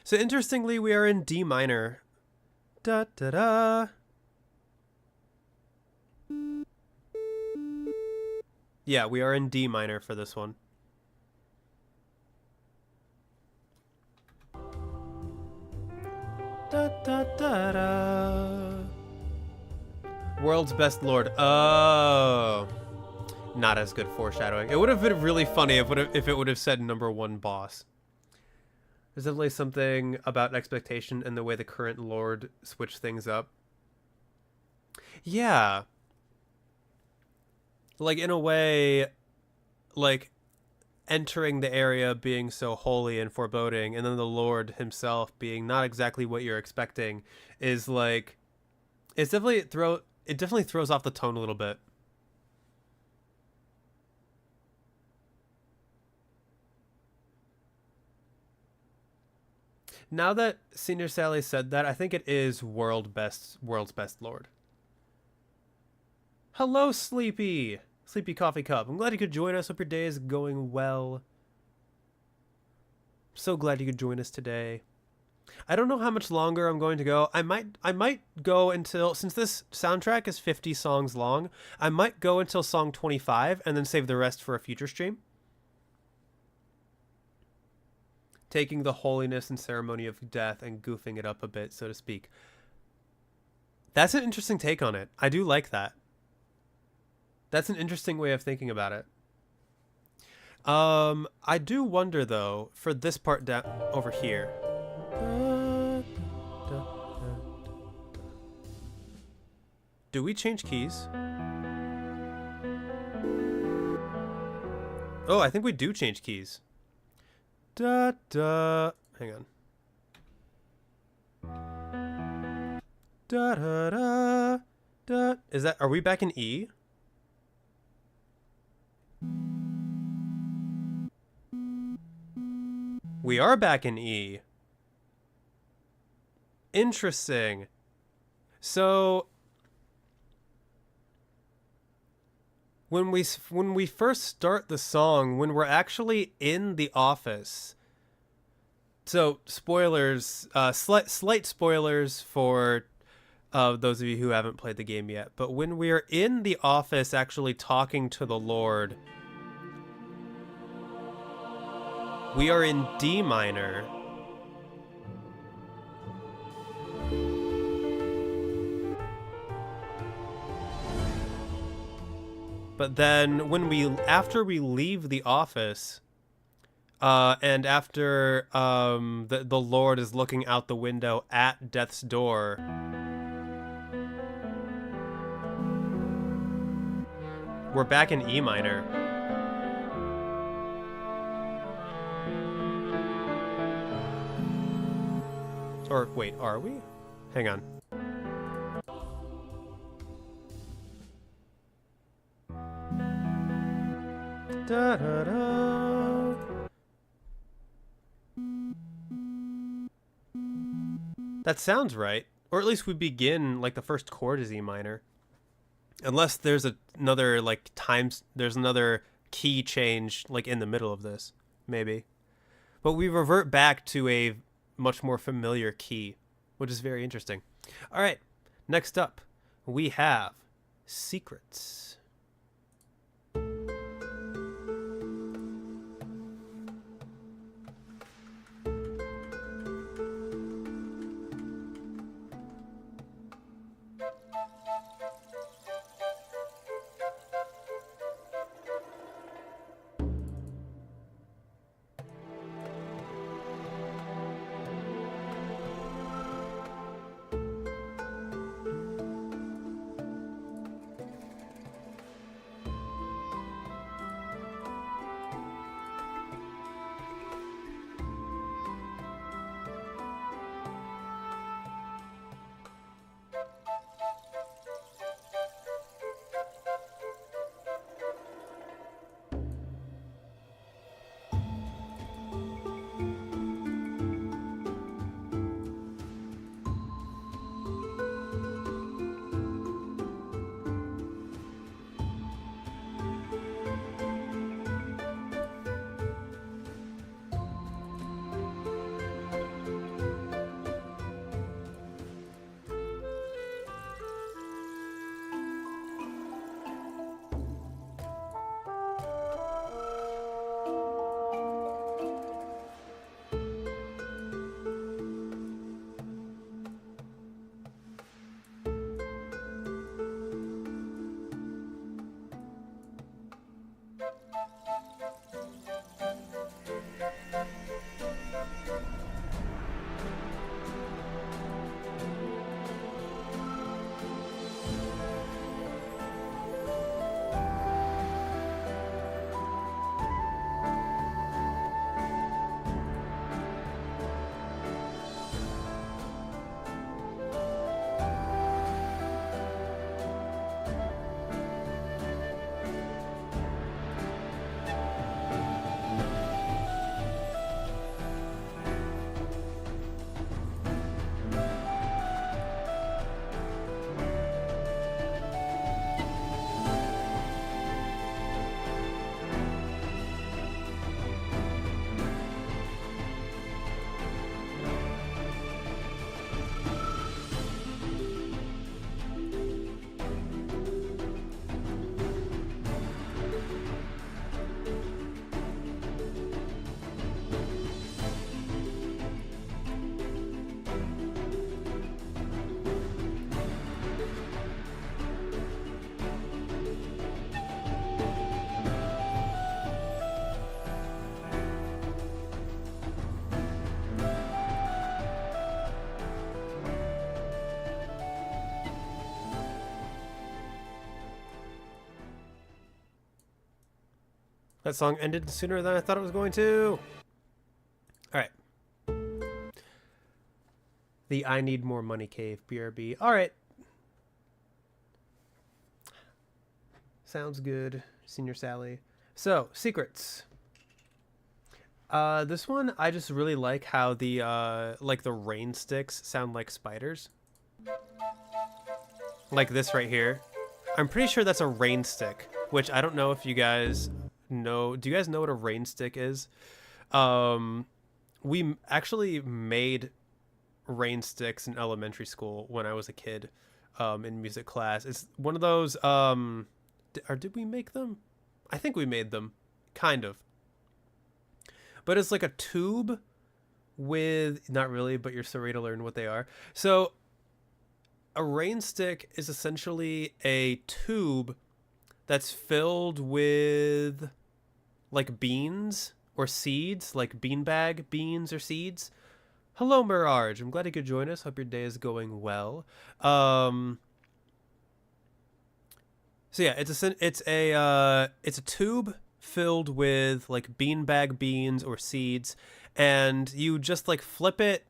So interestingly, we are in D minor. Da da da. Yeah, we are in D minor for this one. Da da da da. World's best lord. Oh. Not as good foreshadowing. It would have been really funny if it would have said #1 boss. There's definitely something about expectation and the way the current lord switched things up. Yeah. Like, in a way, like, entering the area being so holy and foreboding, and then the lord himself being not exactly what you're expecting, is like, it definitely throws off the tone a little bit. Now that Senior Sally said that, I think it is world's best lord. Hello, Sleepy Coffee Cup. I'm glad you could join us. Hope your day is going well. So glad you could join us today. I don't know how much longer I'm going to go. I might go until, since this soundtrack is 50 songs long, I might go until song 25 and then save the rest for a future stream. Taking the holiness and ceremony of death and goofing it up a bit, so to speak. That's an interesting take on it. I do like that. That's an interesting way of thinking about it. I do wonder, though, for this part down over here. Do we change keys? Oh, I think we do change keys. Da da. Hang on. Da da da da. Is that? Are we back in E? We are back in E. Interesting. So when we first start the song, when we're actually in the office. So spoilers, slight spoilers for those of you who haven't played the game yet. But when we're in the office actually talking to the Lord, we are in D minor. But then after we leave the office, and after the Lord is looking out the window at death's door, we're back in E minor. Or wait, are we? Hang on. Da, da, da. That sounds right. Or at least we begin, like, the first chord is E minor. Unless there's another, like, there's another key change, like, in the middle of this. Maybe. But we revert back to a much more familiar key, which is very interesting. All right. Next up, we have Secrets. That song ended sooner than I thought it was going to. All right. The I Need More Money Cave, BRB. All right. Sounds good, Senior Sally. So, secrets. This one, I just really like how the the rain sticks sound like spiders. Like this right here. I'm pretty sure that's a rain stick, which I don't know if you guys know. Do you guys know what a rain stick is? We actually made rain sticks in elementary school when I was a kid, in music class. It's one of those, or did we make them? I think we made them, kind of. But it's like a tube with, not really, but you're so ready to learn what they are. So a rain stick is essentially a tube that's filled with like beans or seeds, like beanbag beans or seeds. Hello, Mirage. I'm glad you could join us. Hope your day is going well. So yeah, it's a tube filled with like beanbag beans or seeds, and you just like flip it.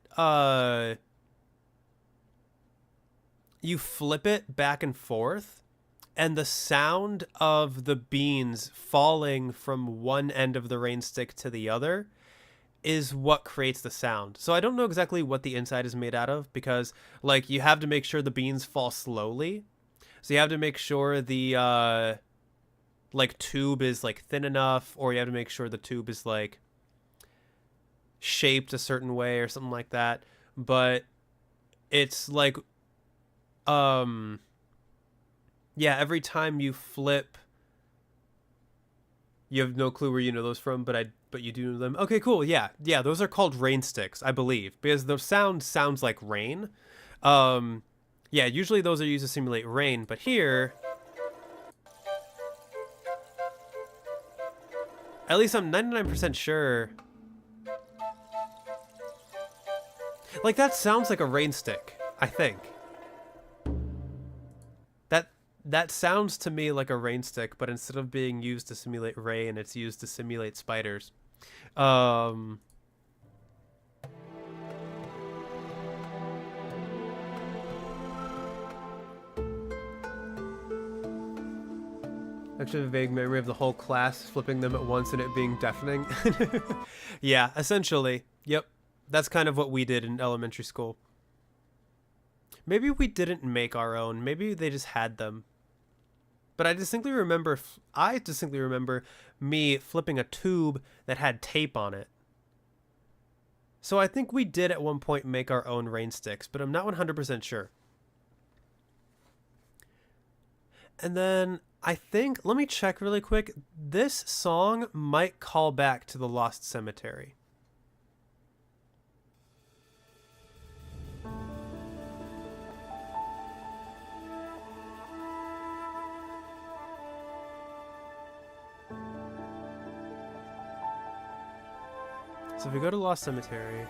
You flip it back and forth, and the sound of the beans falling from one end of the rain stick to the other is what creates the sound. So I don't know exactly what the inside is made out of, because like you have to make sure the beans fall slowly. So you have to make sure the like tube is like thin enough, or you have to make sure the tube is like shaped a certain way or something like that. But it's like Yeah, every time you flip, you have no clue where you know those from, but you do know them. Okay, cool. Yeah, yeah, those are called rain sticks, I believe, because the sound sounds like rain. Um, yeah, usually those are used to simulate rain, but here, at least I'm 99% sure. Like that sounds like a rain stick, I think. That that sounds to me like a rain stick, but instead of being used to simulate rain, it's used to simulate spiders. Um, Actually, a vague memory of the whole class flipping them at once and it being deafening. Yeah, essentially. Yep. That's kind of what we did in elementary school. Maybe we didn't make our own. Maybe they just had them. But I distinctly remember me flipping a tube that had tape on it. So I think we did at one point make our own rain sticks, but I'm not 100% sure. And then I think, let me check really quick. This song might call back to the Lost Cemetery. So if we go to Lost Cemetery,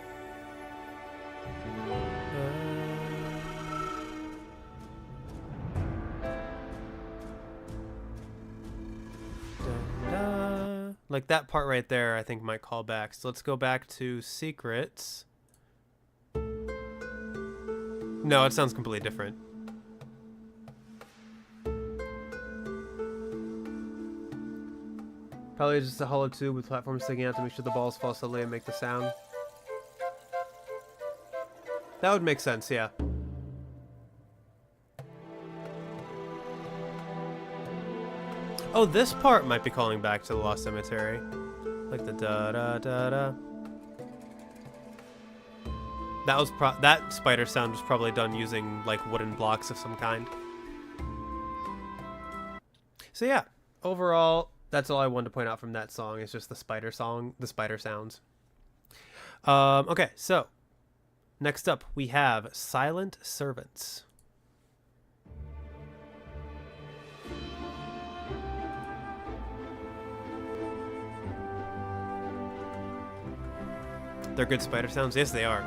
like that part right there, I think might call back. So let's go back to Secrets. No, it sounds completely different. Probably just a hollow tube with platforms sticking out to make sure the balls fall slowly and make the sound. That would make sense, yeah. Oh, this part might be calling back to the Lost Cemetery. Like the da-da-da-da. That spider sound was probably done using, like, wooden blocks of some kind. So yeah, overall, that's all I wanted to point out from that song. It's just the spider sounds. Okay, so next up we have Silent Servants. They're good spider sounds? Yes, they are.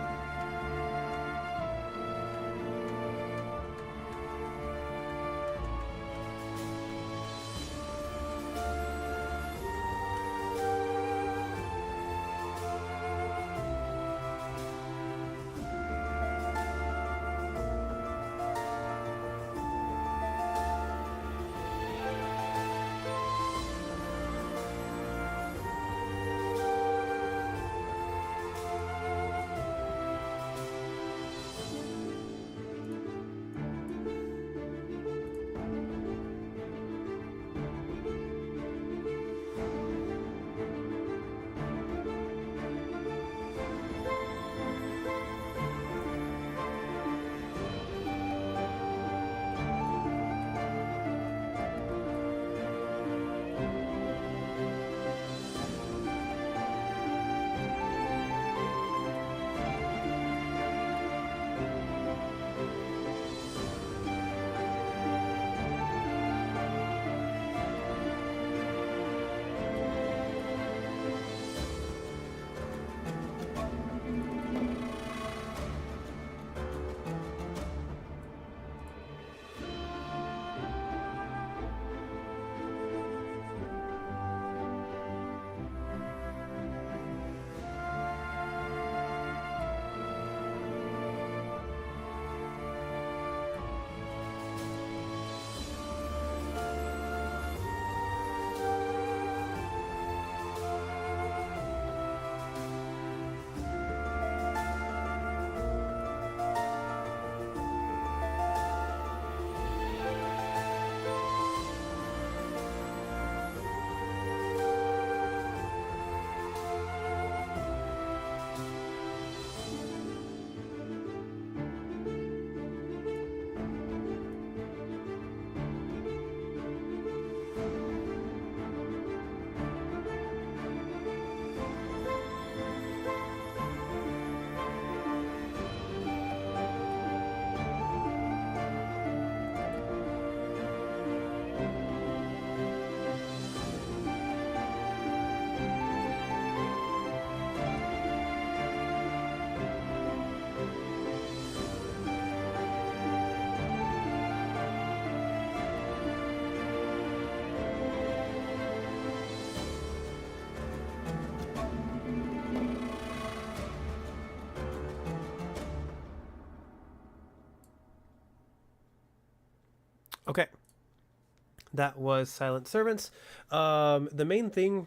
That was Silent Servants. The main thing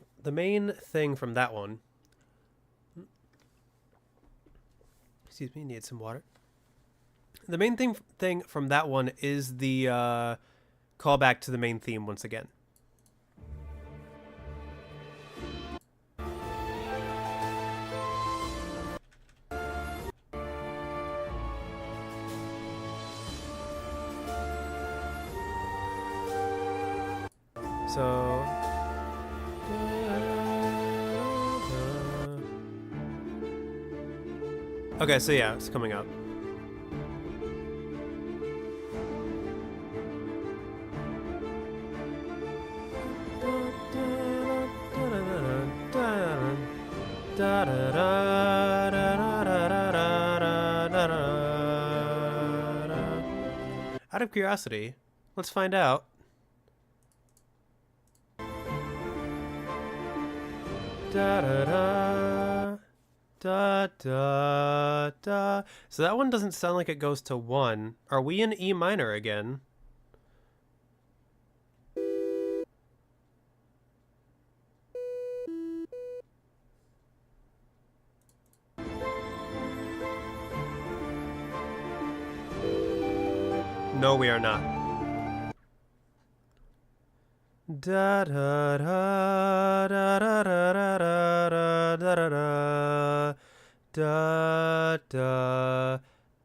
from that one. Excuse me, need some water. The main thing from that one is the callback to the main theme once again. So okay, so yeah, it's coming up. Out of curiosity, let's find out. Da da da da da da. So that one doesn't sound like it goes to 1. Are we in E minor again? No, we are not. Da da da da da da da da da da da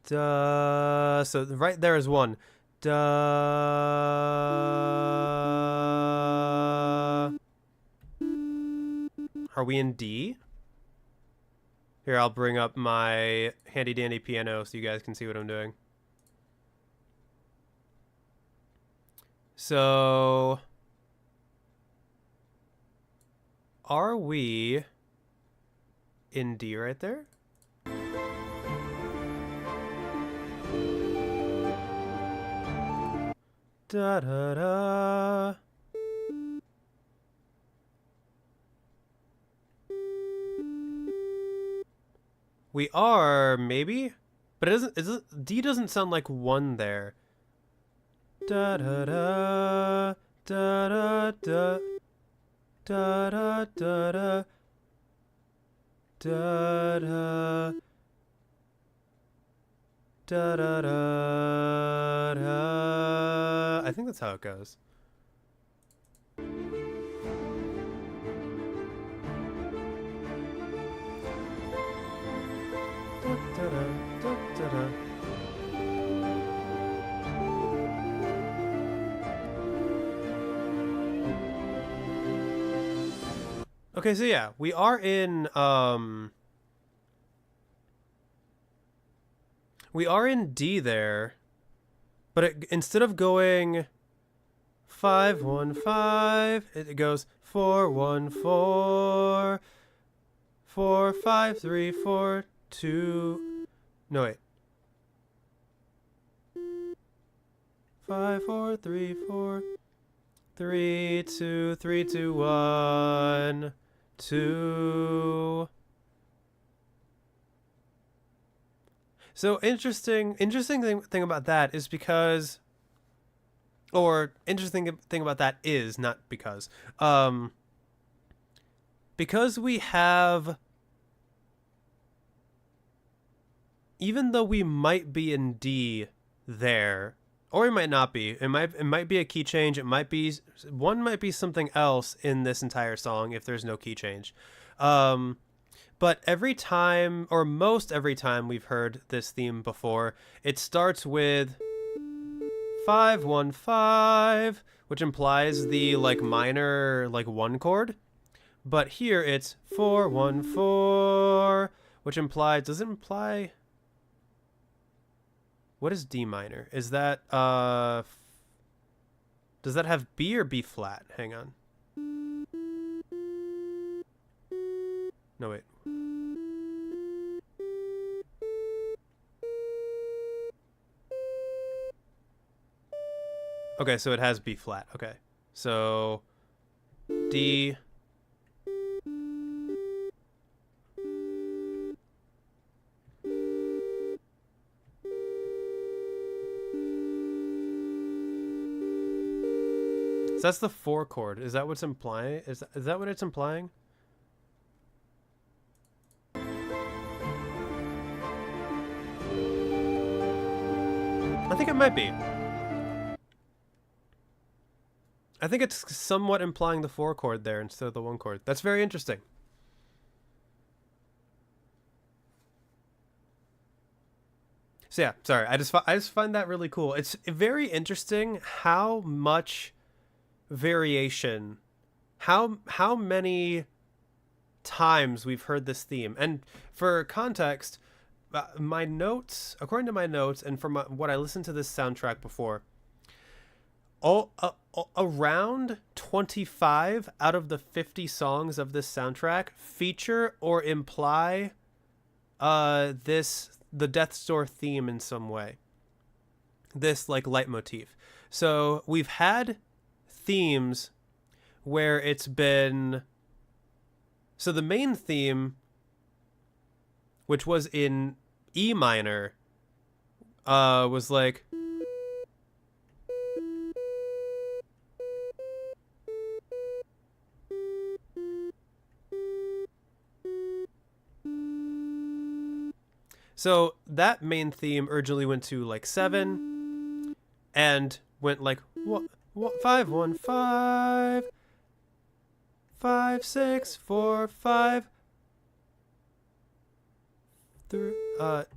da. So right there is 1. Da. Are we in D? Here, I'll bring up my handy dandy piano so you guys can see what I'm doing. So, are we in D right there? Da da da. We are, maybe? But it doesn't, D doesn't sound like 1 there. Da da da da da da da da da da da da da da. I think that's how it goes. Da da da da da. Okay, so yeah, we are in D there, but instead of going 5-1-5, it goes 4-1-4, 4-5-3-4-2. No wait. 5-4-3-4, 3-2, 3-2-1, 2. So interesting thing about that is because, or interesting thing about that is not because we have, even though we might be in D there, or it might not be. It might be a key change. It might be something else in this entire song if there's no key change. But every time, or most every time we've heard this theme before, it starts with 5-1-5, which implies the like minor like 1 chord. But here it's 4-1-4, which implies, does it imply? What is D minor? Is that, does that have B or B flat? Hang on. No, wait. Okay, so it has B flat. Okay. So, D. So that's the 4 chord. Is that what's implying? Is that what it's implying? I think it might be. I think it's somewhat implying the 4 chord there instead of the 1 chord. That's very interesting. So yeah, sorry. I just find that really cool. It's very interesting how much variation, how many times we've heard this theme. And for context, my notes, according to my notes, and from what I listened to this soundtrack before, around 25 out of the 50 songs of this soundtrack feature or imply the Death's Door theme in some way. This like leitmotif. So we've had themes where it's been, so the main theme, which was in E minor, was like, so that main theme originally went to like 7 and went like 5 1 5 5 6 4 5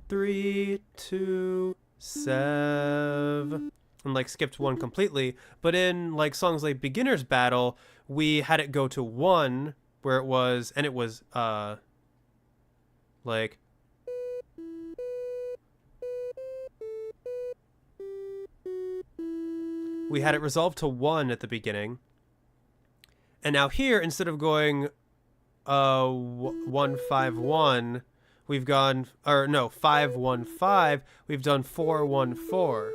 3 2 7 and like skipped 1 completely. But in like songs like Beginner's Battle, we had it go to 1 where it was, and it was like we had it resolved to 1 at the beginning. And now here, instead of going 1 5 1, we've gone, or no, 5 1 5, we've done 4 1 4.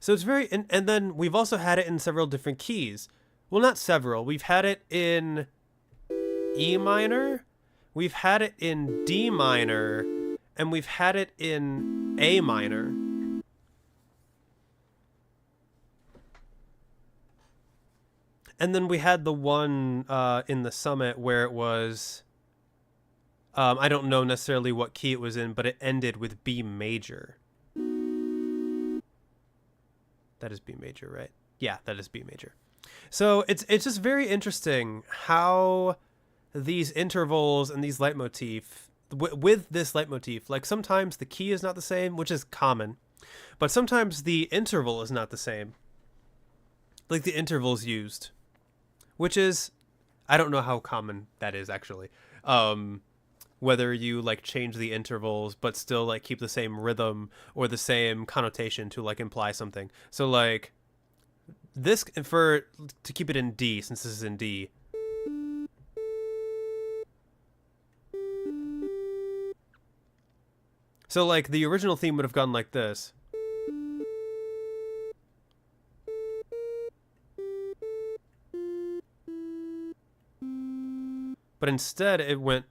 So it's very, and then we've also had it in several different keys. Well, not several. We've had it in E minor, we've had it in D minor, and we've had it in A minor. And then we had the one in the Summit where it was, I don't know necessarily what key it was in, but it ended with B major. That is B major, right? Yeah, that is B major. So it's just very interesting how these intervals and these leitmotif, with this leitmotif, like sometimes the key is not the same, which is common, but sometimes the interval is not the same. Like the intervals used. Which is, I don't know how common that is actually. Whether you like change the intervals but still like keep the same rhythm or the same connotation to like imply something. So like this, to keep it in D, since this is in D. So like the original theme would have gone like this. But instead it went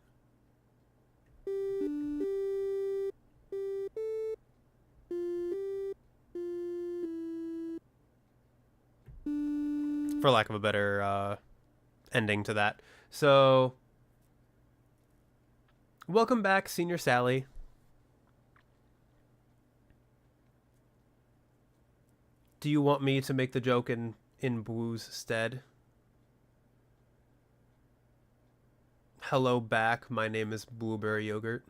for lack of a better ending to that. So welcome back, Senior Sally. Do you want me to make the joke in Boo's stead? Hello back, my name is Blueberry Yogurt.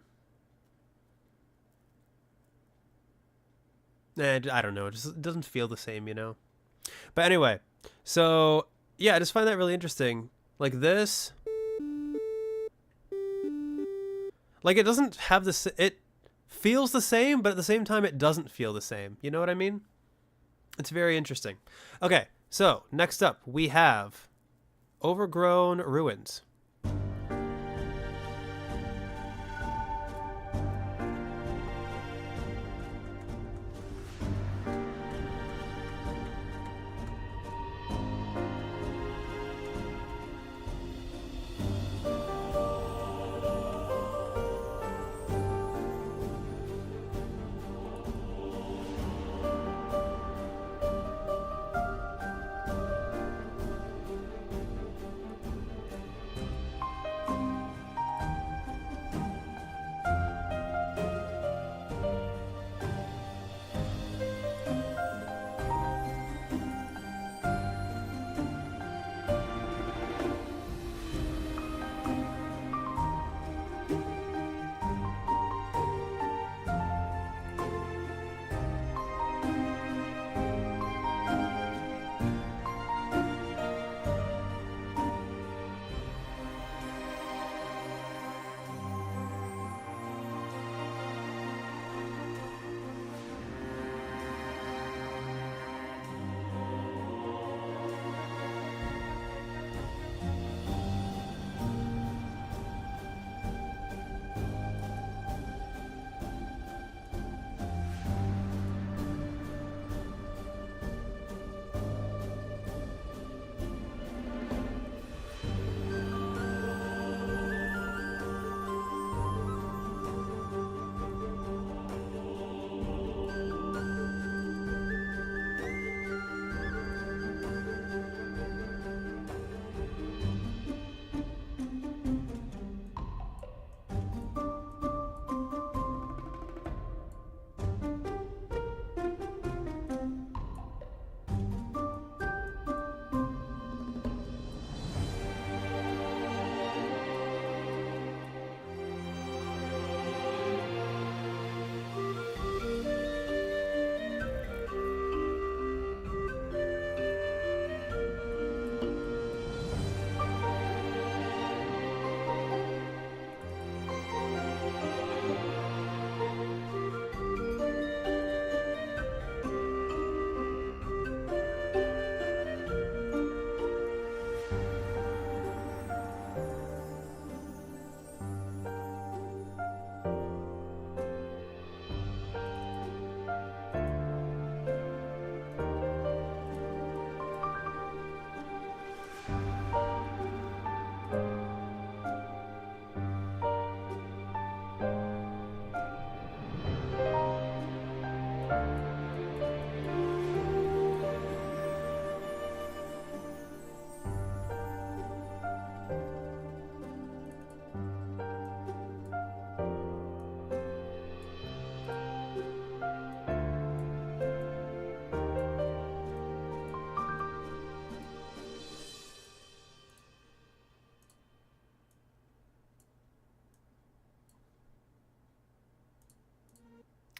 And I don't know, it just doesn't feel the same, you know? But anyway, so yeah, I just find that really interesting. Like this, like it doesn't have this, it feels the same, but at the same time it doesn't feel the same. You know what I mean? It's very interesting. Okay, so next up we have Overgrown Ruins.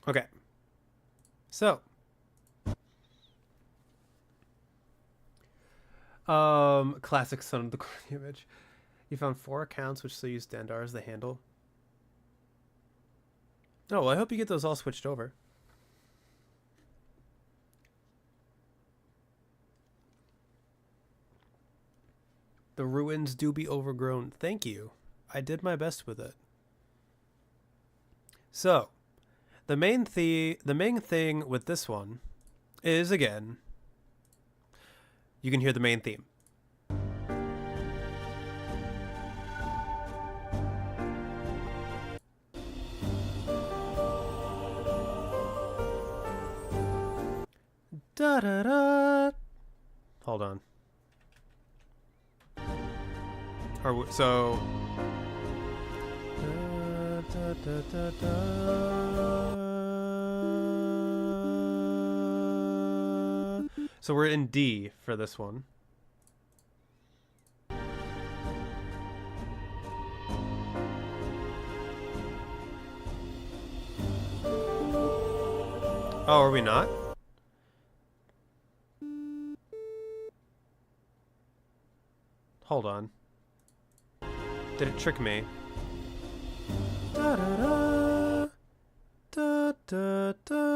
Okay. So. Classic Son of the Corn image. You found 4 accounts which still use Dandar as the handle. Oh, well, I hope you get those all switched over. The ruins do be overgrown. Thank you. I did my best with it. So, the main thing with this one is, again, you can hear the main theme. Da da da. Hold on. So. Da, da, da, da. So we're in D for this one. Oh, are we not? Hold on. Did it trick me? Da da da da da da.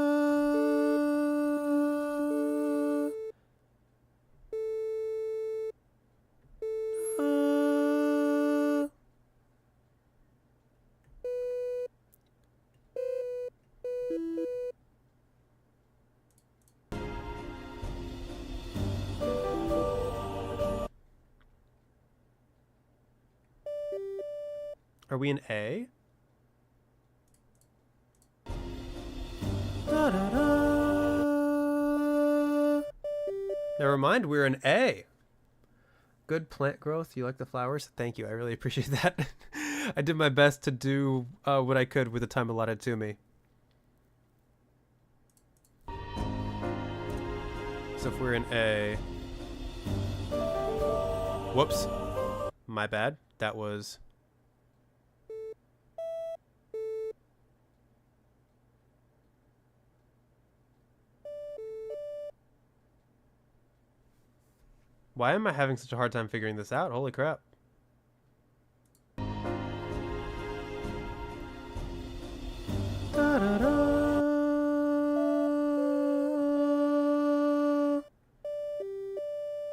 Are we in A? Da, da, da. Never mind, we're in A. Good plant growth. You like the flowers? Thank you. I really appreciate that. I did my best to do what I could with the time allotted to me. So if we're in A... Whoops. My bad. That was... Why am I having such a hard time figuring this out? Holy crap. Da, da, da.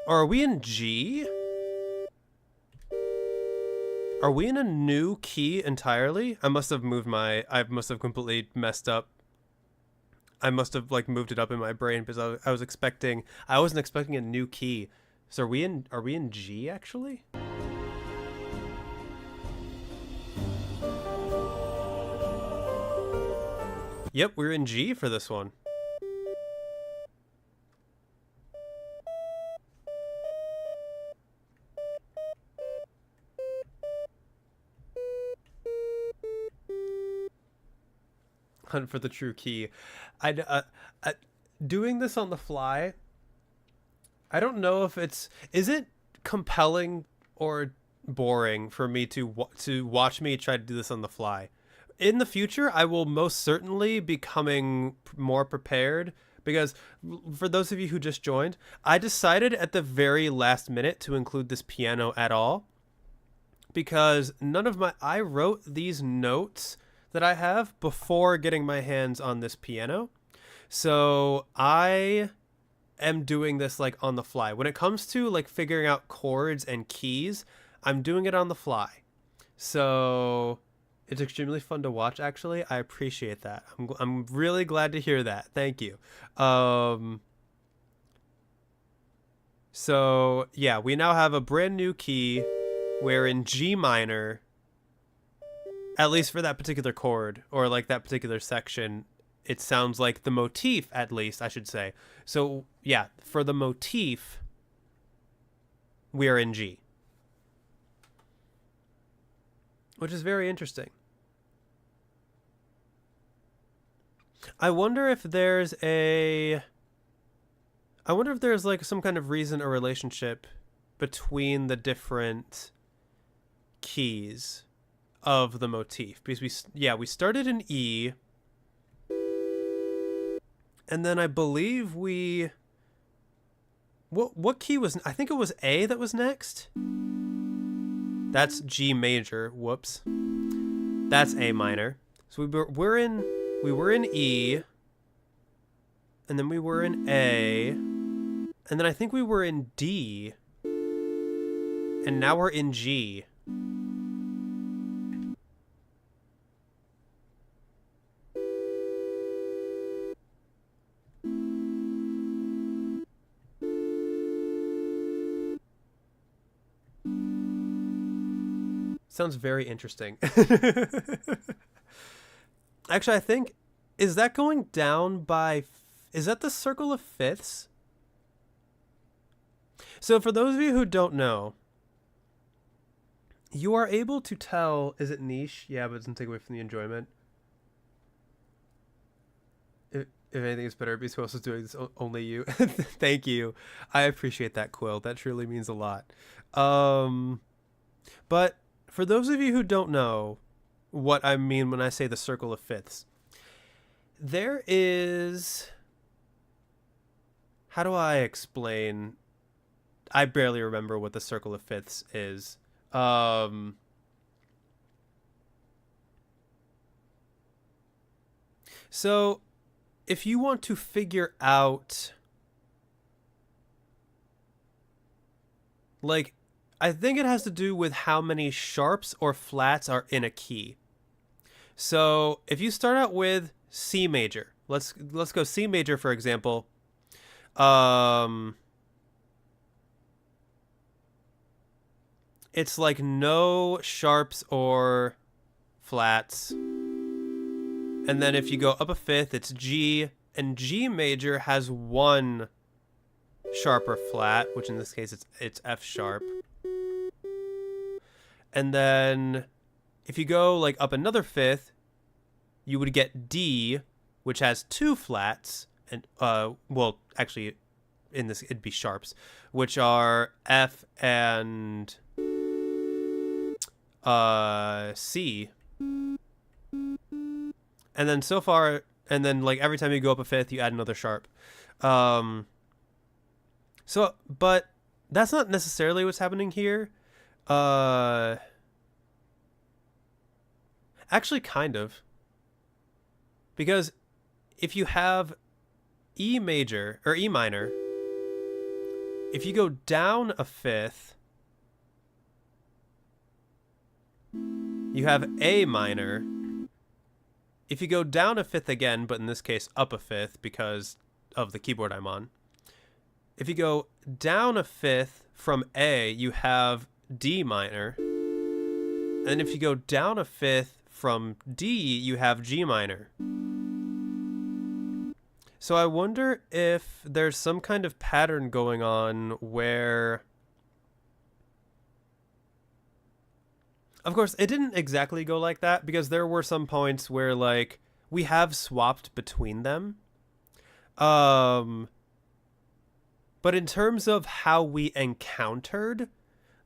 Are we in G? Are we in a new key entirely? I must have moved my... I must have completely messed up. I must have like moved it up in my brain because I was expecting... I wasn't expecting a new key. So are we in G actually? Yep, we're in G for this one. Hunt for the true key. Doing this on the fly, I don't know if is it compelling or boring for me to watch me try to do this on the fly. In the future, I will most certainly be coming more prepared because for those of you who just joined, I decided at the very last minute to include this piano at all because I wrote these notes that I have before getting my hands on this piano. So I am doing this like on the fly. When it comes to like figuring out chords and keys, I'm doing it on the fly. So it's extremely fun to watch, actually. I appreciate that. I'm really glad to hear that. Thank you. So yeah, we now have a brand new key. We're in G minor, at least for that particular chord or like that particular section. It sounds like the motif, at least, I should say. So, yeah, for the motif, we are in G. Which is very interesting. I wonder if there's like some kind of reason or relationship between the different keys of the motif. Because we started in E... And then I believe we... What key was... I think it was A that was next. That's G major. Whoops. That's A minor. So we were in E. And then we were in A. And then I think we were in D. And now we're in G. Sounds very interesting. Actually, I think... Is that going down by... Is that the circle of fifths? So for those of you who don't know, you are able to tell... Is it niche? Yeah, but it doesn't take away from the enjoyment. If anything is better, Beast is doing this only you. Thank you. I appreciate that, Quill. That truly means a lot. But for those of you who don't know what I mean when I say the circle of fifths, there is... How do I explain? I barely remember what the circle of fifths is. So if you want to figure out, like, I think it has to do with how many sharps or flats are in a key. So if you start out with C major, let's go C major, for example. It's like no sharps or flats. And then if you go up a fifth, it's G, and G major has one sharp or flat, which in this case it's F sharp. And then if you go like up another fifth, you would get D, which has two flats, and well, actually in this it'd be sharps, which are F and C. And then so far, and then like every time you go up a fifth, you add another sharp. So, but that's not necessarily what's happening here. Actually, kind of. Because if you have E major, or E minor, if you go down a fifth, you have A minor. If you go down a fifth again, but in this case up a fifth because of the keyboard I'm on, if you go down a fifth from A, you have D minor. And if you go down a fifth from D, you have G minor. So I wonder if there's some kind of pattern going on where... Of course, it didn't exactly go like that, because there were some points where, like, we have swapped between them. But in terms of how we encountered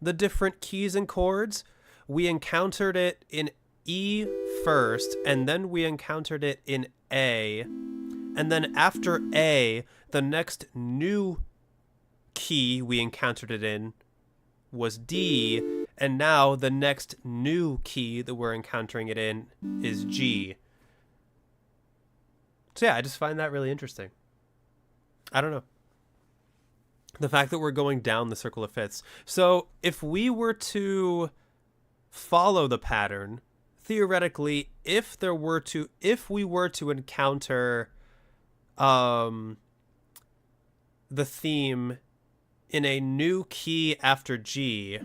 the different keys and chords, we encountered it in E first, and then we encountered it in A. And then after A, the next new key we encountered it in was D. And now the next new key that we're encountering it in is G. So yeah, I just find that really interesting. I don't know. The fact that we're going down the circle of fifths. So if we were to follow the pattern, theoretically, if we were to encounter the theme in a new key after G,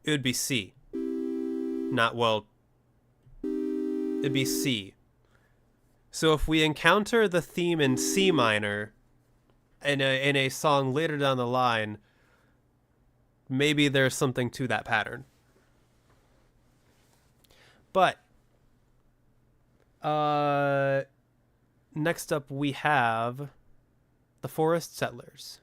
it would be C. It'd be C. So if we encounter the theme in C minor in a song later down the line, maybe there's something to that pattern. But next up we have the Forest Settlers.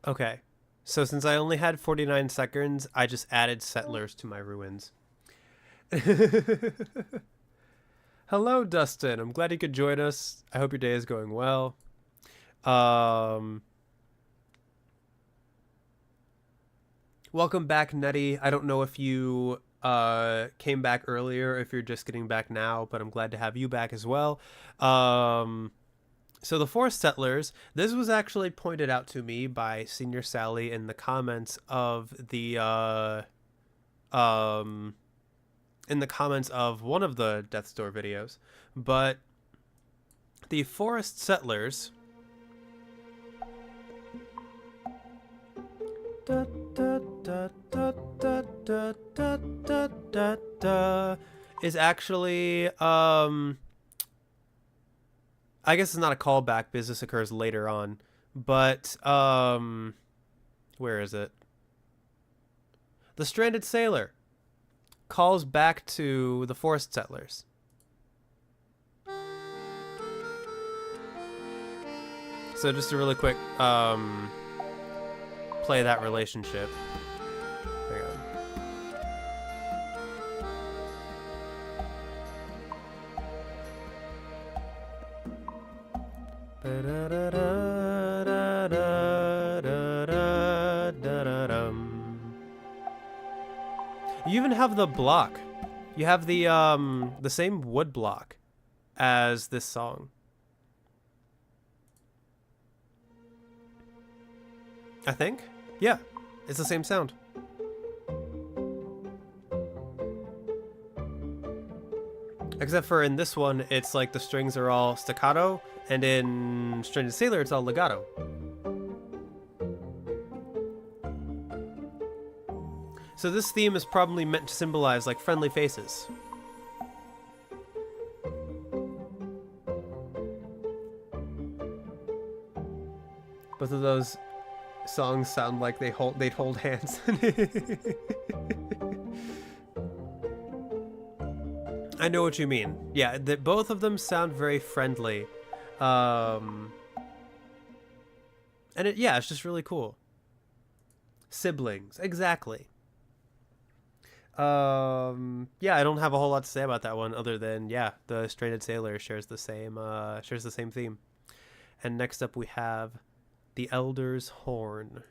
Okay. So since I only had 49 seconds, I just added settlers to my ruins. Hello, Dustin. I'm glad you could join us. I hope your day is going well. Welcome back, Nettie. I don't know if you came back earlier, if you're just getting back now, but I'm glad to have you back as well. So the Forest Settlers, this was actually pointed out to me by Senior Sally in the comments of the one of the Death's Door videos. But the Forest Settlers is actually I guess it's not a callback because this occurs later on, but where is it? The Stranded Sailor calls back to the Forest Settlers. So just a really quick play that relationship. Hang on. You even have the block. You have the same wood block as this song. I think. Yeah, it's the same sound. Except for in this one, it's like the strings are all staccato, and in Stranded Sailor, it's all legato. So this theme is probably meant to symbolize like friendly faces. Both of those songs sound like they'd hold hands. I know what you mean. Yeah, both of them sound very friendly. And it's just really cool. Siblings, exactly. I don't have a whole lot to say about that one other than the Stranded Sailor shares the same theme. And next up we have The Elder's Horn.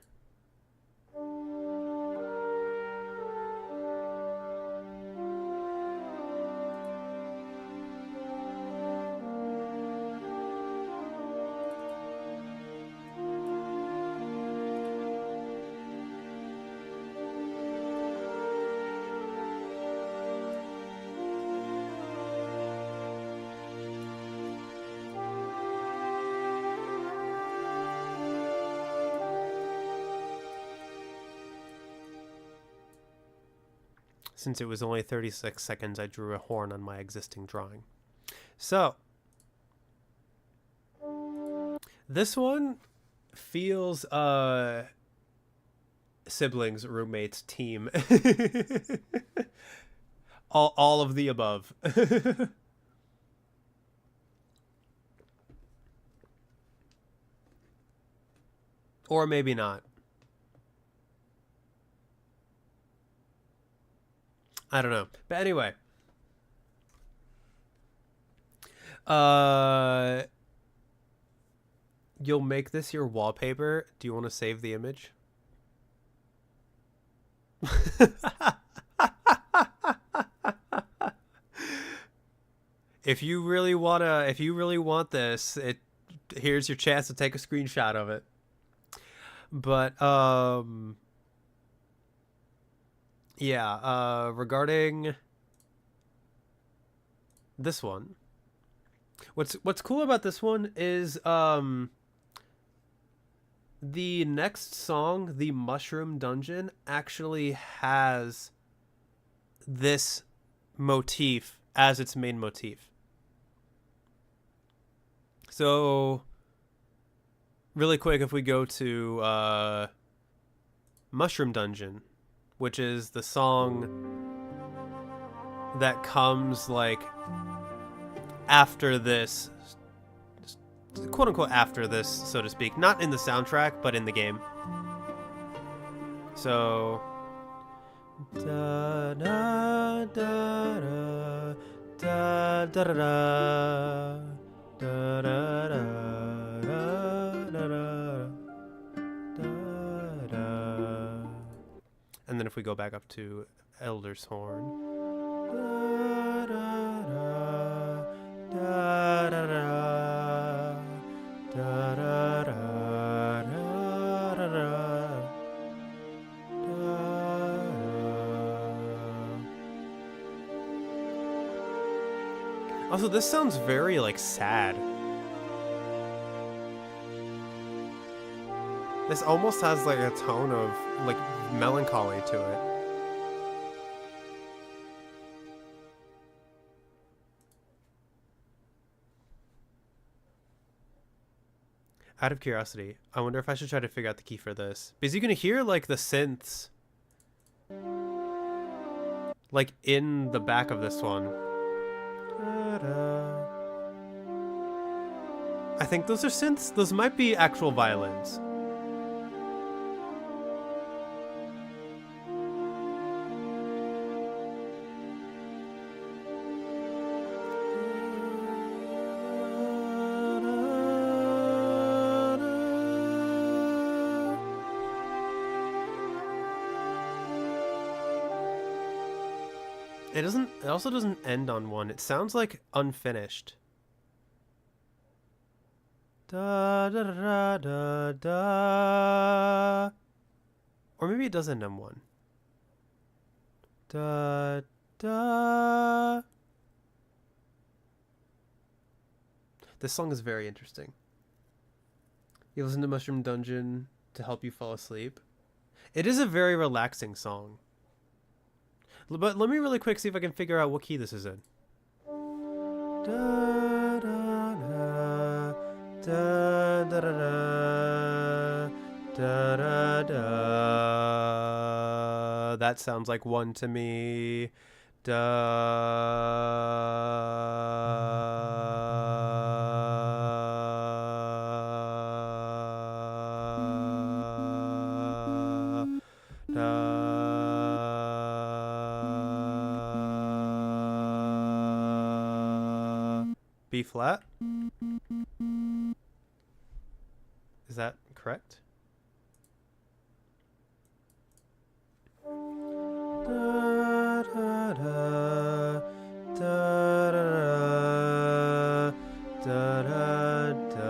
Since it was only 36 seconds, I drew a horn on my existing drawing. So, this one feels siblings, roommates, team. all of the above. Or maybe not. I don't know. But anyway. You'll make this your wallpaper. Do you want to save the image? If you really want this, here's your chance to take a screenshot of it. But regarding this one, what's cool about this one is the next song, The Mushroom Dungeon, actually has this motif as its main motif. So really quick, if we go to Mushroom Dungeon, which is the song that comes like after this, quote unquote after this, so to speak, not in the soundtrack but in the game. So da da da da da da da da da da da. And then if we go back up to Elder's Horn. Also, this sounds very, like, sad. This almost has, like, a tone of, like, melancholy to it. Out of curiosity, I wonder if I should try to figure out the key for this. Because you can hear, like, the synths, like, in the back of this one. I think those are synths. Those might be actual violins. It also doesn't end on one. It sounds like unfinished. Da da da da da. Or maybe it does end on one. Da da. This song is very interesting. You listen to Mushroom Dungeon to help you fall asleep. It is a very relaxing song. But let me really quick see if I can figure out what key this is in. Da, da, da, da, da, da, da, da. That sounds like one to me. Da. B flat. Is that correct? Da, da, da, da, da, da, da.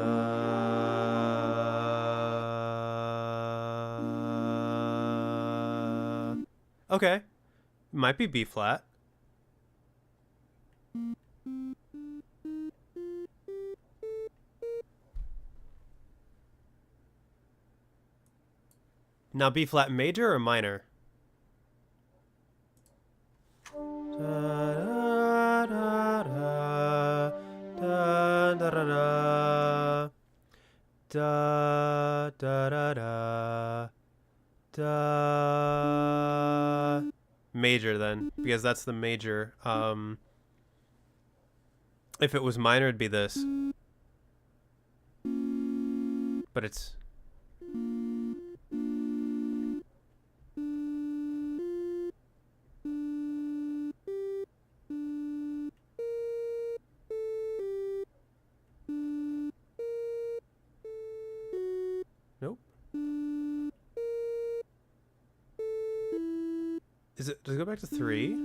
Okay. Might be B flat. Now B flat major or minor? Da, da, da, da, da, da, da, da, da, da, da. Major then, because that's the major. If it was minor, it'd be this. But it's... Nope. Does it go back to 3?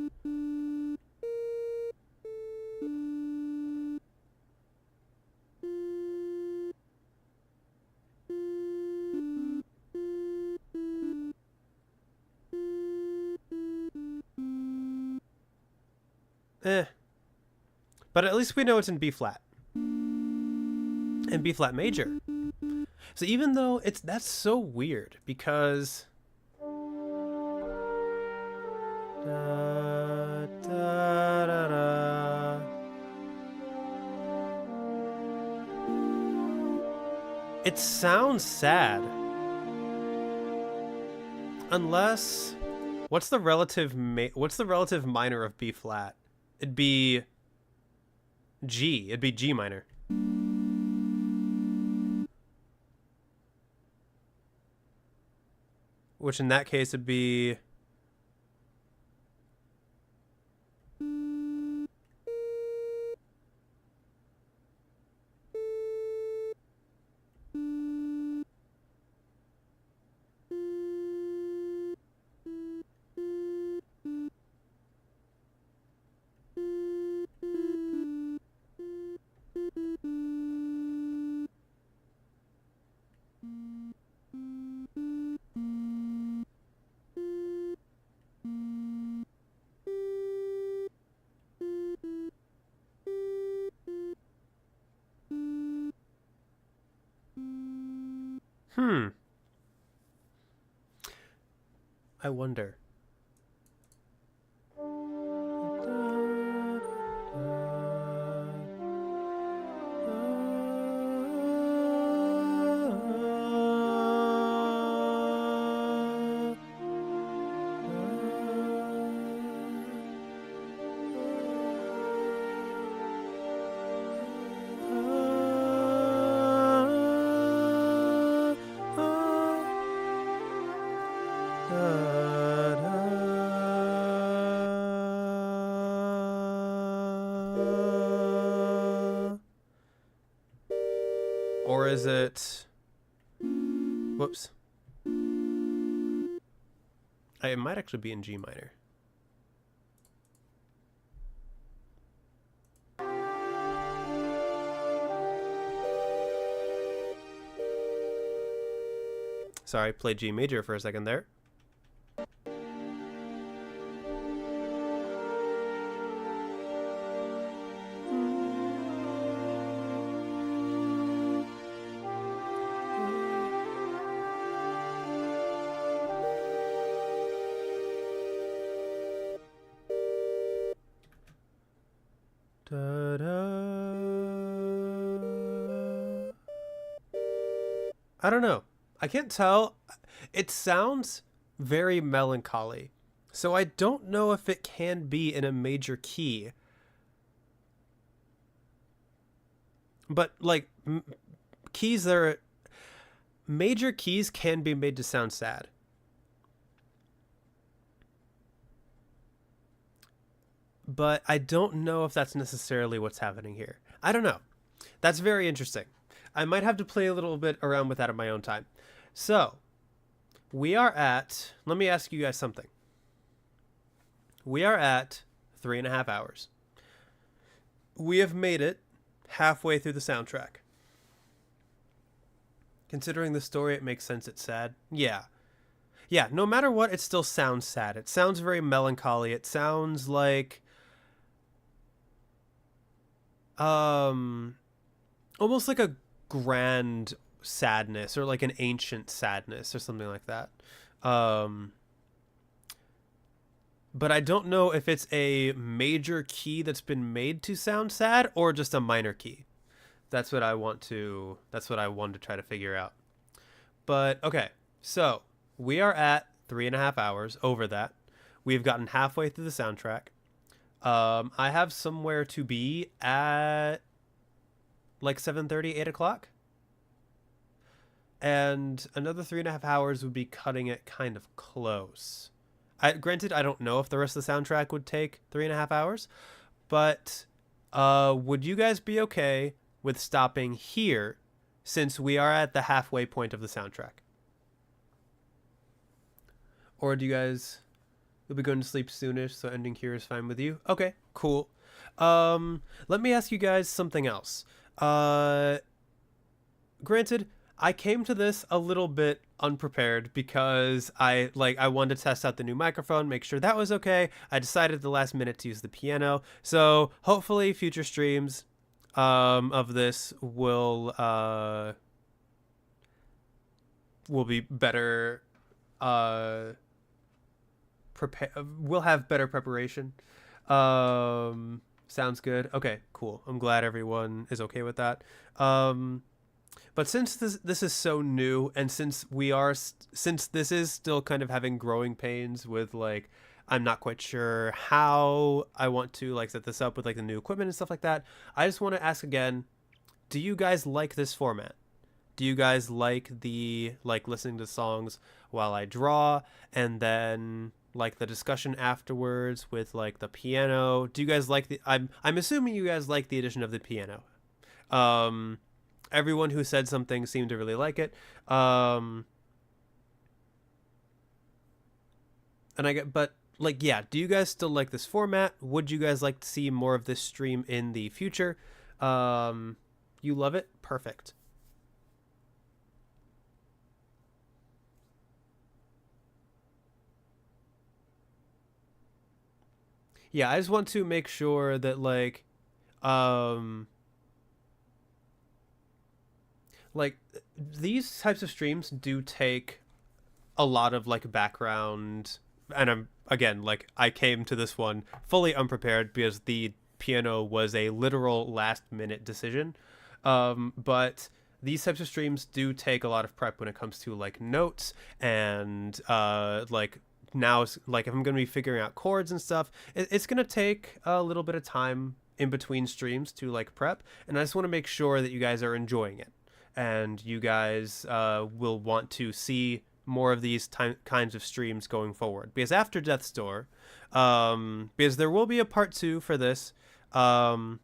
But at least we know it's in B flat. And B flat major. So even though that's so weird because da, da, da, da. It sounds sad. Unless what's the relative minor of B flat? It'd be G. It'd be G minor. which in that case would be... I wonder. Or is it... Whoops. It might actually be in G minor. Sorry, played G major for a second there. I don't know. I can't tell. It sounds very melancholy. So I don't know if it can be in a major key. But like keys that are... Major keys can be made to sound sad. But I don't know if that's necessarily what's happening here. I don't know. That's very interesting. I might have to play a little bit around with that at my own time. So, we are at... Let me ask you guys something. We are at 3.5 hours. We have made it halfway through the soundtrack. Considering the story, it makes sense it's sad. Yeah. Yeah, no matter what, it still sounds sad. It sounds very melancholy. It sounds like... almost like a grand sadness, or like an ancient sadness, or something like that. But I don't know if it's a major key that's been made to sound sad, or just a minor key. That's what I want to... That's what I wanted to try to figure out. But okay, so we are at 3.5 hours. Over that, we've gotten halfway through the soundtrack. I have somewhere to be at like 7:30, 8 o'clock. And another 3.5 hours would be cutting it kind of close. Granted, I don't know if the rest of the soundtrack would take 3.5 hours, but would you guys be okay with stopping here since we are at the halfway point of the soundtrack? Or do you guys... You'll be going to sleep soonish, so ending here is fine with you? Okay, cool. Let me ask you guys something else. Granted, I came to this a little bit unprepared because I wanted to test out the new microphone, make sure that was okay. I decided at the last minute to use the piano. So hopefully future streams of this will be better. We'll have better preparation. Sounds good. Okay, cool. I'm glad everyone is okay with that. But since this is so new, and since this is still kind of having growing pains with like, I'm not quite sure how I want to like set this up with like the new equipment and stuff like that, I just want to ask again, do you guys like this format? Do you guys like the like listening to songs while I draw, and then like the discussion afterwards with like the piano? Do you guys like the I'm assuming you guys like the addition of the piano. Um Everyone who said something seemed to really like it. And I get but like yeah, do you guys still like this format? Would you guys like to see more of this stream in the future? Um you love it? Perfect. Yeah, I just want to make sure that um like these types of streams do take a lot of like background, and I'm again like I came to this one fully unprepared because the piano was a literal last minute decision. But these types of streams do take a lot of prep when it comes to like notes and like now it's like if I'm going to be figuring out chords and stuff, it's going to take a little bit of time in between streams to like prep, and I just want to make sure that you guys are enjoying it and you guys will want to see more of these kinds of streams going forward. Because after Death's Door, because there will be a part 2 for this, um,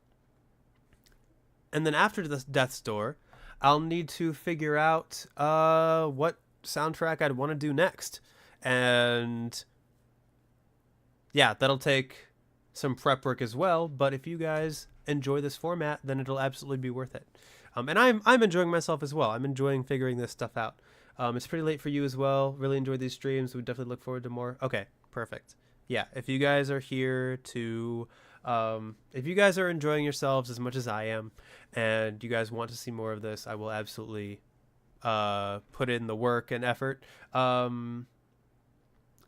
and then after the Death's Door, I'll need to figure out what soundtrack I'd want to do next. And yeah, that'll take some prep work as well. But if you guys enjoy this format, then it'll absolutely be worth it. And I'm enjoying myself as well. I'm enjoying figuring this stuff out. It's pretty late for you as well. Really enjoyed these streams. We definitely look forward to more. Okay, perfect. Yeah, if you guys are here to, if you guys are enjoying yourselves as much as I am, and you guys want to see more of this, I will absolutely put in the work and effort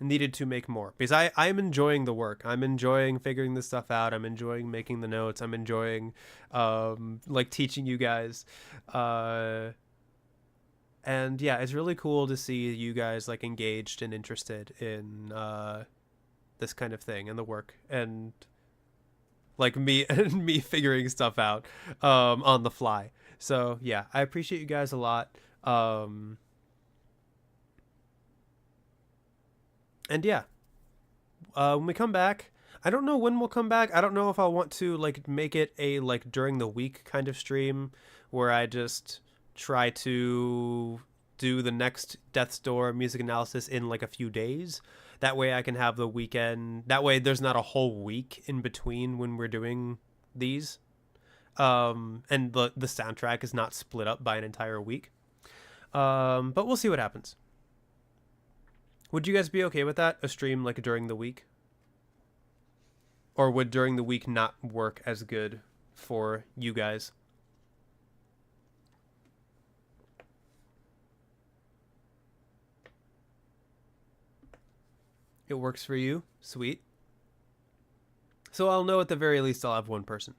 needed to make more, because I'm enjoying the work. I'm enjoying figuring this stuff out. I'm enjoying making the notes. I'm enjoying like teaching you guys. And yeah, it's really cool to see you guys like engaged and interested in this kind of thing and the work, and like me and me figuring stuff out on the fly. So yeah, I appreciate you guys a lot. And yeah, when we come back, I don't know when we'll come back. I don't know if I want to like make it a like during the week kind of stream where I just try to do the next Death's Door music analysis in like a few days. That way I can have the weekend. That way there's not a whole week in between when we're doing these. And the soundtrack is not split up by an entire week. But we'll see what happens. Would you guys be okay with that? A stream like during the week? Or would during the week not work as good for you guys? It works for you? Sweet. So I'll know at the very least I'll have one person.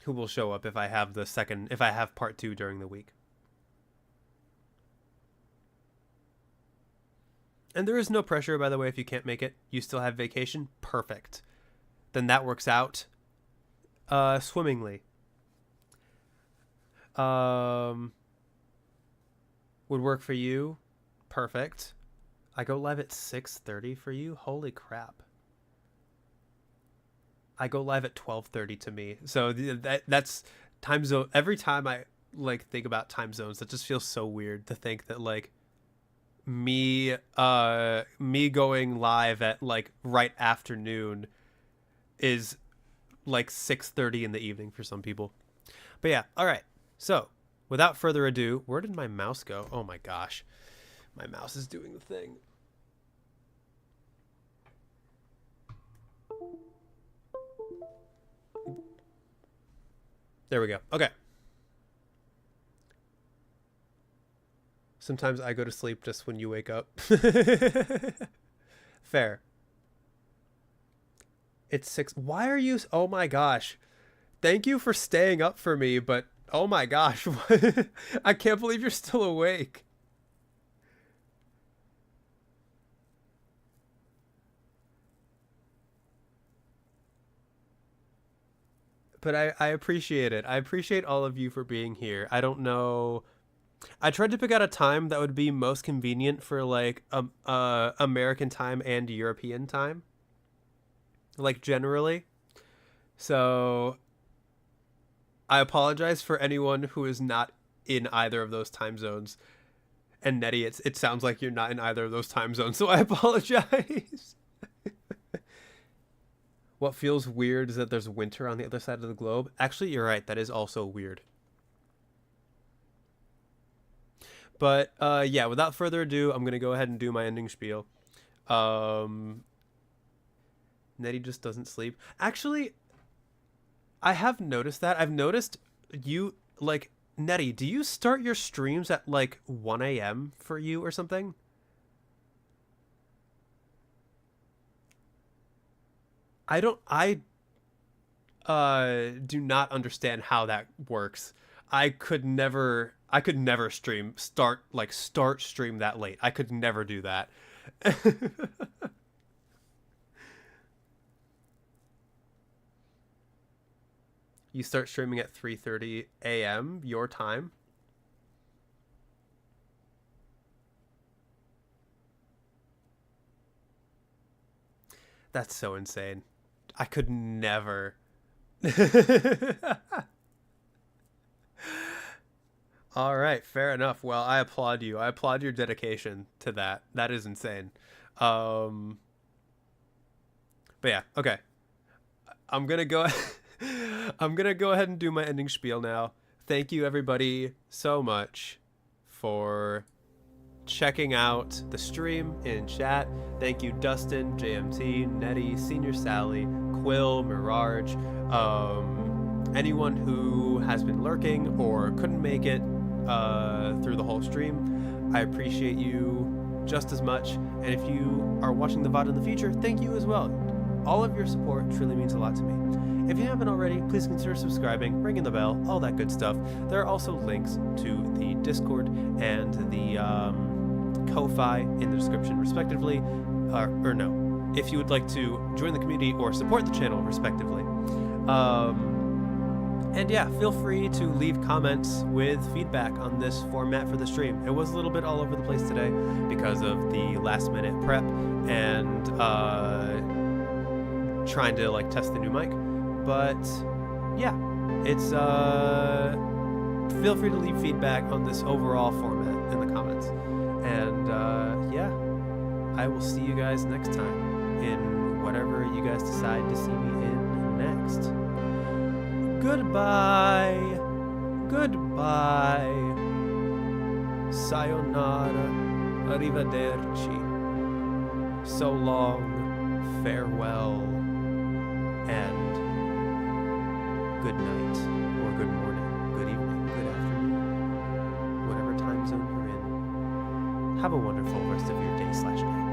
Who will show up if I have if I have part 2 during the week. And there is no pressure, by the way, if you can't make it. You still have vacation? Perfect. Then that works out swimmingly. Would work for you? Perfect. I go live at 6:30 for you? Holy crap. I go live at 12:30 to me. So that's time zone. Every time I like think about time zones, that just feels so weird to think that like me going live at like right afternoon is like 6:30 in the evening for some people. But yeah, all right. So, without further ado, where did my mouse go? Oh my gosh. My mouse is doing the thing. There we go. Okay. Sometimes I go to sleep just when you wake up. Fair. It's 6. Why are you... Oh my gosh. Thank you for staying up for me, but... Oh my gosh. I can't believe you're still awake. but I appreciate it. I appreciate all of you for being here. I don't know. I tried to pick out a time that would be most convenient for like American time and European time, like generally. So I apologize for anyone who is not in either of those time zones. And Nettie, it sounds like you're not in either of those time zones, so I apologize. What feels weird is that there's winter on the other side of the globe. Actually, you're right. That is also weird. But yeah, without further ado, I'm going to go ahead and do my ending spiel. Nettie just doesn't sleep. Actually, I have noticed that. I've noticed you, like, Nettie, do you start your streams at like 1 a.m. for you or something? I do not understand how that works. I could never start stream that late. I could never do that. You start streaming at 3:30 a.m. your time. That's so insane. I could never. All right, fair enough. Well, I applaud you. I applaud your dedication to that. That is insane. Um, but yeah, okay. I'm gonna go. I'm gonna go ahead and do my ending spiel now. Thank you, everybody, so much for checking out the stream in chat. Thank you, Dustin, JMT, Nettie, Senior Sally, Quill, Mirage, anyone who has been lurking or couldn't make it through the whole stream. I appreciate you just as much, and if you are watching the VOD in the future, thank you as well. All of your support truly means a lot to me. If you haven't already, please consider subscribing, ringing the bell, all that good stuff. There are also links to the Discord and the Ko-Fi in the description, respectively. Or no, if you would like to join the community or support the channel, respectively. And yeah, feel free to leave comments with feedback on this format for the stream. It was a little bit all over the place today because of the last minute prep and trying to like test the new mic. But yeah, it's feel free to leave feedback on this overall format in the comments. And yeah, I will see you guys next time in whatever you guys decide to see me in next. Goodbye. Goodbye. Sayonara. Arrivederci. So long. Farewell. And good night. Or good morning. Good evening. Good afternoon. Whatever time zone you're in. Have a wonderful rest of your day/night.